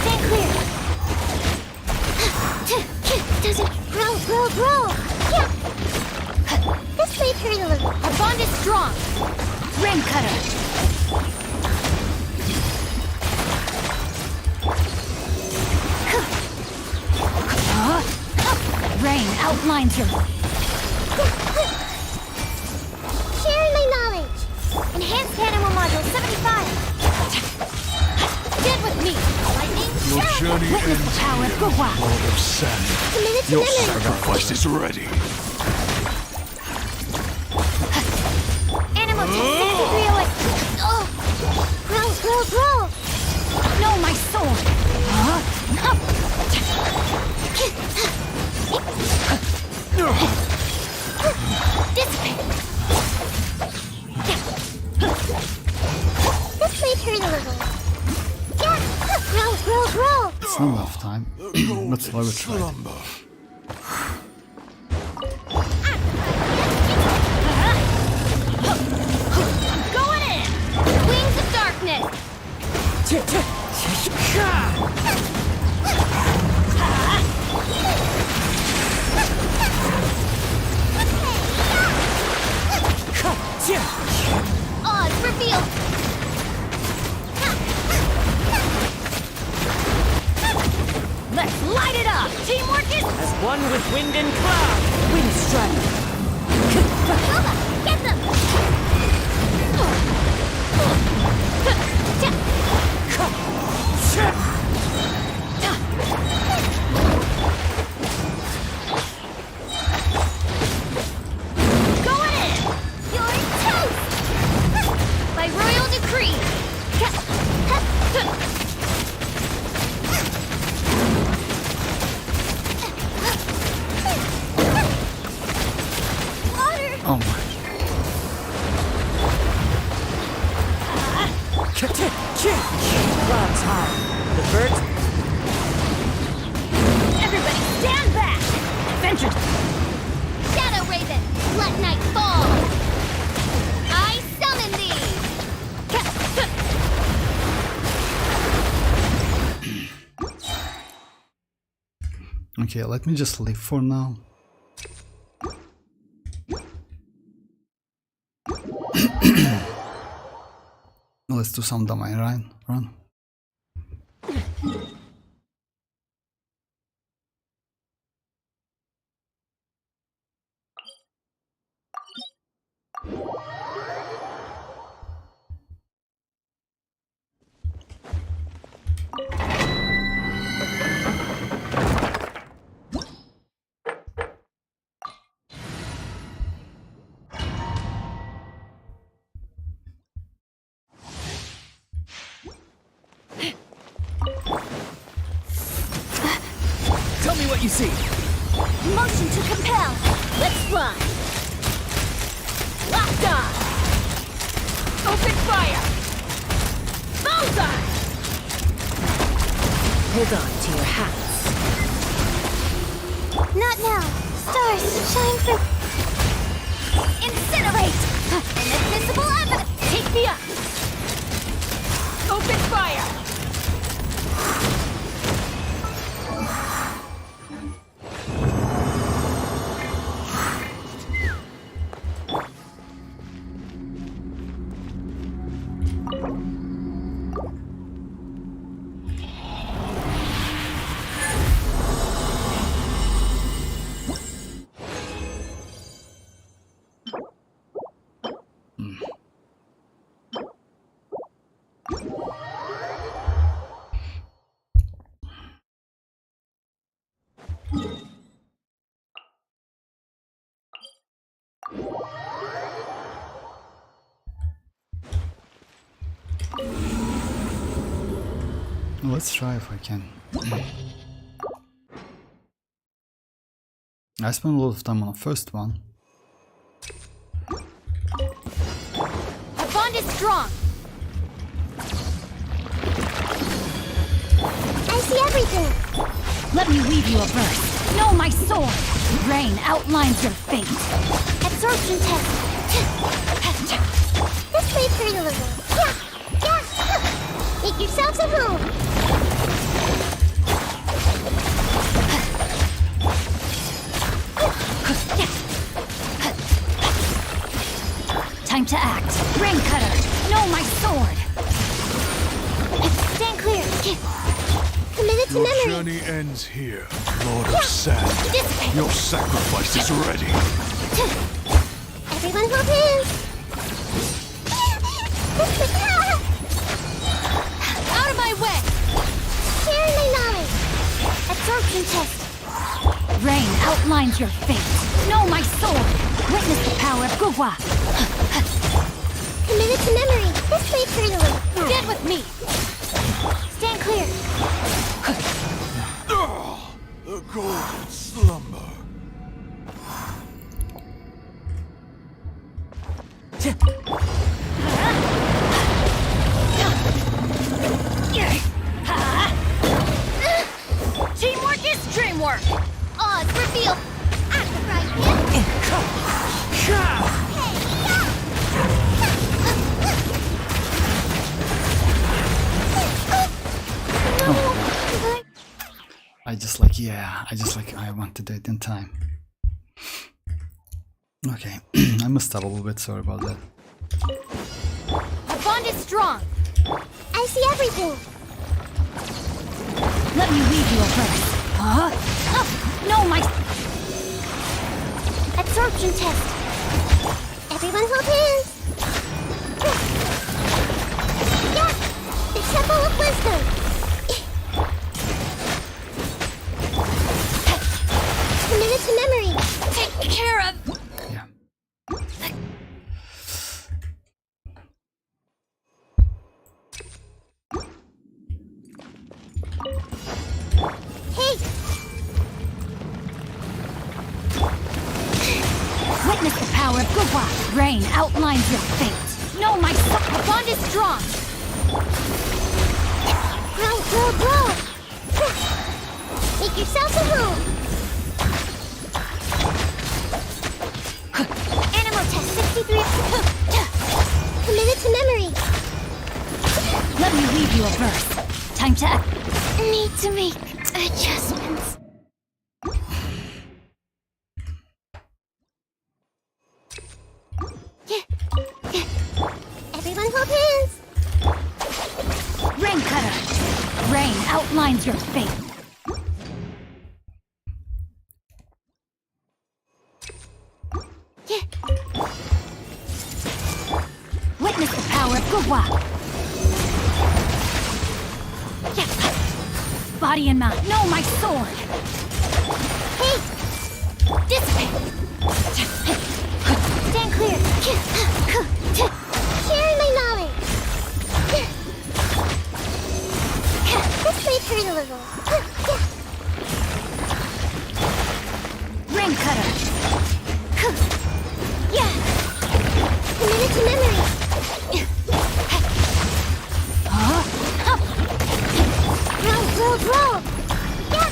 Stand clear! Doesn't grow! This may hurt a little. Our bond is strong. Rain cutter. Rain outlines your... Sharing my knowledge. Enhanced animal module 75. Get with me. Lightning Your strike. journey Witness the ends power here, of Gugwa. Lord of Sand. Committed to Your memory. sacrifice is ready. Animal tech 6308. Oh. Roll. No, my sword! Dissipate. This may turn a little. Yeah. Roll. It's not enough time. Let's slow it try. Slumber. Going in. Wings of darkness. Odds revealed. Let's light it up! Teamwork is. As one with wind and cloud. Wind strike. Nova, get them. Going in. You're toast. By royal decree. Water. Oh my. Clouds high. The birds. Everybody stand back. Vengeance. Shadow Raven, let night fall. I summon thee. Okay, let me just leave for now. Let's do some domain run. Tell me what you see. Motion to compel. Let's fly. Locked on. Open fire. Bullseye. Hold on to your hats. Not now. Stars shine for. Incinerate. Inadmissible evidence. Take me up. Open fire. Let's try if I can. I spent a lot of time on the first one. Our bond is strong. I see everything. Let me weave you a verse. Know my sword! Rain outlines your fate. Absorption test. This way pretty little. Yeah. Make yourselves at home. Time to act. Rain cutter! Know my sword! Stand clear. Committed to Your memory. journey ends here, Lord of Sand. Dissipate. Your sacrifice is ready. Everyone hold hands. Out of my way. Sharing my knowledge. Absorption test. Rain outlines your fate. Know my sword. Witness the power of Gugwa. Committed to memory. This way, eternally. Get with me. Stand clear. The golden slumber. Teamwork is dreamwork. Odds reveal. I'm the right I want to do it in time. Okay, I messed up a little bit, sorry about that. Our bond is strong. I see everything. Let me read you a verse. Huh? No, my... Absorption test. Everyone hold hands. Yeah, the Temple of Wisdom. Committed to memory. Take care of. Yeah. Hey. Witness the power of Gugwa. Rain outlines your fate. Know my... The bond is strong. Grow. Make yourselves at home. Animal test 63. Committed to memory. Let me read you a verse. Time to act. Need to make adjustments. Everyone hold hands. Rain cutter. Rain outlines your fate. Witness the power of Gugwa. Body and mind. Know my sword. Hey! Dissipate! Stand clear! Sharing my knowledge! This way, turn a little. Rain cutter. Yeah! Committed to memory! Grow! Yeah!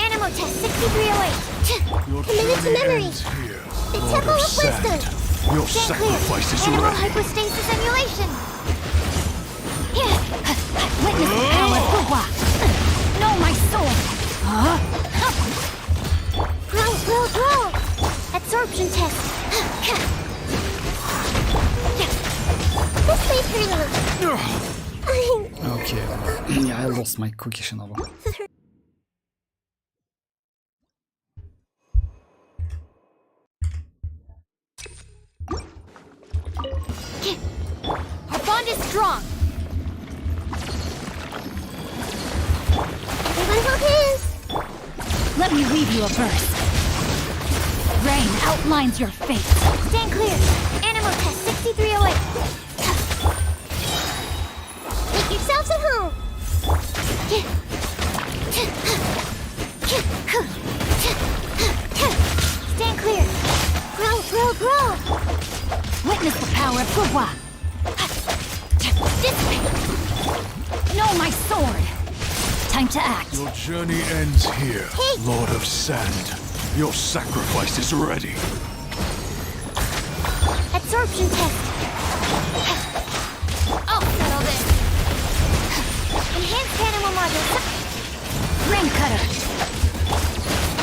Animal test 6308. Your Committed to journey memory. ends here, The Lord Temple of of Wisdom. Sand. Your Stand clear. sacrifice is Animal ready. hypostasis emulation. Yeah. Witness the power of Gugwa. Know my sword. Grow. Absorption test. This way, turn Okay. Yeah, I lost my cookie Shinobu. Our bond is strong. Everyone hold hands. Let me read you a verse. Rain outlines your fate. Stand clear. Animal test 6308. Make yourselves at home. Stand clear. Grow. Witness the power of Gugwa. Dissipate. Know my sword. Time to act. Your journey ends here, Hey. Lord of Sand. Your sacrifice is ready. Absorption test. I'll settle this. Enhanced animal module. Rain cutter.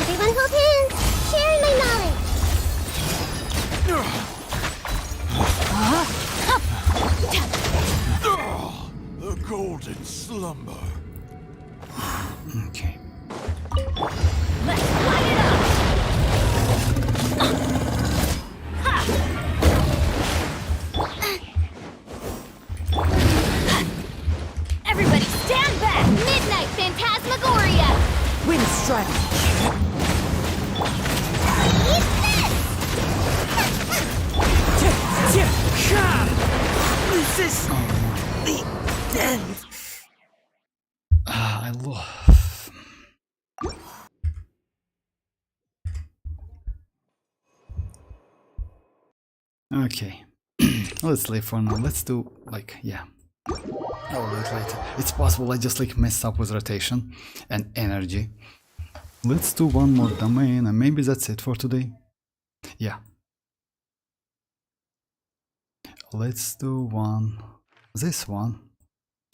Everyone hold hands. Sharing my knowledge. The golden slumber. Okay. Wind Strider. This is the end. I love. Okay, let's leave for now. Let's do like yeah. Oh, wait, later. It's possible I just like messed up with rotation and energy. Let's do one more domain and maybe that's it for today. Yeah. Let's do this one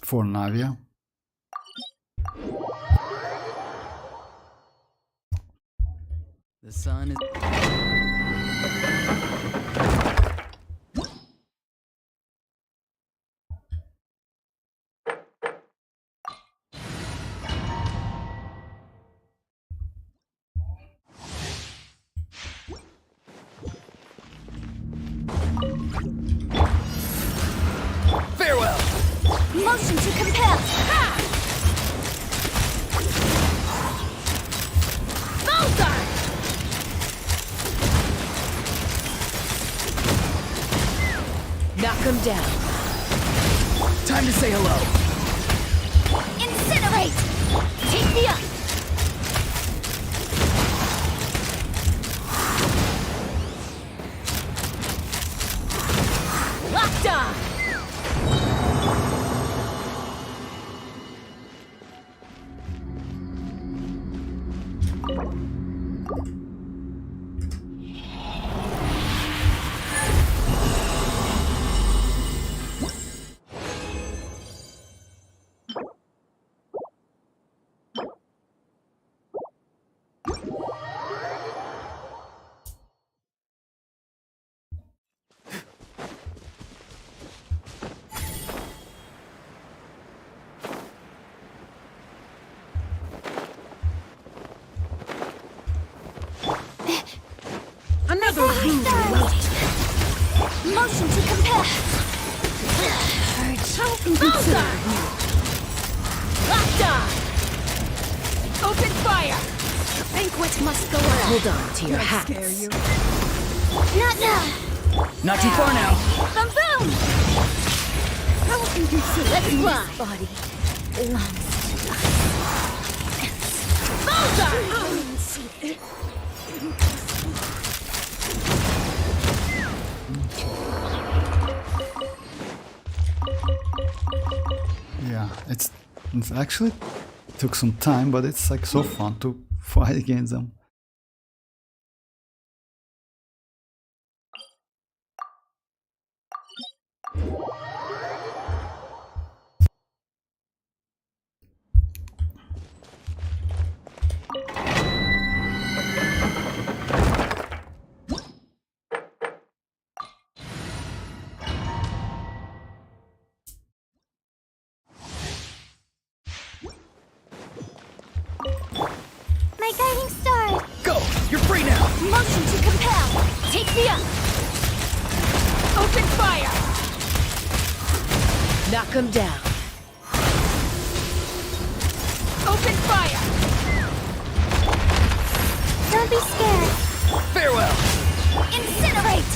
for Navia. The sun is. Farewell. Motion to compel. Bullseye! Knock him down. Time to say hello. Incinerate! Take me up! Locked on. Another motion to compel. Bullseye. Locked on. Open fire. The banquet must go on. Hold on to your hats. Not now. Not too far now. Boom boom. Let's fly. Body belongs to us. Bullseye. Yeah, it actually took some time, but it's like so fun to fight against them. My guiding star. Go. You're free now. Motion to compel. Take me up. Open fire. Knock him down. Open fire. Don't be scared. Farewell. Incinerate.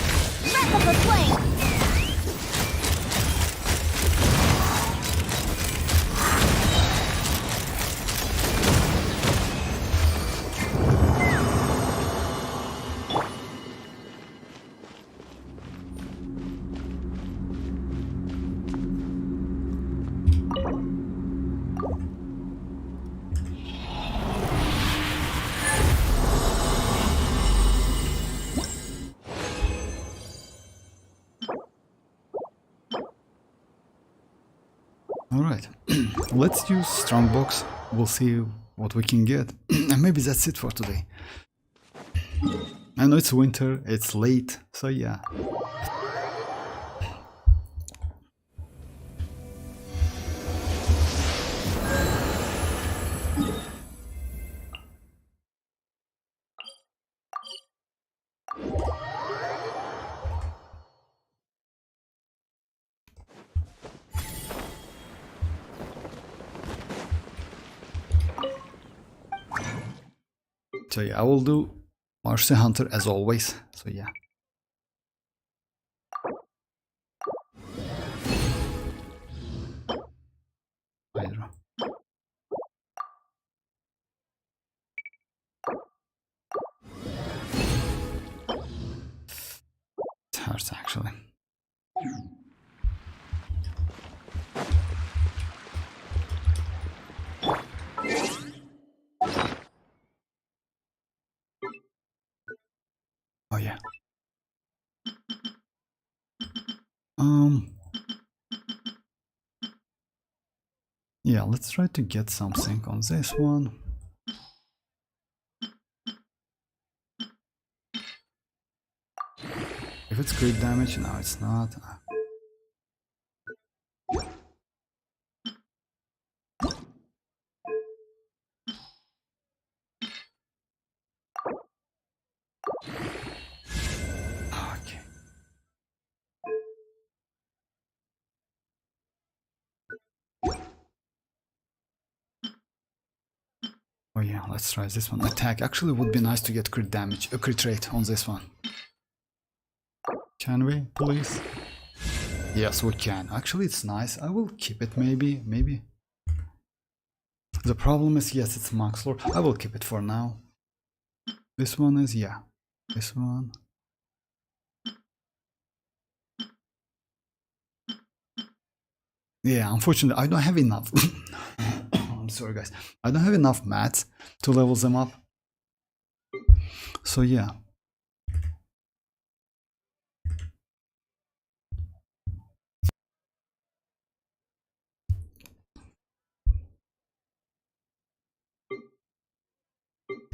Breath of the flame. Alright, let's use Strongbox. We'll see what we can get. And maybe that's it for today. I know it's winter, it's late, so yeah. So yeah, I will do Mercy Hunter as always. So yeah. Hydra. It hurts actually. Oh yeah. Yeah, let's try to get something on this one. If it's crit damage, no, it's not. Okay. Oh yeah, let's try this one. Attack. Actually, would be nice to get crit damage, a crit rate on this one. Can we, please? Yes, we can. Actually, it's nice. I will keep it, maybe. The problem is, yes, it's max lore. I will keep it for now. This one is, yeah. This one. Yeah, unfortunately, I don't have enough. I'm sorry, guys. I don't have enough mats to level them up. So, yeah.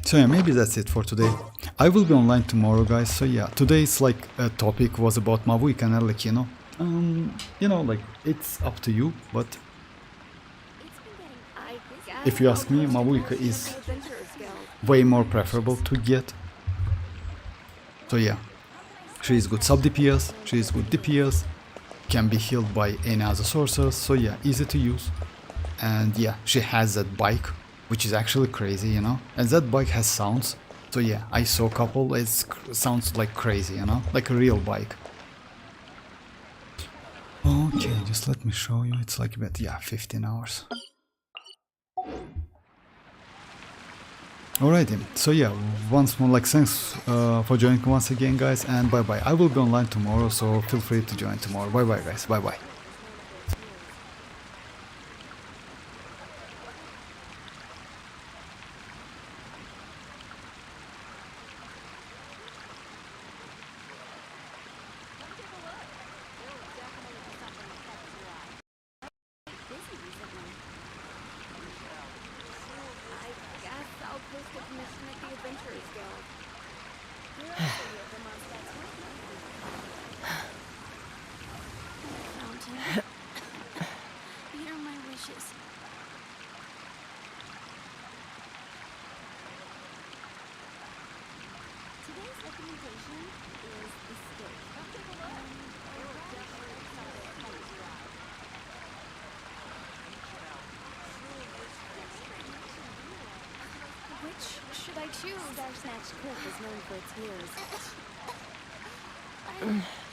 So yeah, maybe that's it for today. I will be online tomorrow, guys. So yeah, today's like topic was about Mavuika and Arlecchino. You know, like it's up to you, but if you ask me, Mavuika is way more preferable to get. So yeah, she is good sub DPS, she is good DPS, can be healed by any other sources. So yeah, easy to use, and yeah, she has that bike, which is actually crazy, you know, and that bike has sounds. So yeah, I saw a couple, it sounds like crazy, you know, like a real bike. Okay, just let me show you, it's like about, yeah, 15 hours. Alrighty, so yeah, once more, like, thanks for joining once again, guys, and bye bye. I will be online tomorrow, so feel free to join tomorrow. Bye bye, guys, bye bye. Should I choose? Star Snatch Cliff is known for its heroes.